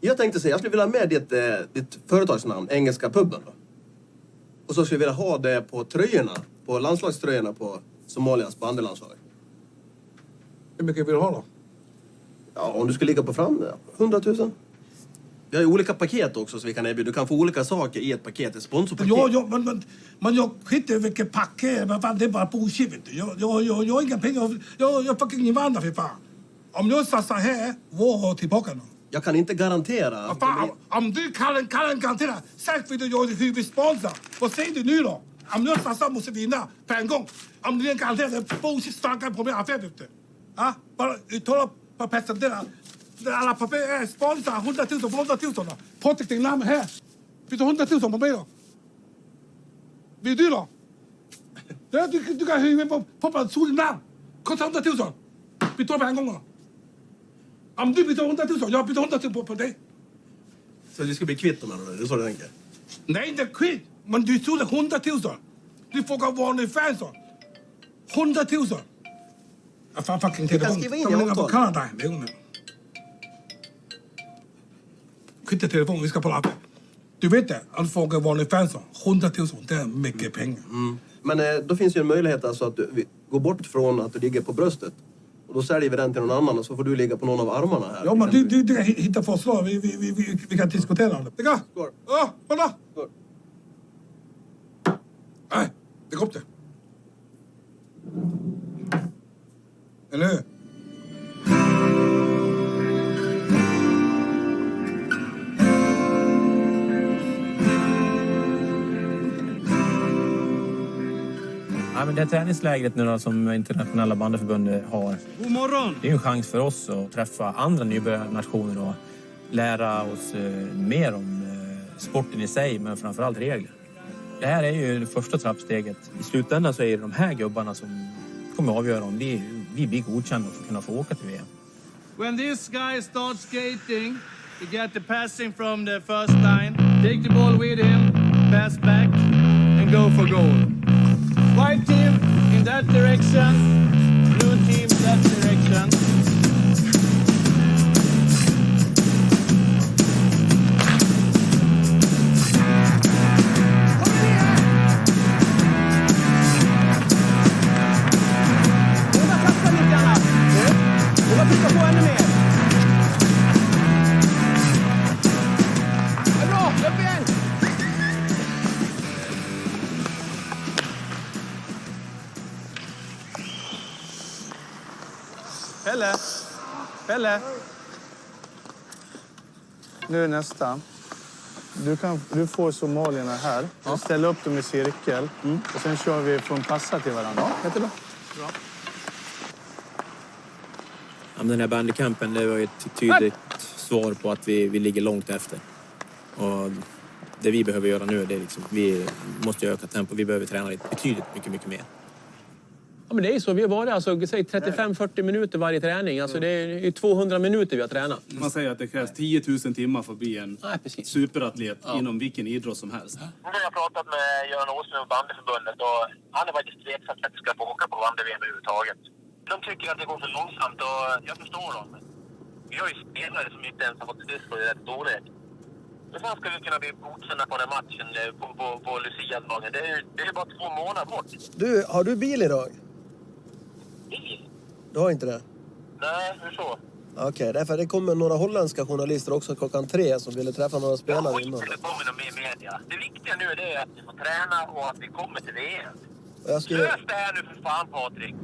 Jag tänkte säga, jag skulle vilja ha med ditt företagsnamn, Engelska puben då. Och så skulle jag vilja ha det på tröjorna, på landslagströjorna på Somalias bandylandslag.
Hur mycket vill du ha då?
Ja, om du skulle ligga på fram 100 000. Vi har ju olika paket också så vi kan erbjuda. Du kan få olika saker i ett paket, ett sponsorpaket.
Ja, men jag skiter i vilket paket. Det är bara bullshit, vet du. Jag har inga pengar. Jag är fucking invandrare, för fan. Om jag satsar här, vad har tillbaka då?
Jag kan inte garantera.
Om du kan garantera, säg för att jag är huvudsponsor. Vad säger du nu då? Om jag satsar måste vinna på en gång. Om du garanterar det är bullshit starkare på min affär, vet du. Ja, bara uttala på presentera. Alla papper är sponsor, 100 000 på 100 000 då. Patrik, din namn här. Vill du 100 000 på mig då? Vill du då? Du kan höja på solens namn. Kostar 100 000. Vi tar på en gång då. Om du betalar 100 000, jag betalar 100 000 på dig.
Så du ska bli kvitt dem eller? Det är så du tänker?
Nej, inte kvitt. Men du sålde 100 000. Du får gå vanlig fans då. 100 000. Jag får fucking telefon.
Du kan skriva in i avtal.
Kanada. Skicka telefon, vi ska på lappen. Du vet det, att få gå vanlig fans då. 100 000, det är mycket pengar.
Men då finns ju en möjlighet alltså att du går bort från att du ligger på bröstet. Och då säljer vi den till någon annan och så får du ligga på någon av armarna här.
Ja, men du kan hitta förslag. Vi kan diskutera det. Det går?
Skål.
Ja, kolla.
Skål.
Nej, det går upp det. Eller hur?
Ja, men det träningslägret nu då, som internationella bandyförbundet har.
God morgon!
Det är en chans för oss att träffa andra nybörjarnationer och lära oss mer om sporten i sig, men framförallt regler. Det här är ju det första trappsteget. I slutändan så är det de här gubbarna som kommer avgöra om vi blir godkända för att kunna få åka till VM.
When this guy starts skating, you get the passing from the first line. Take the ball with him, pass back and go for goal. White team in that direction, blue team that direction.
Pelle! Nu är nästa. Du får somalierna här. Ja. Ställa upp dem i cirkel. Och sen kör vi från passa till varandra. Ja, jättebra. Bra.
Ja, den här bandycampen, det var ju ett tydligt svar på att vi ligger långt efter. Och det vi behöver göra nu är liksom, vi måste öka tempo. Vi behöver träna betydligt mycket mer. Ja, men det är så. Vi har varit alltså, 35-40 minuter varje träning. Alltså, det är 200 minuter vi har tränat.
Man säger att det krävs 10 000 timmar för att bli en superatlet inom vilken idrott som helst.
Jag har pratat med Göran Åström och bandyförbundet och han är faktiskt tveksam att vi ska få åka på bandy-VM överhuvudtaget. De tycker att det går för långsamt och jag förstår dem. Vi har ju spelare som inte ens har fått skridskor i rätt storlek. Hur fan ska vi kunna bli godkända på den matchen på Lucia-dagen? Det är bara 2 månader bort.
Du, har du bil idag?
bil?
Du har inte det?
Nej, hur så?
Okej, därför det kommer några holländska journalister också 3:00 som ville träffa några spelare innan.
Jag på med någon mer media. Det viktiga nu är att vi får träna och att vi kommer till VM.
Jag ska...
Lös det här nu för fan, Patrik.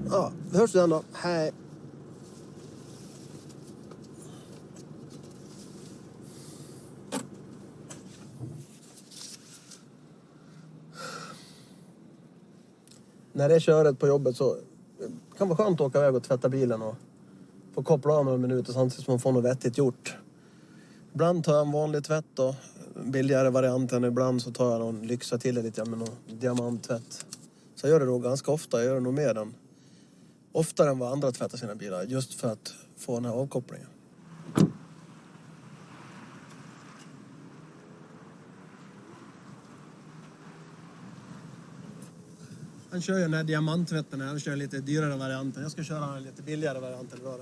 Ja, vi hörs sen då. Hej. När det är köret på jobbet så kan det vara skönt att åka iväg och tvätta bilen och få koppla av några minuter samtidigt som man får något vettigt gjort. Ibland tar jag en vanlig tvätt och billigare varianten. Ibland så tar jag någon, lyxa till det lite med någon diamanttvätt. Så jag gör det då ganska ofta. Jag gör det nog mer än oftare än vad andra tvättar sina bilar. Just för att få den här avkopplingen. Han kör ju den här diamanttvätten. Han kör lite dyrare varianten. Jag ska köra en lite billigare varianten idag.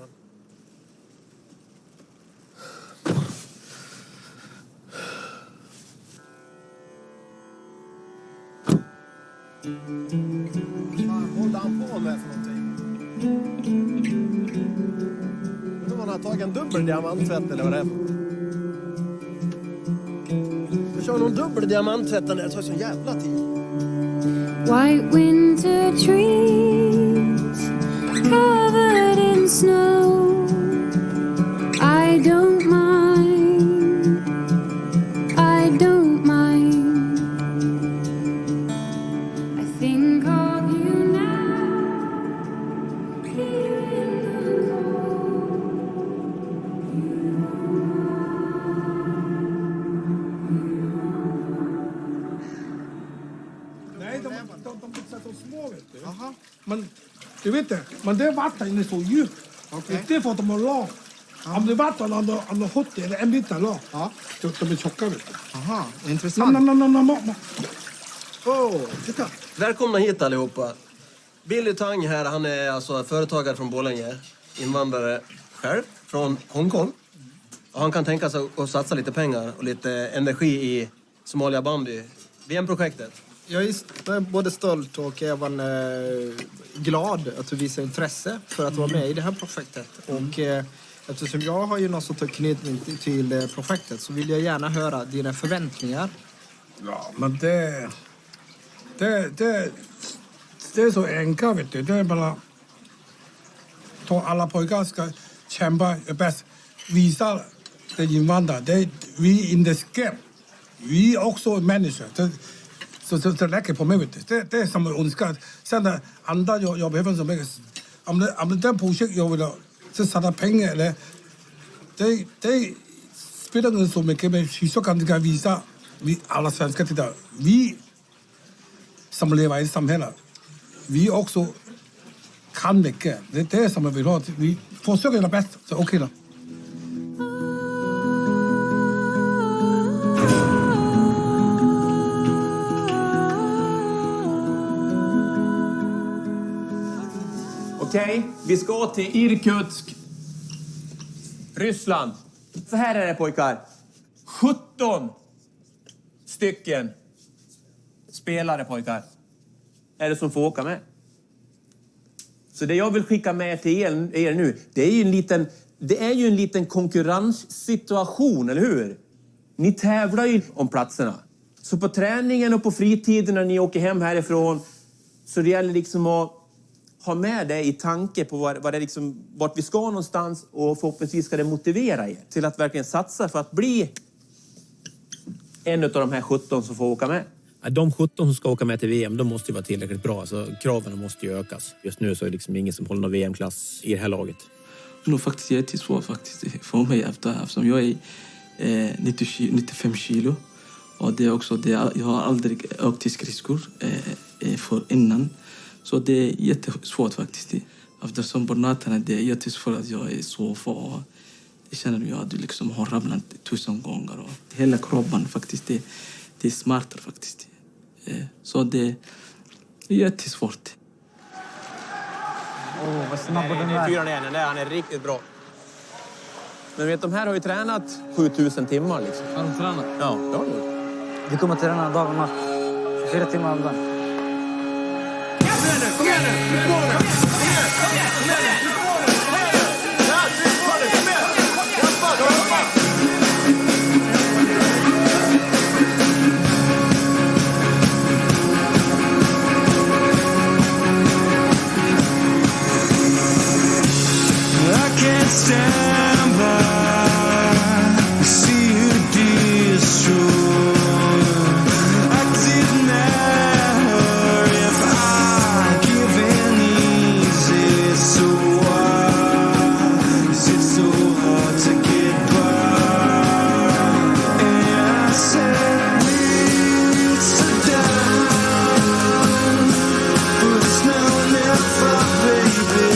Vad håller han på med för någonting? Nu har han tagit en dubbel diamanttvätt eller vad det är. Jag kör någon dubbel diamanttvätt där. Det tar så jävla tid.
White winter trees covered in snow. I don't mind. I don't mind. I think of you now. Here in the cold.
Nej, de är så små, vet du. Aha. Men du vet det, men det vatten är så djupt. Okay. Det är för att de har lag. Om det vatten under 70 eller en meter lag, de är tjocka, vet du.
Aha, intressant.
Titta. Välkomna hit allihopa. Billy Tang här, han är alltså företagare från Borlänge. Invandrare själv, från Hongkong. Och han kan tänka sig att satsa lite pengar och lite energi i Somalia Bandy. VM-projektet.
Jag är både stolt och även glad att du visar intresse för att vara med i det här projektet. Och eftersom jag har ju någon sorts anknytning till projektet så vill jag gärna höra dina förväntningar.
Ja, men det är så enkelt, vet du. Det är bara alla pojkar ska kämpa bäst. Visa det invandrare. Vi är inte skräm. Vi är också människor. Så det räcker på mig, vet du. Det är som jag önskar. Sen andra jag behöver så mycket. Om det är projekt jag vill ha, så sätta pengar eller... Det spelar inte så mycket, men så kan det visa alla svenskar tittare. Vi som lever i samhället, vi också kan mycket. Det är det som jag vill ha. Vi försöker göra bäst, så okej då.
Okej, vi ska till Irkutsk, Ryssland. Så här är det, pojkar. 17 stycken spelare, pojkar, är det som får åka med. Så det jag vill skicka med till er nu, det är ju en liten konkurrenssituation, eller hur? Ni tävlar ju om platserna. Så på träningen och på fritiden när ni åker hem härifrån, så det gäller liksom att ha med det i tanke på vad det liksom, vart vi ska någonstans, och förhoppningsvis ska det motivera er till att verkligen satsa för att bli en av de här 17 som får åka med.
De 17 som ska åka med till VM, de måste ju vara tillräckligt bra. Så kraven måste ju ökas. Just nu så är det liksom ingen som håller någon VM-klass i det här laget.
Det är faktiskt jättesvårt för mig eftersom jag är 95 kilo. Och det är också jag har aldrig åkt till skridskor för innan. Så det är jättesvårt faktiskt. Eftersom på nätterna det är jättesvårt att jag är så för. Jag känner jag att liksom har ramlat 1000 gånger. Och hela kroppen faktiskt, det är smartare faktiskt. Så det är jättesvårt.
Vad snabb på den där. 4 igen, han är riktigt bra. Men vet, de här har ju tränat 7000 timmar liksom.
Har de tränat?
Ja, det har de.
Vi kommer träna dag och natt. 24 timmar om dagen.
Stand by, see you destroy. I did never if I give in easy. So why is it so hard to get by? And I said we sit down, but it's now never, baby.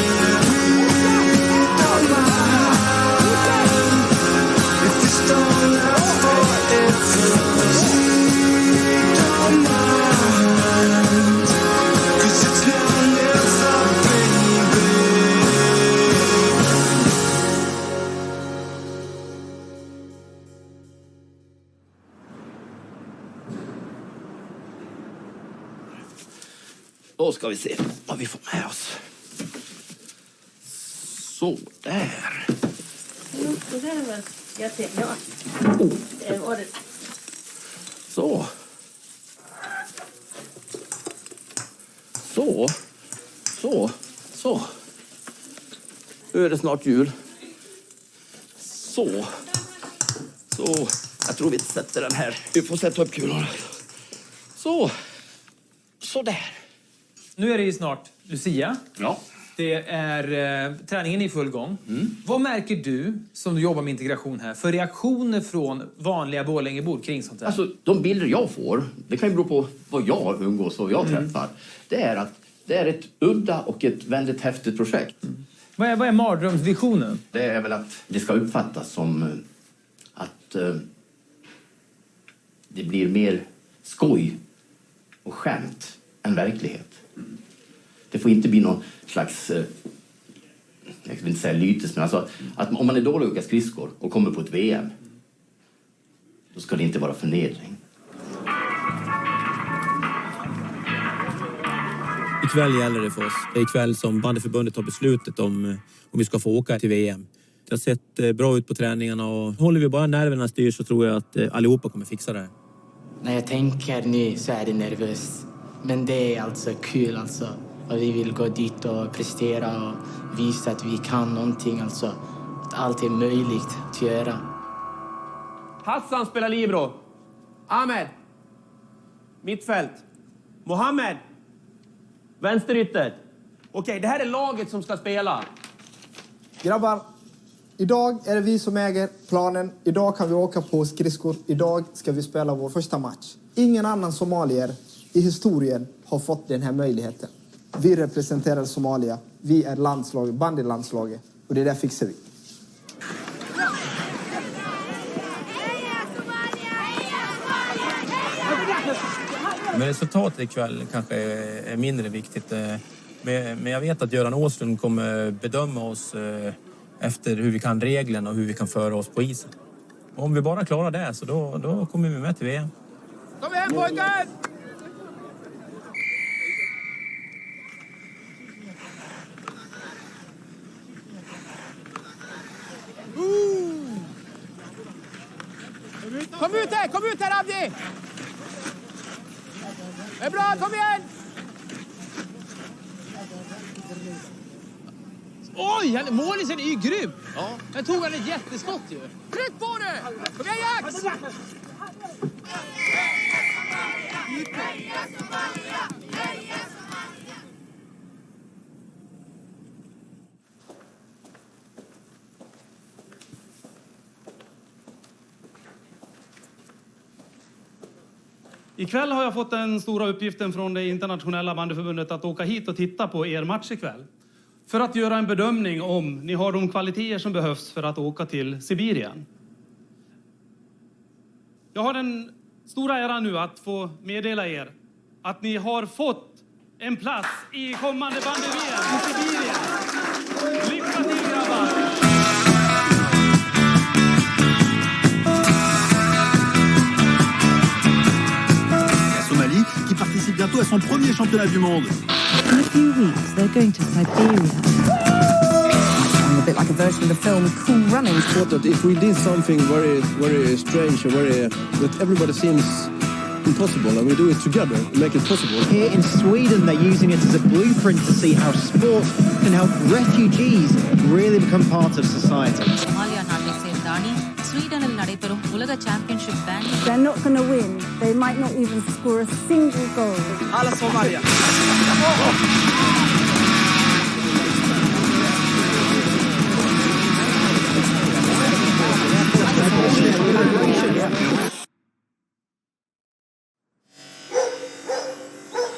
Då ska vi se vad vi får med oss. Så där.
Det där är väl jättebra. Det var det.
Så. Så. Nu är det snart jul. Så. Jag tror vi sätter den här. Vi får sätta upp kulorna. Så där.
Nu är det ju snart Lucia.
Ja.
Det är träningen i full gång. Vad märker du, som du jobbar med integration här, för reaktioner från vanliga Borlängebor kring sånt här?
Alltså, de bilder jag får, det kan ju bero på vad jag umgås och jag träffar. Det är att det är ett udda och ett väldigt häftigt projekt.
Vad är mardrömsvisionen?
Det är väl att det ska uppfattas som att det blir mer skoj och skämt än verklighet. Det får inte bli någon slags, jag vill inte säga lytes, men alltså att om man är dålig att åka skridskor och kommer på ett VM, då ska det inte vara förnedring.
Ikväll gäller det för oss. Det är ikväll som bandyförbundet har beslutat om vi ska få åka till VM. Det har sett bra ut på träningarna och håller vi bara nerverna styr så tror jag att allihopa kommer fixa det här.
När jag tänker nu så är det nervöst. Men det är alltså kul alltså. Och vi vill gå dit och prestera och visa att vi kan någonting alltså. Att allt är möjligt att göra.
Hassan spelar libero. Ahmed. Mittfält. Mohammed. Vänsterytter. Okej, det här är laget som ska spela.
Grabbar, idag är det vi som äger planen. Idag kan vi åka på skridskor. Idag ska vi spela vår första match. Ingen annan somalier i historien har fått den här möjligheten. Vi representerar Somalia. Vi är landslaget, bandylandslaget. Och det där fixar vi.
Men resultatet ikväll kanske är mindre viktigt. Men jag vet att Göran Åslund kommer bedöma oss efter hur vi kan reglerna och hur vi kan föra oss på isen. Och om vi bara klarar det så då kommer vi med till VM.
Kom igen pojkar! Kom ut här Abdi! Det är bra, kom igen!
Oj, målisen är ju grym!
Ja.
Den tog han ett jätteskott ju.
Tryck på nu! Kom igen Jax!
Ikväll har jag fått den stora uppgiften från det internationella bandyförbundet att åka hit och titta på er match ikväll. För att göra en bedömning om ni har de kvaliteter som behövs för att åka till Sibirien. Jag har den stora äran nu att få meddela er att ni har fått en plats i kommande bandy-VM i Sibirien. Lycka till grabbar!
Somalie qui participe bientôt à son premier championnat du monde.
few weeks, they're going to Siberia.
A bit like a version of the film Cool Runnings.
I thought that if we did something very, very strange and very that everybody seems impossible, and we do it together, make it possible.
Here in Sweden, they're using it as a blueprint to see how sport can help refugees really become part of society.
Somalia நாட்டை சேர்ந்தாணி ஸ்வீடனில் நடைபெறும் உலக championship bank.
They're not going to win. They might not even score a single goal.
Alla Somalia.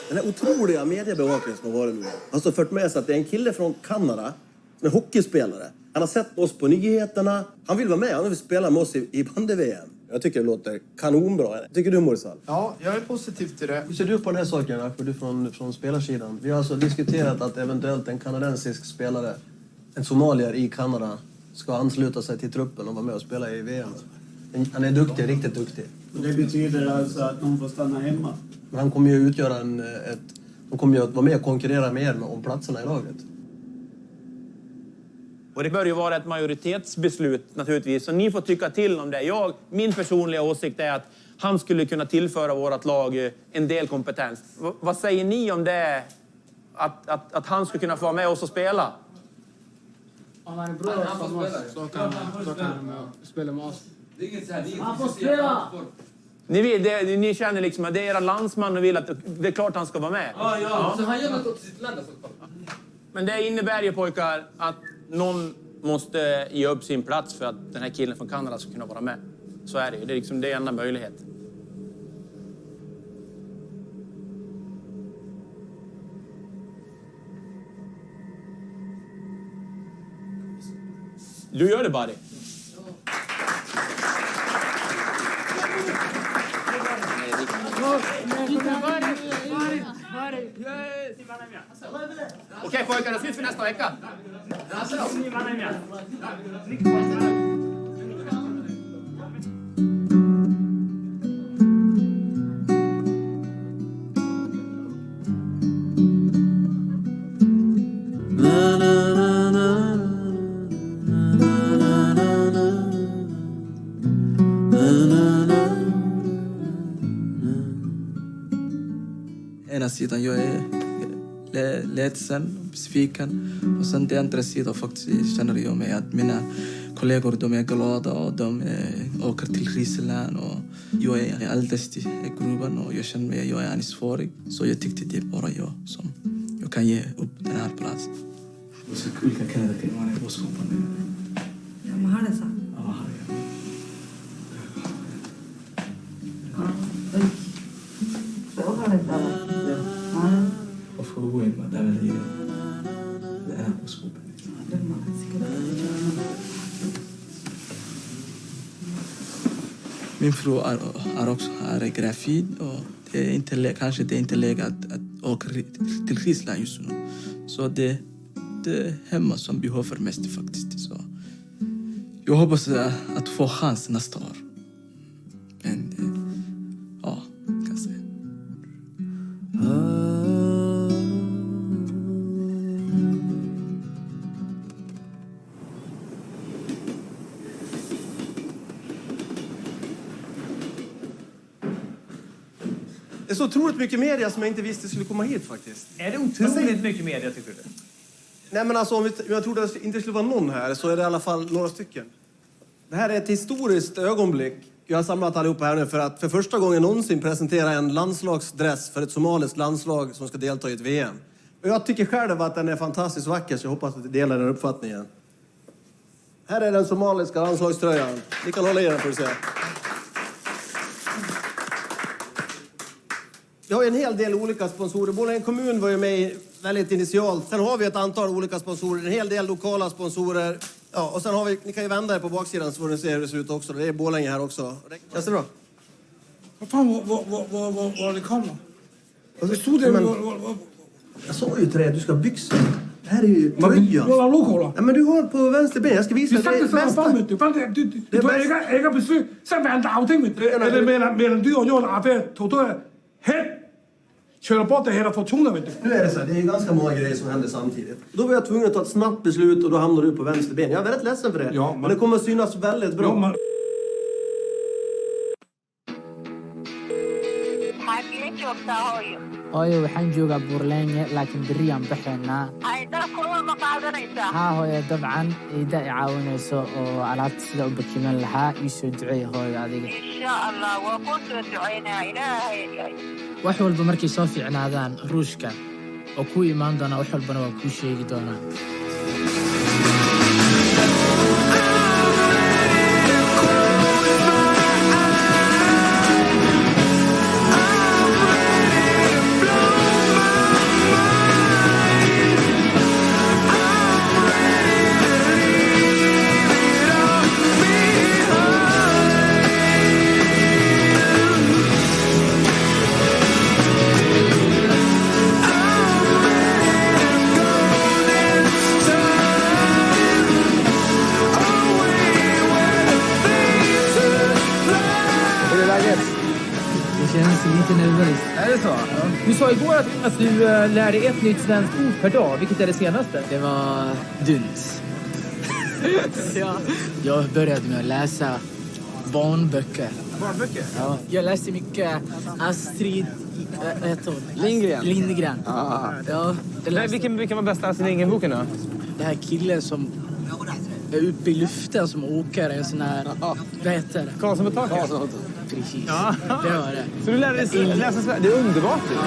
Den här otroliga mediebevakningen som har varit nu. Alltså fört med sig att det är en kille från Kanada som är hockeyspelare. Han har sett oss på nyheterna. Han vill vara med. Han vill spela med oss i bandy-VM. Jag tycker det låter kanonbra. Tycker du, Morisal?
Ja, jag är positiv till det.
Hur ser du på den här saken, Akbar? Du från spelarsidan. Vi har alltså diskuterat att eventuellt en kanadensisk spelare, en somalier i Kanada, ska ansluta sig till truppen och vara med och spela i VM. Han är duktig, riktigt duktig.
Och det betyder alltså att någon får stanna hemma?
Men han kommer ju utgöra de kommer ju att vara med och konkurrera med er om platserna i laget.
Och det bör ju vara ett majoritetsbeslut naturligtvis. Så ni får tycka till om det. Min personliga åsikt är att han skulle kunna tillföra vårt lag en del kompetens. Vad säger ni om det? Att han skulle kunna få vara med oss och spela?
Om han är bra så kan han spela med oss.
Han får spela!
Ni känner liksom att det är era landsman och vill att det är klart han ska vara med.
Ja.
Så han gör något åt sitt land.
Men det innebär ju, pojkar, att någon måste ge upp sin plats för att den här killen från Kanada ska kunna vara med. Så är det ju. Det är liksom det enda möjlighet. Du gör det, buddy. Okej, pojkar, då syns vi nästa vecka.
Ena sidan jag är ledsen, besviken. Och sen den andra sidan faktiskt känner jag mig att mina kollegor de är glada och de åker till Riseland. Och jag är äldst i gruppen och jag känner mig att jag är ansvarig. Så jag tyckte det är bara jag som jag kan ge upp den här platsen. Så kul att kalla det man är boskapande.
Ja, men har det så?
Ja, har jag.
Så har det så.
Och få gå in med den ligan. Det är boskapen. Min fru är också gravid och det är inte, kanske det är inte läge att åka till Ryssland just nu. Så det är hemma som behöver mest faktiskt. Så jag hoppas att få chans nästa år. Men ja, kan jag säga.
Det är så otroligt mycket media som jag inte visste skulle komma hit faktiskt.
Är det otroligt mycket media, tycker du?
Nej, men alltså, om jag trodde att det inte skulle vara någon här så är det i alla fall några stycken. Det här är ett historiskt ögonblick. Jag har samlat allihopa här nu för att för första gången någonsin presentera en landslagsdress för ett somaliskt landslag som ska delta i ett VM. Och jag tycker själv att den är fantastiskt vacker, så jag hoppas att du delar den uppfattningen. Här är den somaliska landslagströjan. Ni kan hålla i den för att se. Vi har en hel del olika sponsorer. Borlänge kommun var ju med väldigt initialt. Sen har vi ett antal olika sponsorer. En hel del lokala sponsorer. Ja, och sen har vi, ni kan ju vända er på baksidan så får ni se hur det ser ut också. Det är Borlänge här också. Känns det bra?
Vad fan var det kommer? Det stod det...
Jag sa ju till dig att du ska byxa. Det här är ju tröjan. Ja, men du har på vänster ben. Jag ska visa dig.
Det äger beslut. Sen var en dagting med det. Eller medan du och jag har affär tog då helt köra bort det hela Fortuna, vet du.
Nu är det så här, det är ganska många grejer som händer samtidigt. Då var jag tvungen att ta ett snabbt beslut och då hamnar du på vänster ben. Jag är väldigt ledsen för det.
Ja,
men det kommer att synas väldigt bra.
Ja, man...
hooyo waxaan joogaa buurleenye laakiin beriyaan baxaynaa haa hooyo dabcan ciida i caawinayso oo alaabta sida u bakiman lahaa ii soo duceey hooyo adiga wax walba markay soo fiicnaadaan ruushka oo kuu imaan doonaa wax walbana waa kuu sheegi doonaa
Är det så? Ja. Du sa igår att du lär dig ett nytt svenskt ord per dag. Vilket är det senaste?
Det var duns. Ja. Jag började med att läsa barnböcker.
Barnböcker?
Ja. Jag läste mycket Astrid Lindgren.
Ah.
Ja,
vilken var bästa Astrid Lindgren-boken då?
Det här killen som är uppe i luften som åker en sån här... Vad heter det?
Karlsson på taket?
Precis.
Ja.
Det var det.
Så du lärde dig läsa svenska? Det är underbart. Ja.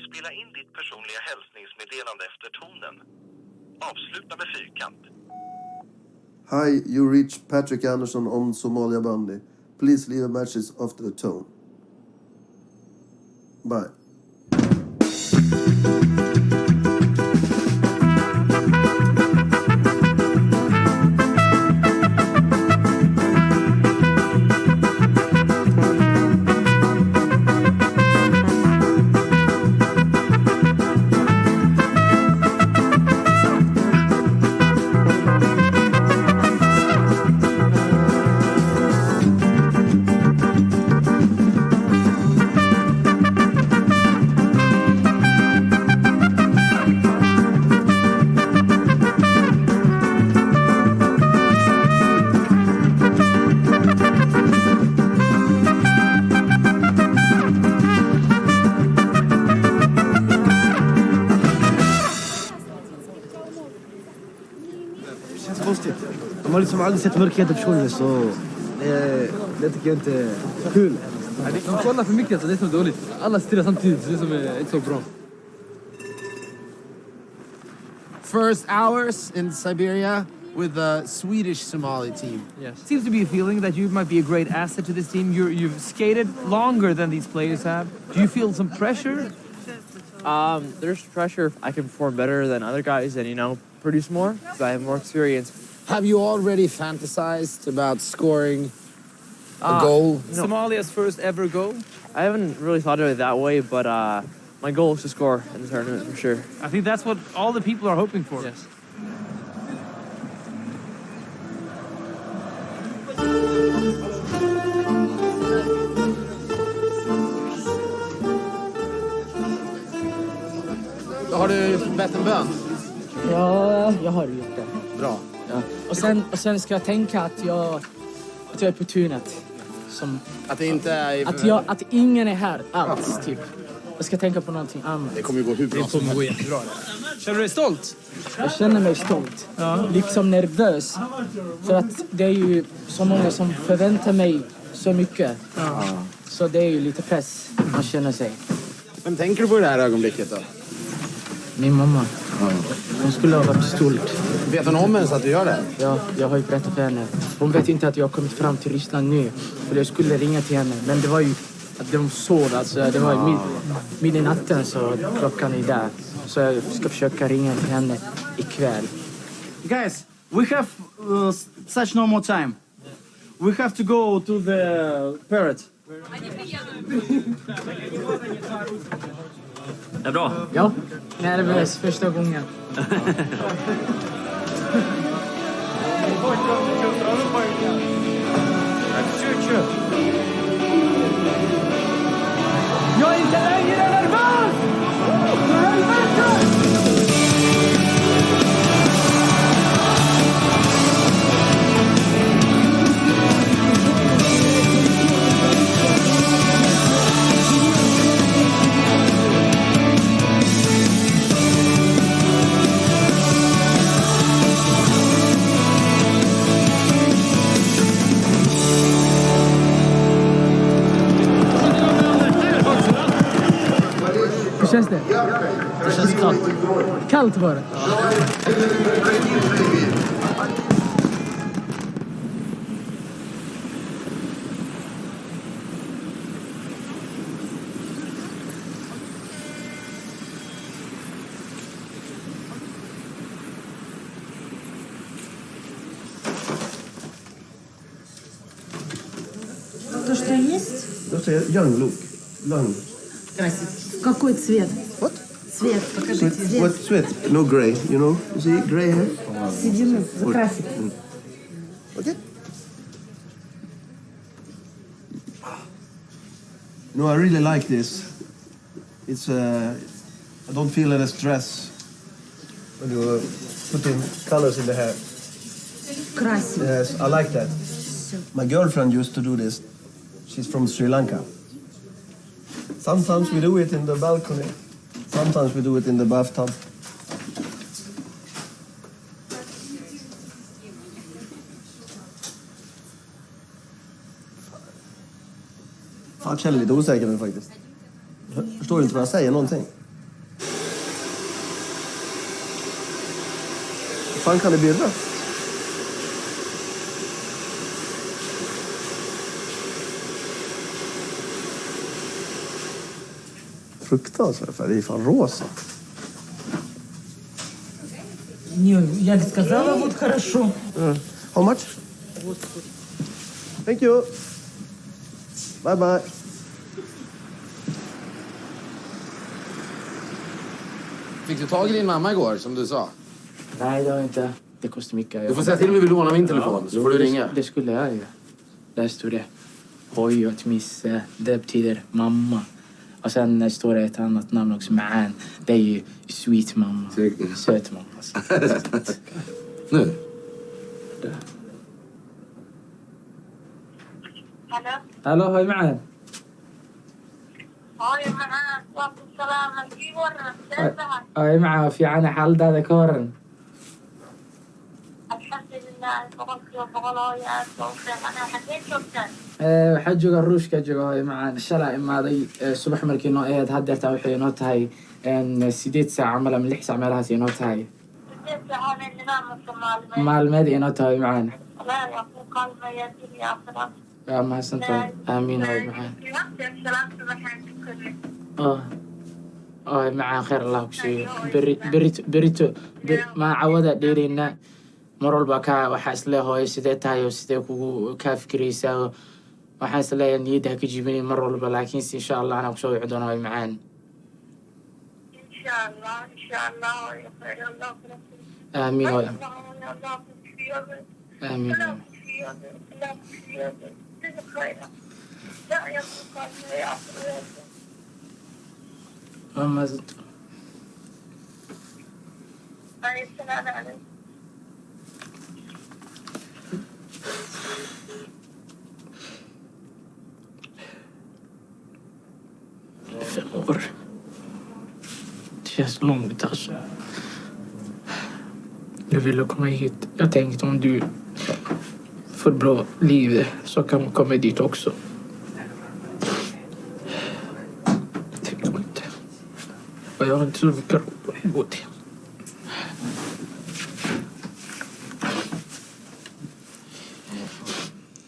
Spela in ditt personliga hälsningsmeddelande efter tonen. Avsluta med fyrkant.
Hi, you reach Patrick Anderson on Somalia Bandy. Please leave a message after the tone. Bye.
De har liksom aldrig sett mörkheter personligen så det tycker jag inte är kul.
De kollar för mycket, alltså, det är så dåligt. Alla stirrar samtidigt, det är som är inte så bra.
First hours in Siberia with the Swedish Somali team.
Yes. Seems to be a feeling that you might be a great asset to this team. You've skated longer than these players have. Do you feel some pressure?
There's pressure if I can perform better than other guys and, you know, produce more because I have more experience.
Have you already fantasized about scoring a goal?
No. Somalia's first ever goal?
I haven't really thought of it that way, but my goal is to score in the tournament for sure.
I think that's what all the people are hoping for.
Yes.
Har du bett en bön?
Ja, jag har gjort det.
Bra.
Ja. Och sen ska jag tänka att jag är på tunet. Som,
att det inte är...
Att ingen är här alls, typ. Jag ska tänka på någonting annat.
Det kommer ju gå hur bra som helst.
Jättebra. Känner du dig stolt?
Jag känner mig stolt. Ja. Liksom nervös. För att det är ju så många som förväntar mig så mycket. Ja. Så det är ju lite press man känner sig.
Vem tänker du på i det här ögonblicket då?
Min mamma. Hon skulle ha varit stolt.
Vet hon om ens att du gör det?
Ja, jag har ju berättat för henne. Hon vet inte att jag har kommit fram till Ryssland nu. För jag skulle ringa till henne. Men det var ju att de sov. Alltså, det var mitt i natten så klockan är där. Så jag ska försöka ringa till henne ikväll.
Guys, we have such no more time. We have to go to the parrot.
Är det bra?
Ja, nervös första gången.
Jag är inte längre nervös! Hur känns det?
Det känns kallt.
Kallt var det.
То, что есть?
Det är young look. Young.
Какой цвет?
What?
Цвет, покажи цвет.
What sweat? No gray, you know? You see gray hair?
Седину, закрасить.
Okay. No, I really like this. It's I don't feel any stress when you put in colors in the hair.
Красить.
Yes, I like that. My girlfriend used to do this. She's from Sri Lanka. Sometimes we do it in the balcony. Sometimes we do it in the bathtub. Fan, jag känner lite osäker nu faktiskt. Jag förstår inte vad jag säger någonting. Hur fan kan det bli rött? Fruktansvärt, för det är fan rosa.
Я сказала, вот хорошо.
How much? Thank you. Bye bye.
Fick du tag i din mamma igår, som du sa?
Nej, det har jag inte. Det kostar mycket.
Du får säga till om du vill låna min telefon, så får du ringa.
Det skulle jag göra. Där står det hoj och misse. Det betyder mamma. Och sen står det ett annat namn också, Ma'an. Det är ju sweet mamma. Söt mamma. Alltså.
Nu?
Där.
Hallå?
Hallå, hoj Ma'an.
هاي معاك وقت السلامة في ورا سيدها
هاي معاه في عنا حال هذا كورن.
الحمد لله بقول هاي أنا حكيت شفتك
waxaa jooga ruushka jooga hooyo macaan shalay imaaday subax markii noo ahayd haddeertaa waxay inoo tahay 8 saac camal ama 6 saac meelahaas inoo tahay maalmeed inoo tahay macaan waa mahadsantahay aamiin hooyo macaan macaan khayr allah ku siiyo berito maa cawada dheeraynaa mar walba waxaa isle hooyo sidee tahay oo sidee kugu kaa fikiraysaa waxaan isleeyahay niyadda ha ka jibinin mar walba laakiinse insha allah anaa kusoo wici doona way macaan aamiin hooyo aamiin waa mahadsantahay år. Det känns långt alltså. Jag ville komma hit. Jag tänkte om du får bra liv så kan man komma dit också. Tycker inte. Och jag har inte så mycket råd att gå till.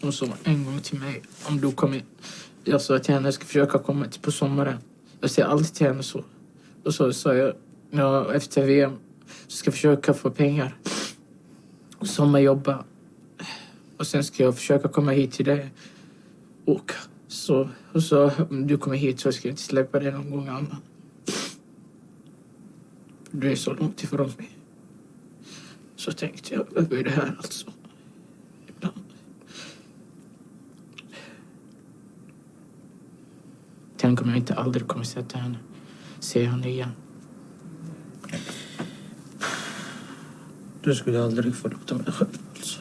Hon sa en gång till mig om du kommer Jag sa till henne att jag ska försöka komma på sommaren. Jag säger alltid till henne så. Och så sa jag, ja, efter VM så ska jag försöka få pengar. Och sommarjobba. Och sen ska jag försöka komma hit till dig. Åka. Och så om du kommer hit så ska jag inte släppa dig någon gång annan. Du är så långt ifrån mig. Så tänkte jag, vad är det här alltså? Ibland. Tänk om jag inte aldrig kommer se henne igen. Du skulle aldrig förlåta mig själv alltså.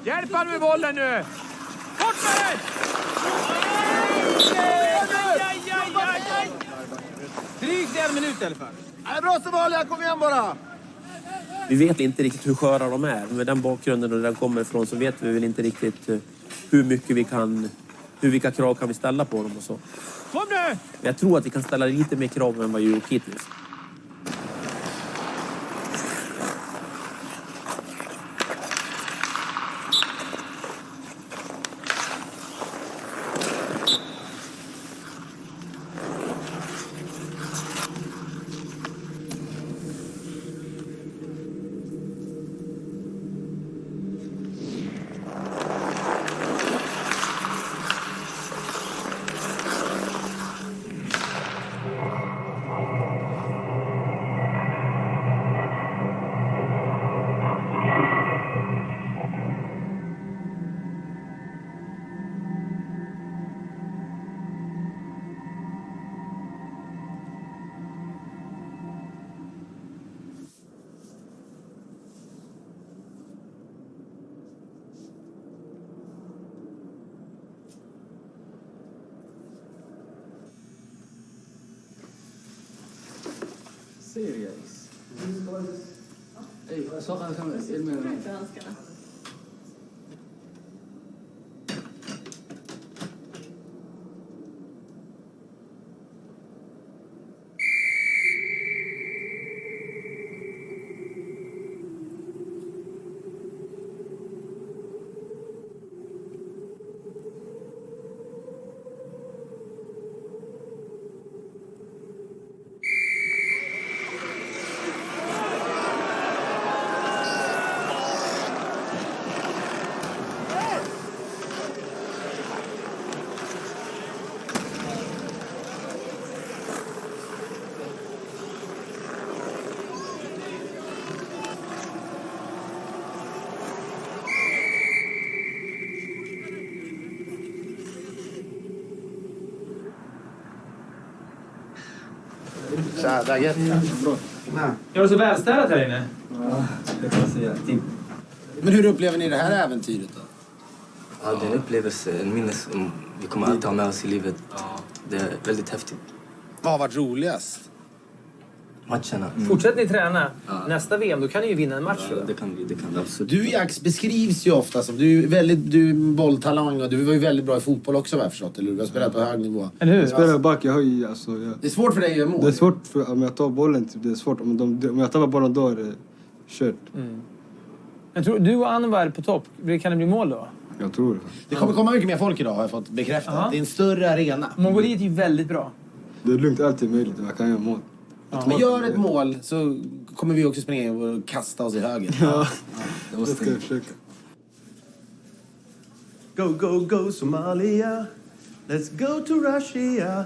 Hjälp han med bollen nu! Fortare!
Drygt 1 minut i alla fall.
Bra Somalia, kom igen bara!
Vi vet inte riktigt hur sköra de är. Med den bakgrunden och där de kommer ifrån så vet vi väl inte riktigt hur mycket vilka krav kan vi ställa på dem och så.
Kom nu!
Men jag tror att vi kan ställa lite mer krav än vad vi gjort hittills.
Serious. Ey, صاحب كم علم
Tja, läget?
Är det så välstädat här inne?
Ja, det kan jag säga.
Men hur upplever ni det här äventyret då?
Ja, det är en upplevelse, en minnes som vi kommer alltid ha med oss i livet. Det är väldigt häftigt.
Vad har varit roligast?
Matcherna.
Fortsätter ni träna nästa VM, då kan ni ju vinna en match.
Ja, det kan vi absolut.
Du, Jax, beskrivs ju ofta som du är bolltalang och du var ju väldigt bra i fotboll också, vad jag förstått. Eller du har spelat på hög nivå.
Eller hur? Jag spelar back, jag har ju alltså...
Det är svårt för dig att göra mål.
Det är svårt för, om jag tar bollen, typ, det är svårt. Om jag tar bollen då är det kört.
Jag tror du och Anwar på topp, kan det bli mål då?
Jag tror det.
Det kommer komma mycket mer folk idag, har jag fått bekräftat. Det är en större arena.
Mongoliet är ju väldigt bra.
Det är lugnt, allt är möjligt. Jag kan göra mål.
Men gör ett mål så kommer vi också springa och kasta oss i höger.
Ja,
det måste
ska jag försöka.
Go, go, go Somalia. Let's go to Russia.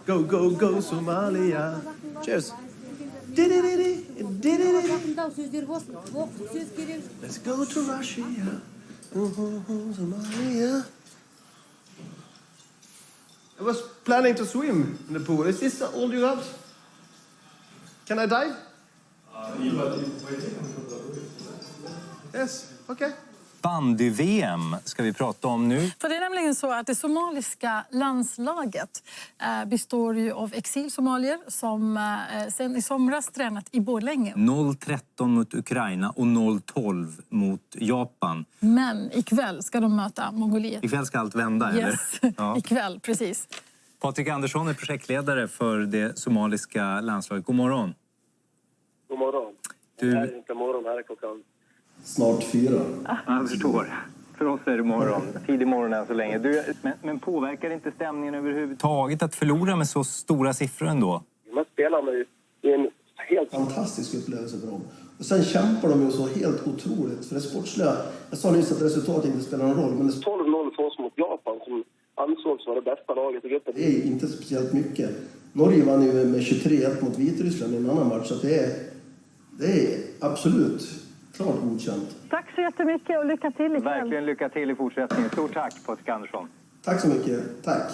Go, go, go Somalia. Cheers. Let's go to Russia. Somalia. I was planning to swim in the pool. Is this all you have? Can I dive? Yes, okay.
Bandy-VM ska vi prata om nu.
För det är nämligen så att det somaliska landslaget består ju av exilsomalier som sen i somras tränat i Borlänge.
0-13 mot Ukraina och 0-12 mot Japan.
Men ikväll ska de möta Mongoliet.
Ikväll ska allt vända,
Yes,
eller? Ja.
ikväll, precis.
Patrik Andersson är projektledare för det somaliska landslaget. God morgon.
God morgon.
Du...
Det här är inte morgon, här är klockan.
Snart 4.
Jag förstår. För oss är det morgon. Tidig morgon än så länge. Men påverkar inte stämningen överhuvudtaget att förlora med så stora siffror ändå?
Man spelar med en helt
fantastisk upplevelse för dem. Och sen kämpar de ju så helt otroligt. För det sportsliga, jag sa nyss att resultatet inte spelar någon roll. Men
12-0 för oss mot Japan som ansågs vara det bästa laget i gruppen.
Det är inte speciellt mycket. Norge vann ju med 23-1 mot Vitryssland i en annan match. Så det är absolut klart godkänt.
Tack så jättemycket och lycka till ikväll.
Verkligen lycka till i fortsättningen. Stort tack, Patrik Andersson.
Tack så mycket. Tack.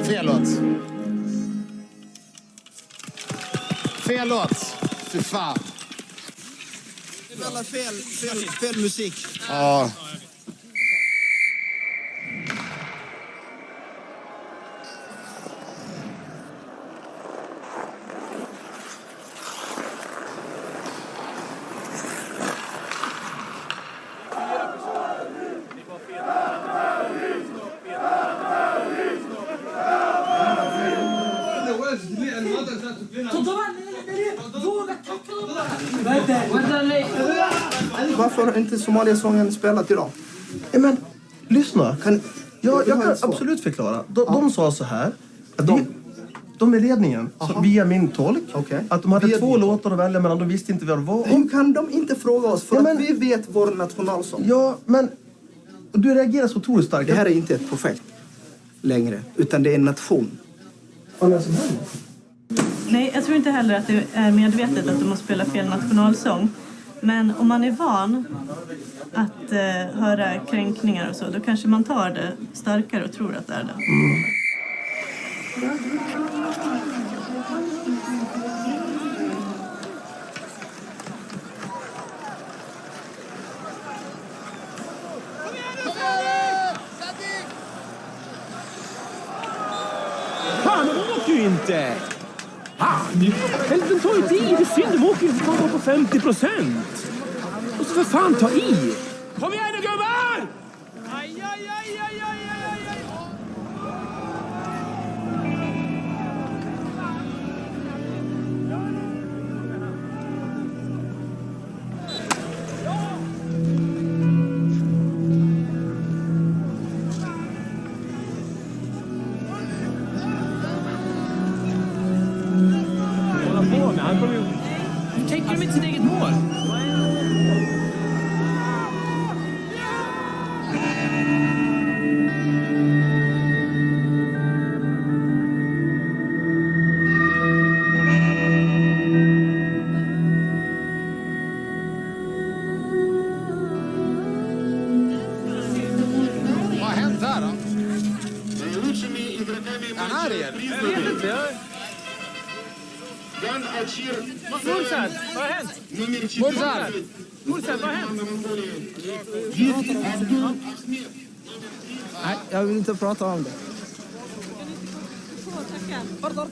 Fel låt. Fel låt. Fy fan.
Alla fel musik.
Ja.
Varför har inte Somalia-sången spelat idag?
Men lyssna. Jag kan absolut förklara. De sa så här. Att de i ledningen, så via min tolk, att de hade två låtar att välja mellan. De visste inte vad det var.
Hur kan de inte fråga oss? För att vi vet vår nationalsång.
Ja, men du reagerar så otroligt starkt.
Det här är inte ett projekt längre, utan det är en nation.
Vad är det som händer?
Nej, jag tror inte heller att det är medvetet att de måste spela fel nationalsång. Men om man är van att höra kränkningar och så, då kanske man tar det starkare och tror att det är det.
Fan, de åker ju inte! Den tar ju tid, det är synd, de åker ju bara på 50%. Och så för fan ta i! Kom igen nu gubbar! Aj, aj, aj, aj, aj, aj, aj. Tänker de inte sitt eget mål?
Vad har hänt här då? Är han här igen?
Jag vet inte. Mursad, vad har hänt? Mursad, vad har hänt?
Nej, jag vill inte prata om det.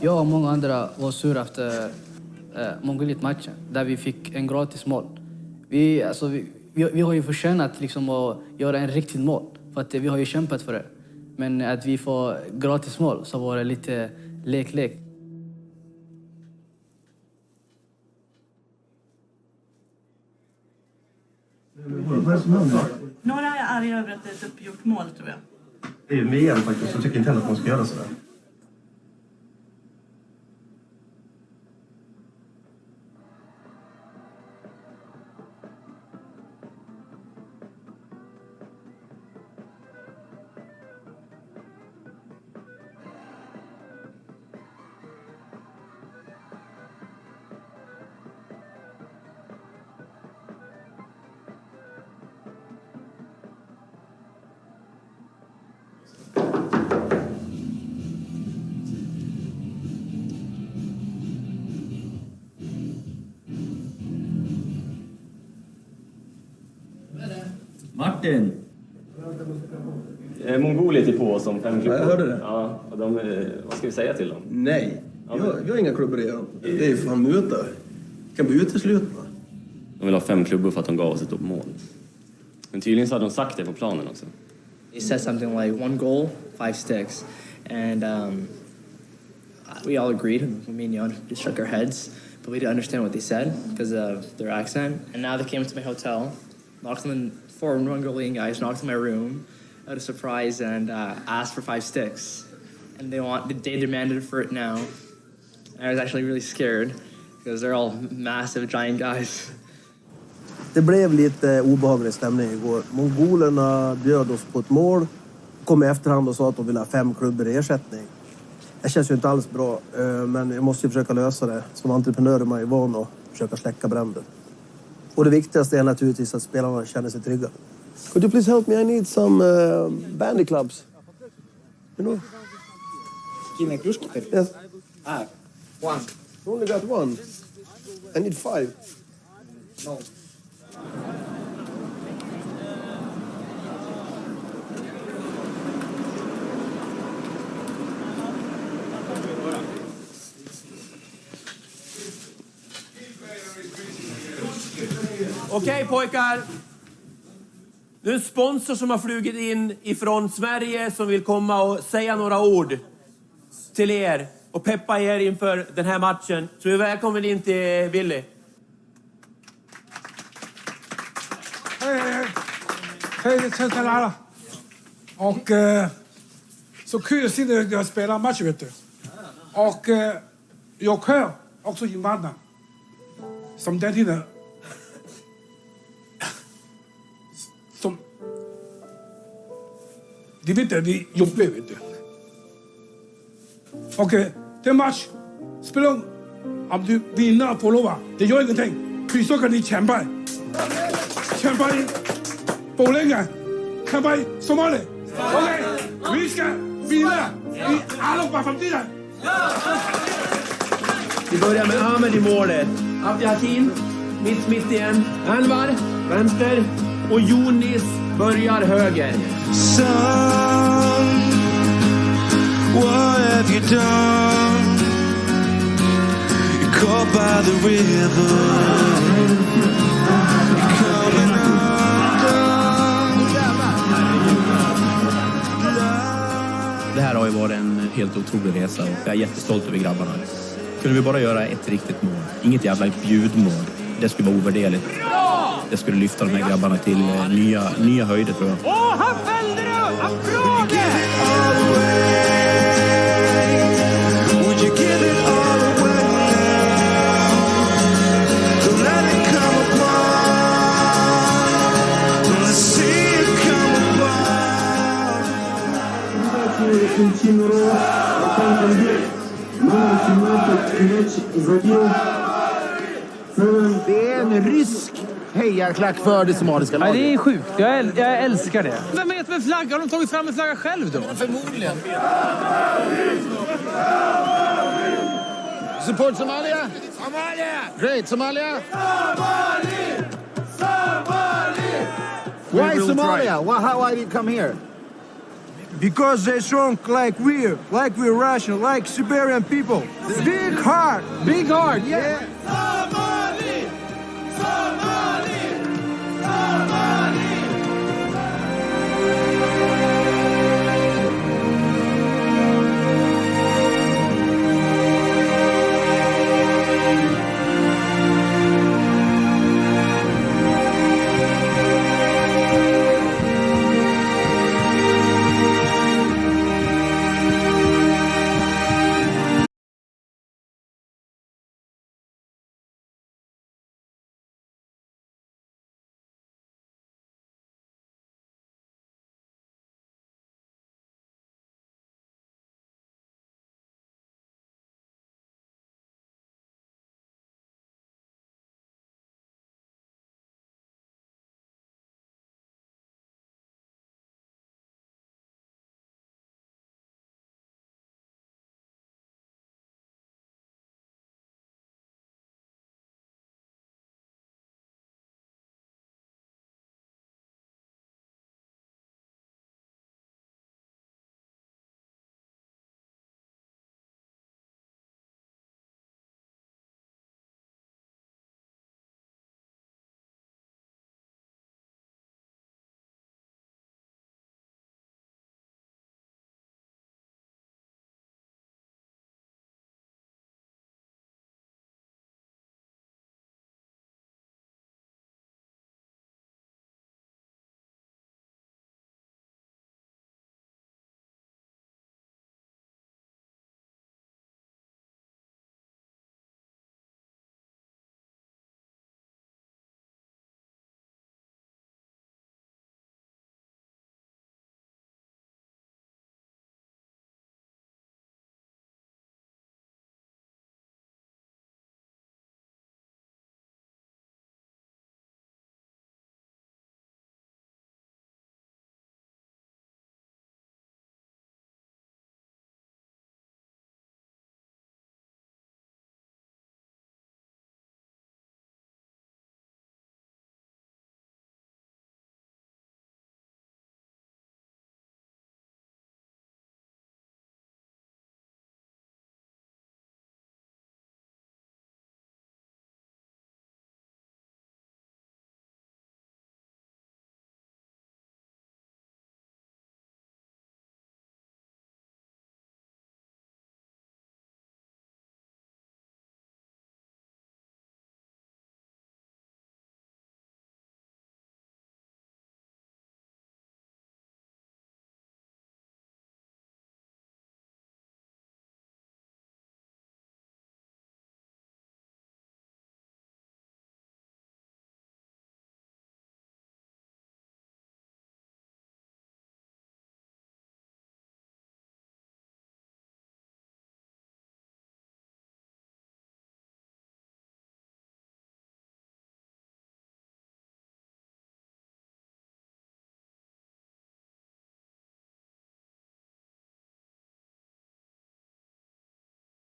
Jag och många andra var sura efter Mongoliet-matchen där vi fick en gratis mål. Vi har ju förtjänat liksom att göra en riktigt mål för att vi har ju kämpat för det. Men att vi får gratis mål så var det lite lek.
Några är arga över att det är ett uppgjort mål, tror jag.
Det är ju med igen faktiskt. Jag tycker inte heller att man ska göra sådär.
Martin! Mongoliet är på oss om 5 klubbor.
Jag hörde det.
Ja, och vad ska vi säga till dem?
Nej, vi har inga klubbor i dem. Det är fan muta. Kan bli uteslutna.
De vill ha 5 klubbor för att de gav oss ett mål. Men tydligen så hade de sagt det på planen också.
He said something like 1 goal, 5 sticks. And we all agreed. Me and Jan just shook our heads. But we didn't understand what they said because of their accent. And now they came to my hotel, knocked on the 4 Mongolian guys, knocked on my room out of surprise and asked for 5 sticks. And they demanded for it now. And I was actually really scared because they're all massive, giant guys.
Det blev lite obehaglig stämning igår. Mongolerna bjöd oss på ett mål. Kom i efterhand och sa att de ville ha 5 klubbor i ersättning. Det känns ju inte alls bra, men jag måste ju försöka lösa det. Som entreprenör är man ju van att försöka släcka bränder. Och det viktigaste är naturligtvis att spelarna känner sig trygga. Could you please help me? I need some bandy clubs. You know?
Give me a
Yes.
1.
You only got 1. I need 5.
No.
Okej pojkar. Det är en sponsor som har flugit in ifrån Sverige som vill komma och säga några ord till er och peppa er inför den här matchen. Så vi är välkommen in till Willy.
Hej, Tjänsten Lara. Och så kul att se dig jag spelar match, vet du. Och jag hör också invandrare. Som den tiden. Som... De vet att de jobbar, vet du. Och det är match. Spelar om du vinner och förlorar. Det gör ingenting. För så kan ni kämpa. Kämpa i Borlänge. Kämpa i Somalia. Okej, vi ska vinna i alla framtiden.
Vi börjar med Ahmed i målet. Abdi Hakim, mitt igen. Anwar, vänster. Och Jonis börjar höger.
Son, what have you done? You're caught by the river. You're coming
Det här har ju varit en helt otrolig resa och jag är jättestolt över grabbarna. Kunde vi bara göra ett riktigt mål, inget jävla bjudmål, det skulle vara ovärderligt. Det skulle lyfta de här grabbarna till nya höjder, tror jag. Åh, han fällde det! Applåder!
Would you give it all away now? Don't let it come apart. Don't let's see it come apart.
Det är en rysk hejarklack för det somaliska laget.
Ja, det är sjukt. Jag älskar det. Vem vet med flagga? Har de tagit fram en flagga själv då?
Förmodligen.
support Somalia? Somalia! Great. Somalia?
Why Somalia? Why did you come here?
Because they strong like we're Russian, like Siberian people. Big heart.
Big heart, yeah.
Somali! Somali! Somali!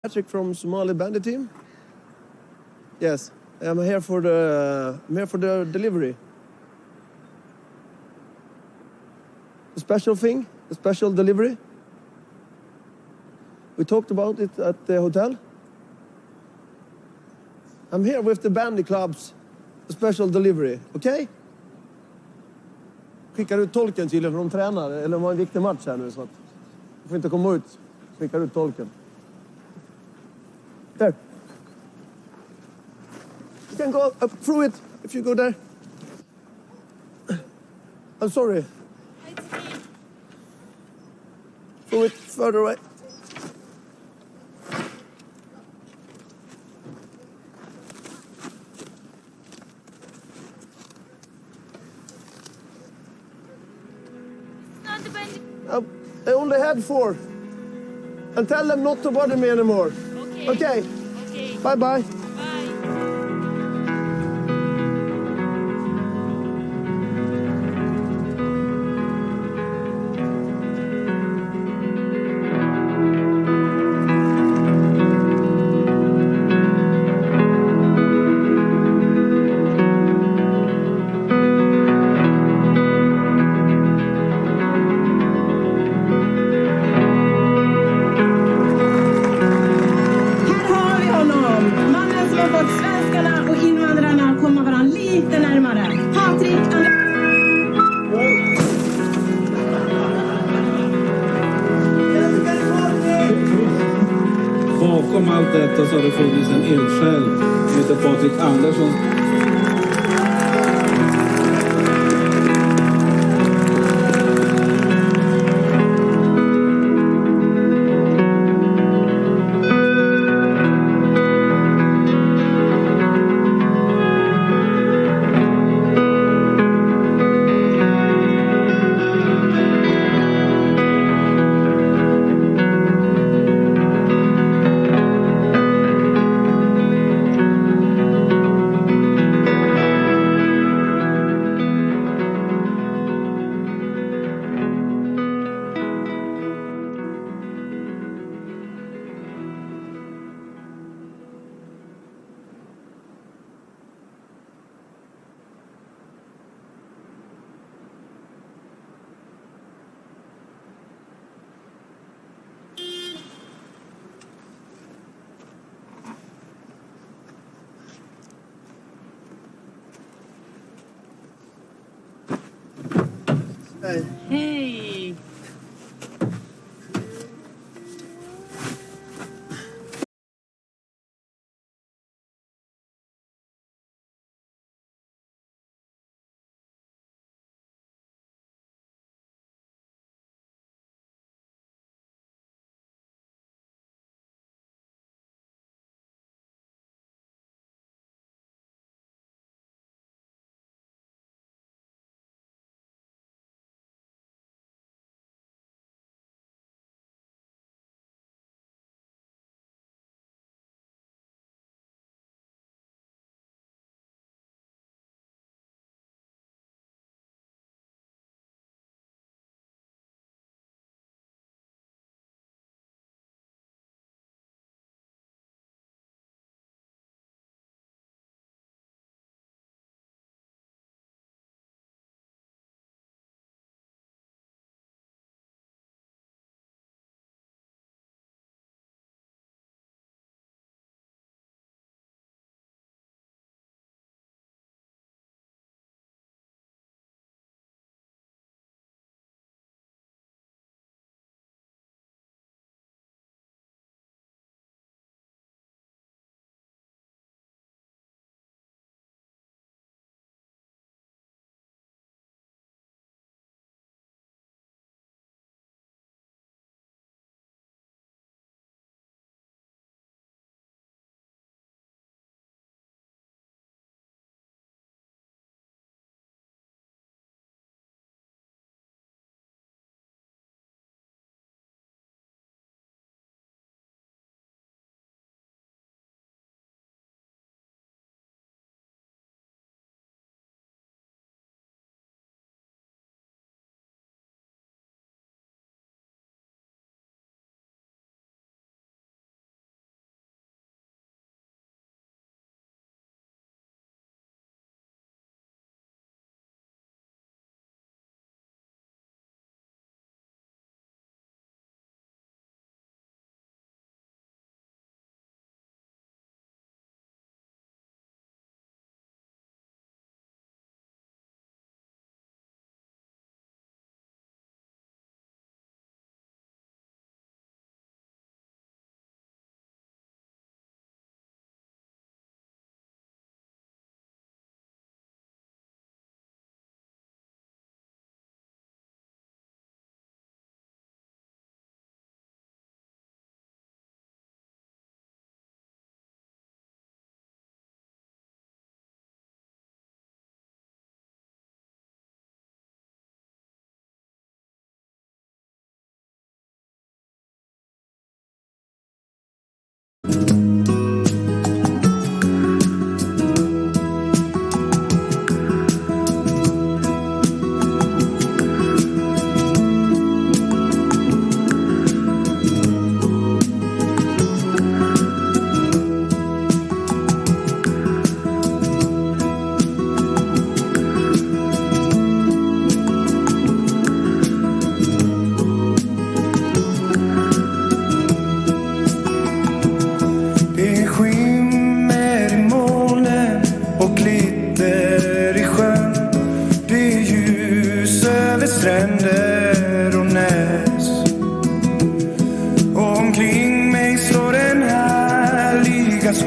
Patrick from Somali Bandit team. Yes, I'm here for the delivery. A special thing, a special delivery. We talked about it at the hotel. I'm here with the bandy clubs, a special delivery. Okay? Skickar ut tolken till för de tränar eller de har en viktig match här nu så att de får inte komma ut. Skickar ut tolken. There. You can go up through it if you go there. I'm sorry. Through it further away. I only had 4. And tell them not to bother me anymore. Okay. Bye-bye.
bakom allt detta så har det funnits en eldsjäl som heter Patrik Andersson.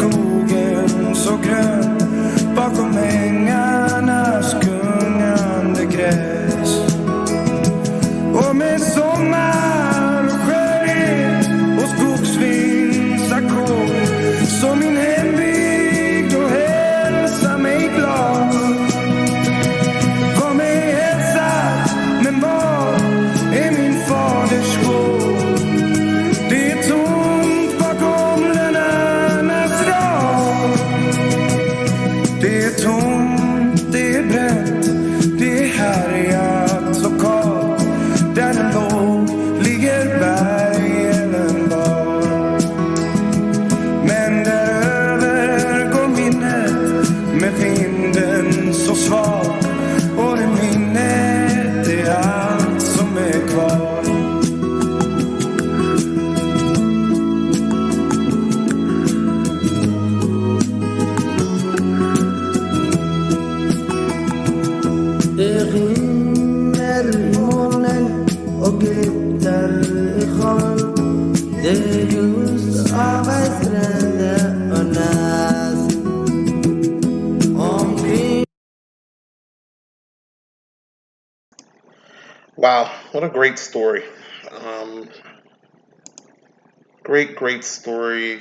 skogen så grön bakom ängarnas gungande gräs. Och med sommar och skönhet och skogsvindsackord så min hembygd och hälsa mig glad. Var mig hälsa, men var är min faders gård? Det är tomt bakom lönnarnas rad. Det är tomt, det är bränt, det är härjat så kallt. Där den låg ligger bergen var. Men däröver går minnet med vinden så svag. Och det minnet är allt som är kvar. Det rinner i molnen och glittrar i sjön. Det är just avstränder och näs omkring.
Wow, what a great story. Great story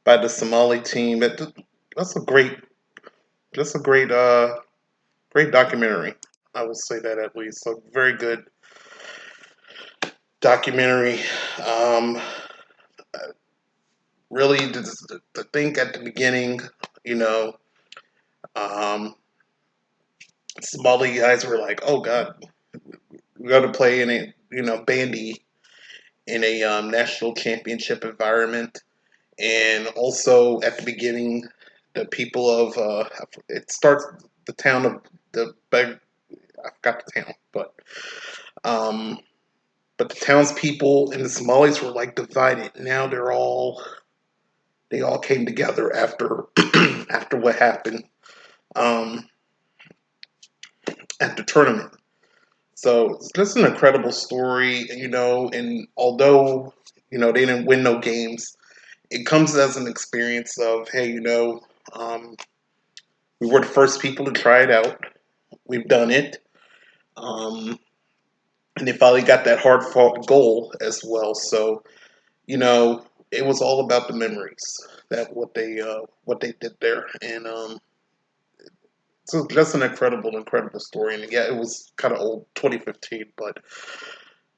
by the Somali team. That's a great great documentary. I will say that at least. A very good documentary. Really, to think at the beginning, you know, Somali guys were like, "Oh God, we're going to play in a bandy in a national championship environment," and also at the beginning, the people of it starts the town of I forgot the town, but the townspeople and the Somalis were like divided. Now they all came together after after what happened at the tournament. So it's just an incredible story, and although, they didn't win no games, it comes as an experience of, hey, we were the first people to try it out. We've done it. And they finally got that hard-fought goal as well. So, it was all about the memories, that what they did there. And so just an incredible story. And yeah, it was kind of old, 2015, but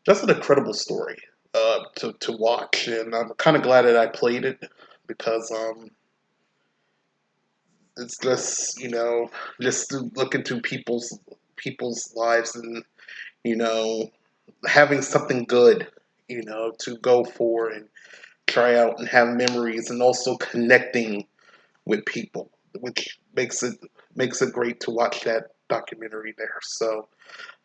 just an incredible story to watch. And I'm kind of glad that I played it because it's just, just to look into people's lives and, having something good, to go for and try out and have memories, and also connecting with people, which makes it great to watch that documentary there. So,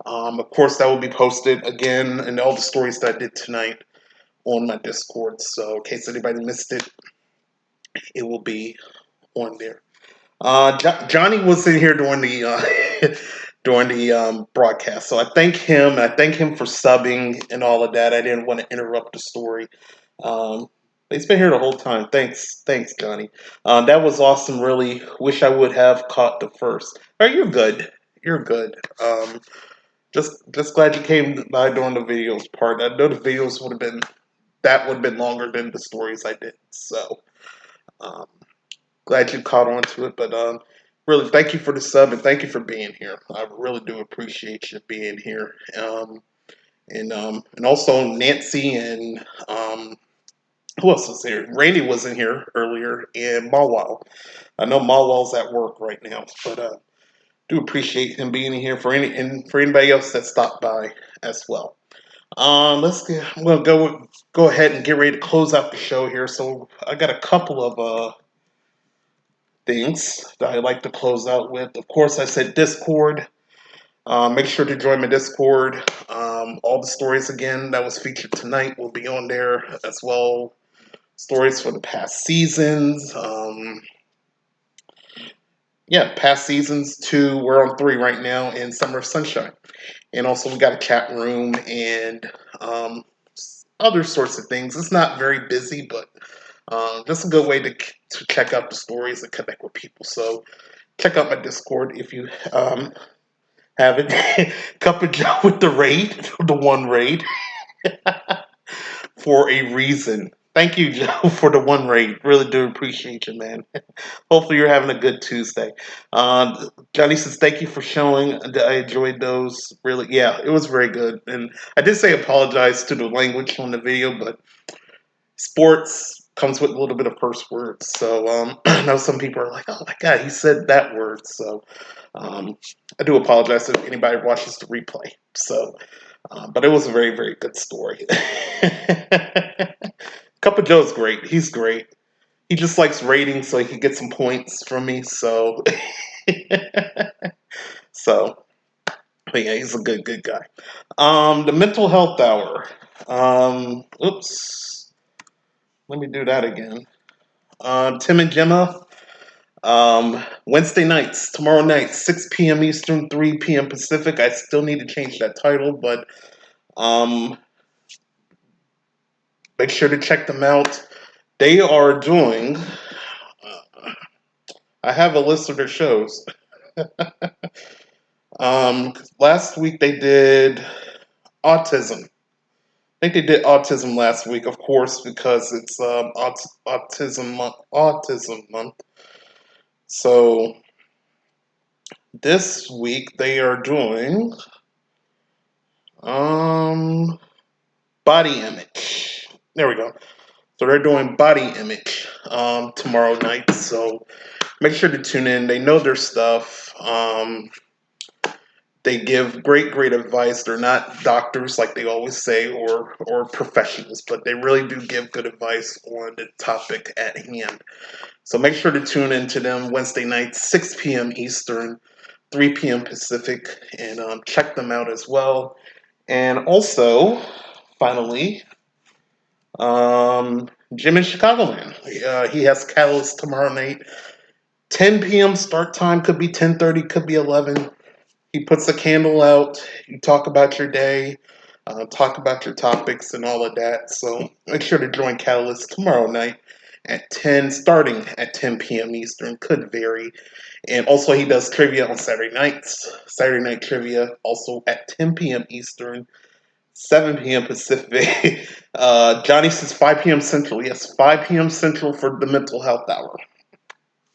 of course, that will be posted again, and all the stories that I did tonight on my Discord. So, in case anybody missed it, it will be on there. Johnny was in here during the broadcast, so I thank him. I thank him for subbing and all of that. I didn't want to interrupt the story. He's been here the whole time. Thanks, Johnny. That was awesome. Really, wish I would have caught the first. Oh, you're good. You're good. Just glad you came by during the videos part. I know the videos would have been longer than the stories I did. So, glad you caught on to it. But really, thank you for the sub and thank you for being here. I really do appreciate you being here. And also Nancy and who else was here? Randy was in here earlier, and Malwal. I know Malwal's at work right now, but do appreciate him being here for anybody else that stopped by as well. We'll go ahead and get ready to close out the show here. So I got a couple of things that I like to close out with. Of course, I said Discord. Make sure to join my Discord. All the stories again that was featured tonight will be on there as well. Stories for the past seasons. Past seasons 2. We're on 3 right now in Summer of Sunshine. And also we got a chat room and other sorts of things. It's not very busy, but Just a good way to check out the stories and connect with people. So check out my Discord if you have it. Cup of Joe with the raid, the one raid, for a reason. Thank you, Joe, for the one raid. Really do appreciate you, man. Hopefully you're having a good Tuesday. Johnny says, thank you for showing. I enjoyed those. Really, yeah, it was very good. And I did say apologize to the language on the video, but sports comes with a little bit of curse words. So I know some people are like, oh my God, he said that word. So I do apologize if anybody watches the replay. So, but it was a very, very good story. Cup of Joe's great. He's great. He just likes ratings so he can get some points from me. So, but yeah, he's a good guy. The mental health hour. Oops. Let me do that again. Tim and Gemma. Wednesday nights, tomorrow night, 6 p.m. Eastern, 3 p.m. Pacific. I still need to change that title, but make sure to check them out. They are doing, I have a list of their shows. Last week they did autism. I think they did autism last week, of course, because it's autism month. So this week they are doing body image. There we go. So they're doing body image tomorrow night. So make sure to tune in. They know their stuff. They give great advice. They're not doctors like they always say or professionals, but they really do give good advice on the topic at hand. So make sure to tune in to them Wednesday nights, 6 p.m. Eastern, 3 p.m. Pacific, and check them out as well. And also, finally, Jim in Chicagoland. He has Catalyst tomorrow night, 10 p.m. start time. Could be 10:30, could be 11. He puts a candle out. You talk about your day, talk about your topics and all of that. So make sure to join Catalyst tomorrow night at 10, starting at 10 p.m. Eastern. Could vary. And also he does trivia on Saturday nights. Saturday night trivia also at 10 p.m. Eastern, 7 p.m. Pacific. Johnny says 5 p.m. Central. Yes, 5 p.m. Central for the mental health hour.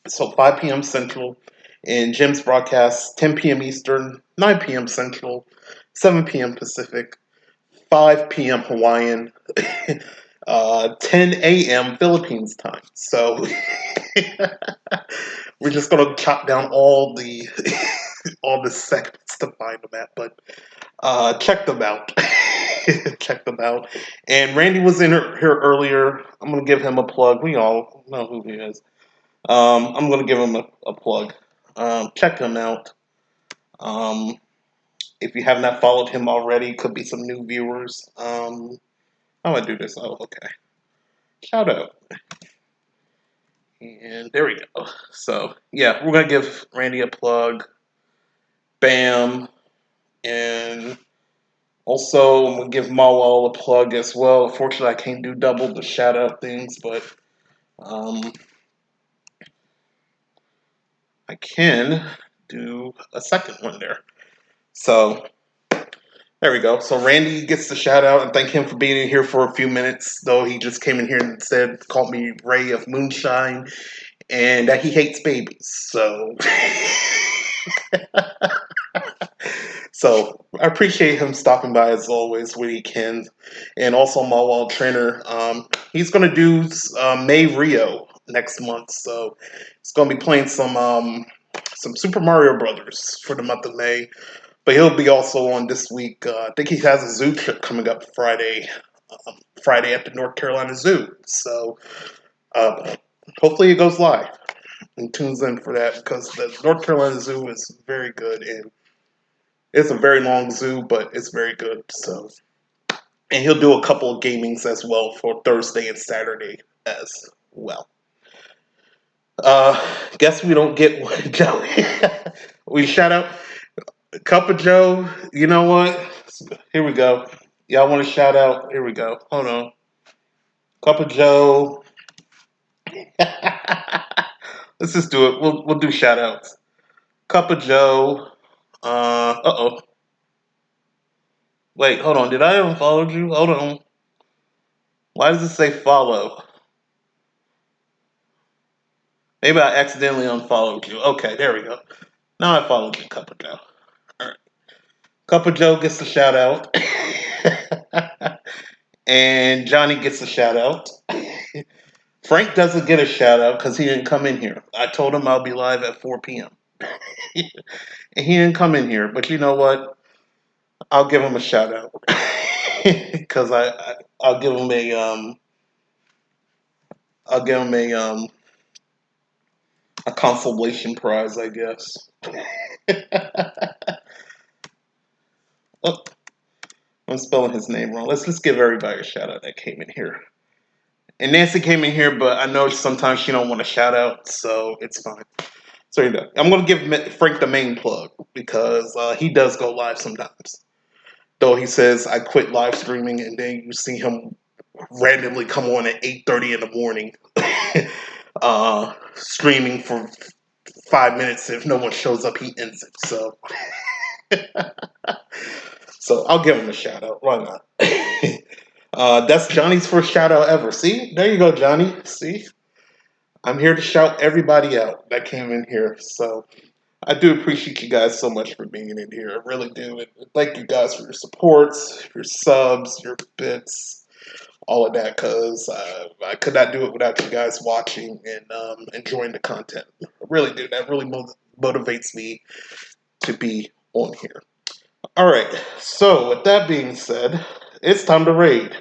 So 5 p.m. Central. In Jim's broadcast, 10 p.m. Eastern, 9 p.m. Central, 7 p.m. Pacific, 5 p.m. Hawaiian, 10 a.m. Philippines time. So we're just gonna chop down all the segments to find them at, but check them out. Check them out. And Randy was in here earlier. I'm gonna give him a plug. We all know who he is. I'm gonna give him a plug. Check him out. If you have not followed him already, could be some new viewers. How do I do this? Oh, okay. Shout out. And there we go. So, yeah, we're going to give Randy a plug. Bam. And also, I'm going to give Mawal a plug as well. Unfortunately, I can't do double the shout out things, but I can do a second one there. So there we go. So Randy gets the shout out, and thank him for being in here for a few minutes, though he just came in here and called me Ray of Moonshine, and that he hates babies. So so I appreciate him stopping by as always when he can. And also Mawal Trainer, he's gonna do May Rio next month, so he's gonna be playing some Super Mario Brothers for the month of May. But he'll be also on this week. I think he has a zoo trip coming up Friday at the North Carolina Zoo. So hopefully it goes live and tunes in for that, because the North Carolina Zoo is very good, and it's a very long zoo, but it's very good. So, and he'll do a couple of gamings as well for Thursday and Saturday as well. Guess we don't get one, Joe. We shout out Cup of Joe. You know what? Here we go. Y'all want to shout out? Here we go. Hold on. Cup of Joe. Let's just do it. We'll do shout outs. Cup of Joe. Wait, hold on. Did I unfollow you? Hold on. Why does it say follow? Maybe I accidentally unfollowed you. Okay, there we go. Now I followed you, Cup of Joe. Alright. Cup of Joe gets a shout out. And Johnny gets a shout out. Frank doesn't get a shout out because he didn't come in here. I told him I'll be live at 4 p.m. And he didn't come in here. But you know what? I'll give him a shout out. Because I'll give him a consolation prize, I guess. Oh, I'm spelling his name wrong. Let's give everybody a shout out that came in here. And Nancy came in here, but I know sometimes she don't want a shout out, so it's fine. So you know, I'm gonna give Frank the main plug because he does go live sometimes. Though he says I quit live streaming, and then you see him randomly come on at 8:30 in the morning, streaming for 5 minutes. If no one shows up, he ends it. So, so I'll give him a shout out. Why not? That's Johnny's first shout out ever. See, there you go, Johnny. See, I'm here to shout everybody out that came in here. So I do appreciate you guys so much for being in here. I really do. And thank you guys for your supports, your subs, your bits, all of that, because I could not do it without you guys watching and enjoying the content. I really do. That really motivates me to be on here. All right. So with that being said, it's time to raid.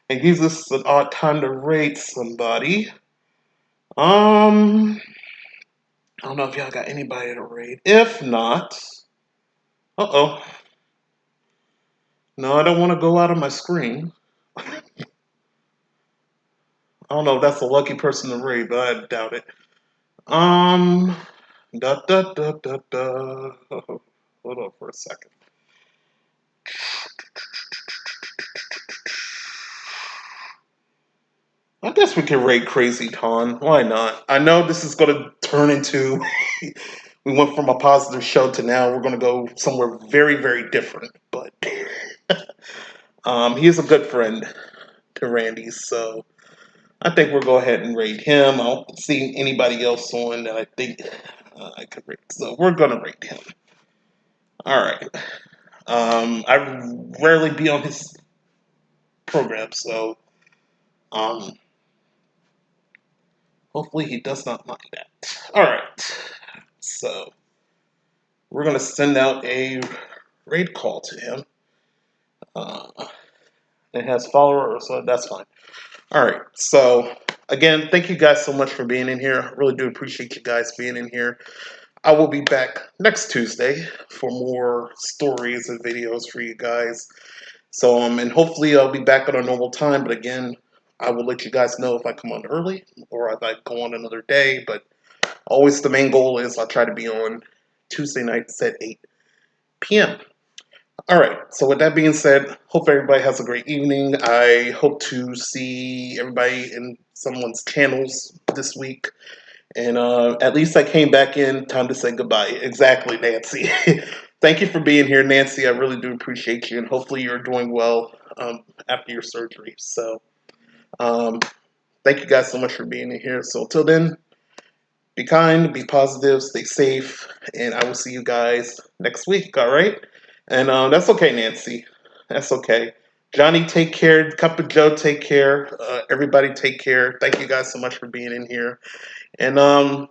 And gives us an odd time to raid somebody. I don't know if y'all got anybody to raid. If not, no, I don't want to go out of my screen. I don't know if that's a lucky person to raid, but I doubt it. Hold on for a second. I guess we can raid Crazy Ton. Why not? I know this is going to turn into... we went from a positive show to now we're going to go somewhere very, very different. But he is a good friend to Randy, so I think we'll go ahead and raid him. I don't see anybody else on that I think I could raid. So we're going to raid him. All right. I rarely be on his program, so... hopefully he does not mind that. Alright, so we're going to send out a raid call to him. It has followers, so that's fine. Alright, so again, thank you guys so much for being in here. I really do appreciate you guys being in here. I will be back next Tuesday for more stories and videos for you guys. So, and hopefully I'll be back at our normal time, but again, I will let you guys know if I come on early or if I go on another day, but always the main goal is I'll try to be on Tuesday nights at 8 p.m. All right, so with that being said, hope everybody has a great evening. I hope to see everybody in someone's channels this week. And at least I came back in time to say goodbye. Exactly, Nancy. Thank you for being here, Nancy. I really do appreciate you, and hopefully you're doing well after your surgery. So... thank you guys so much for being in here. So until then, be kind, be positive, stay safe, and I will see you guys next week, all right? And that's okay, Nancy. That's okay. Johnny, take care. Cup of Joe, take care. Everybody take care. Thank you guys so much for being in here. And I'm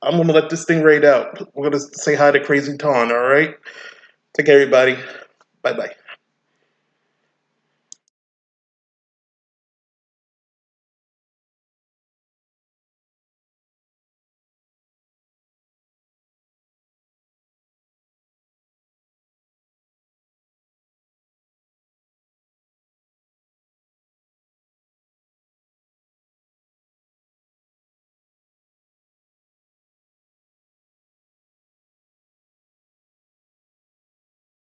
going to let this thing raid out. We're going to say hi to Crazy Ton, all right? Take care, everybody. Bye-bye.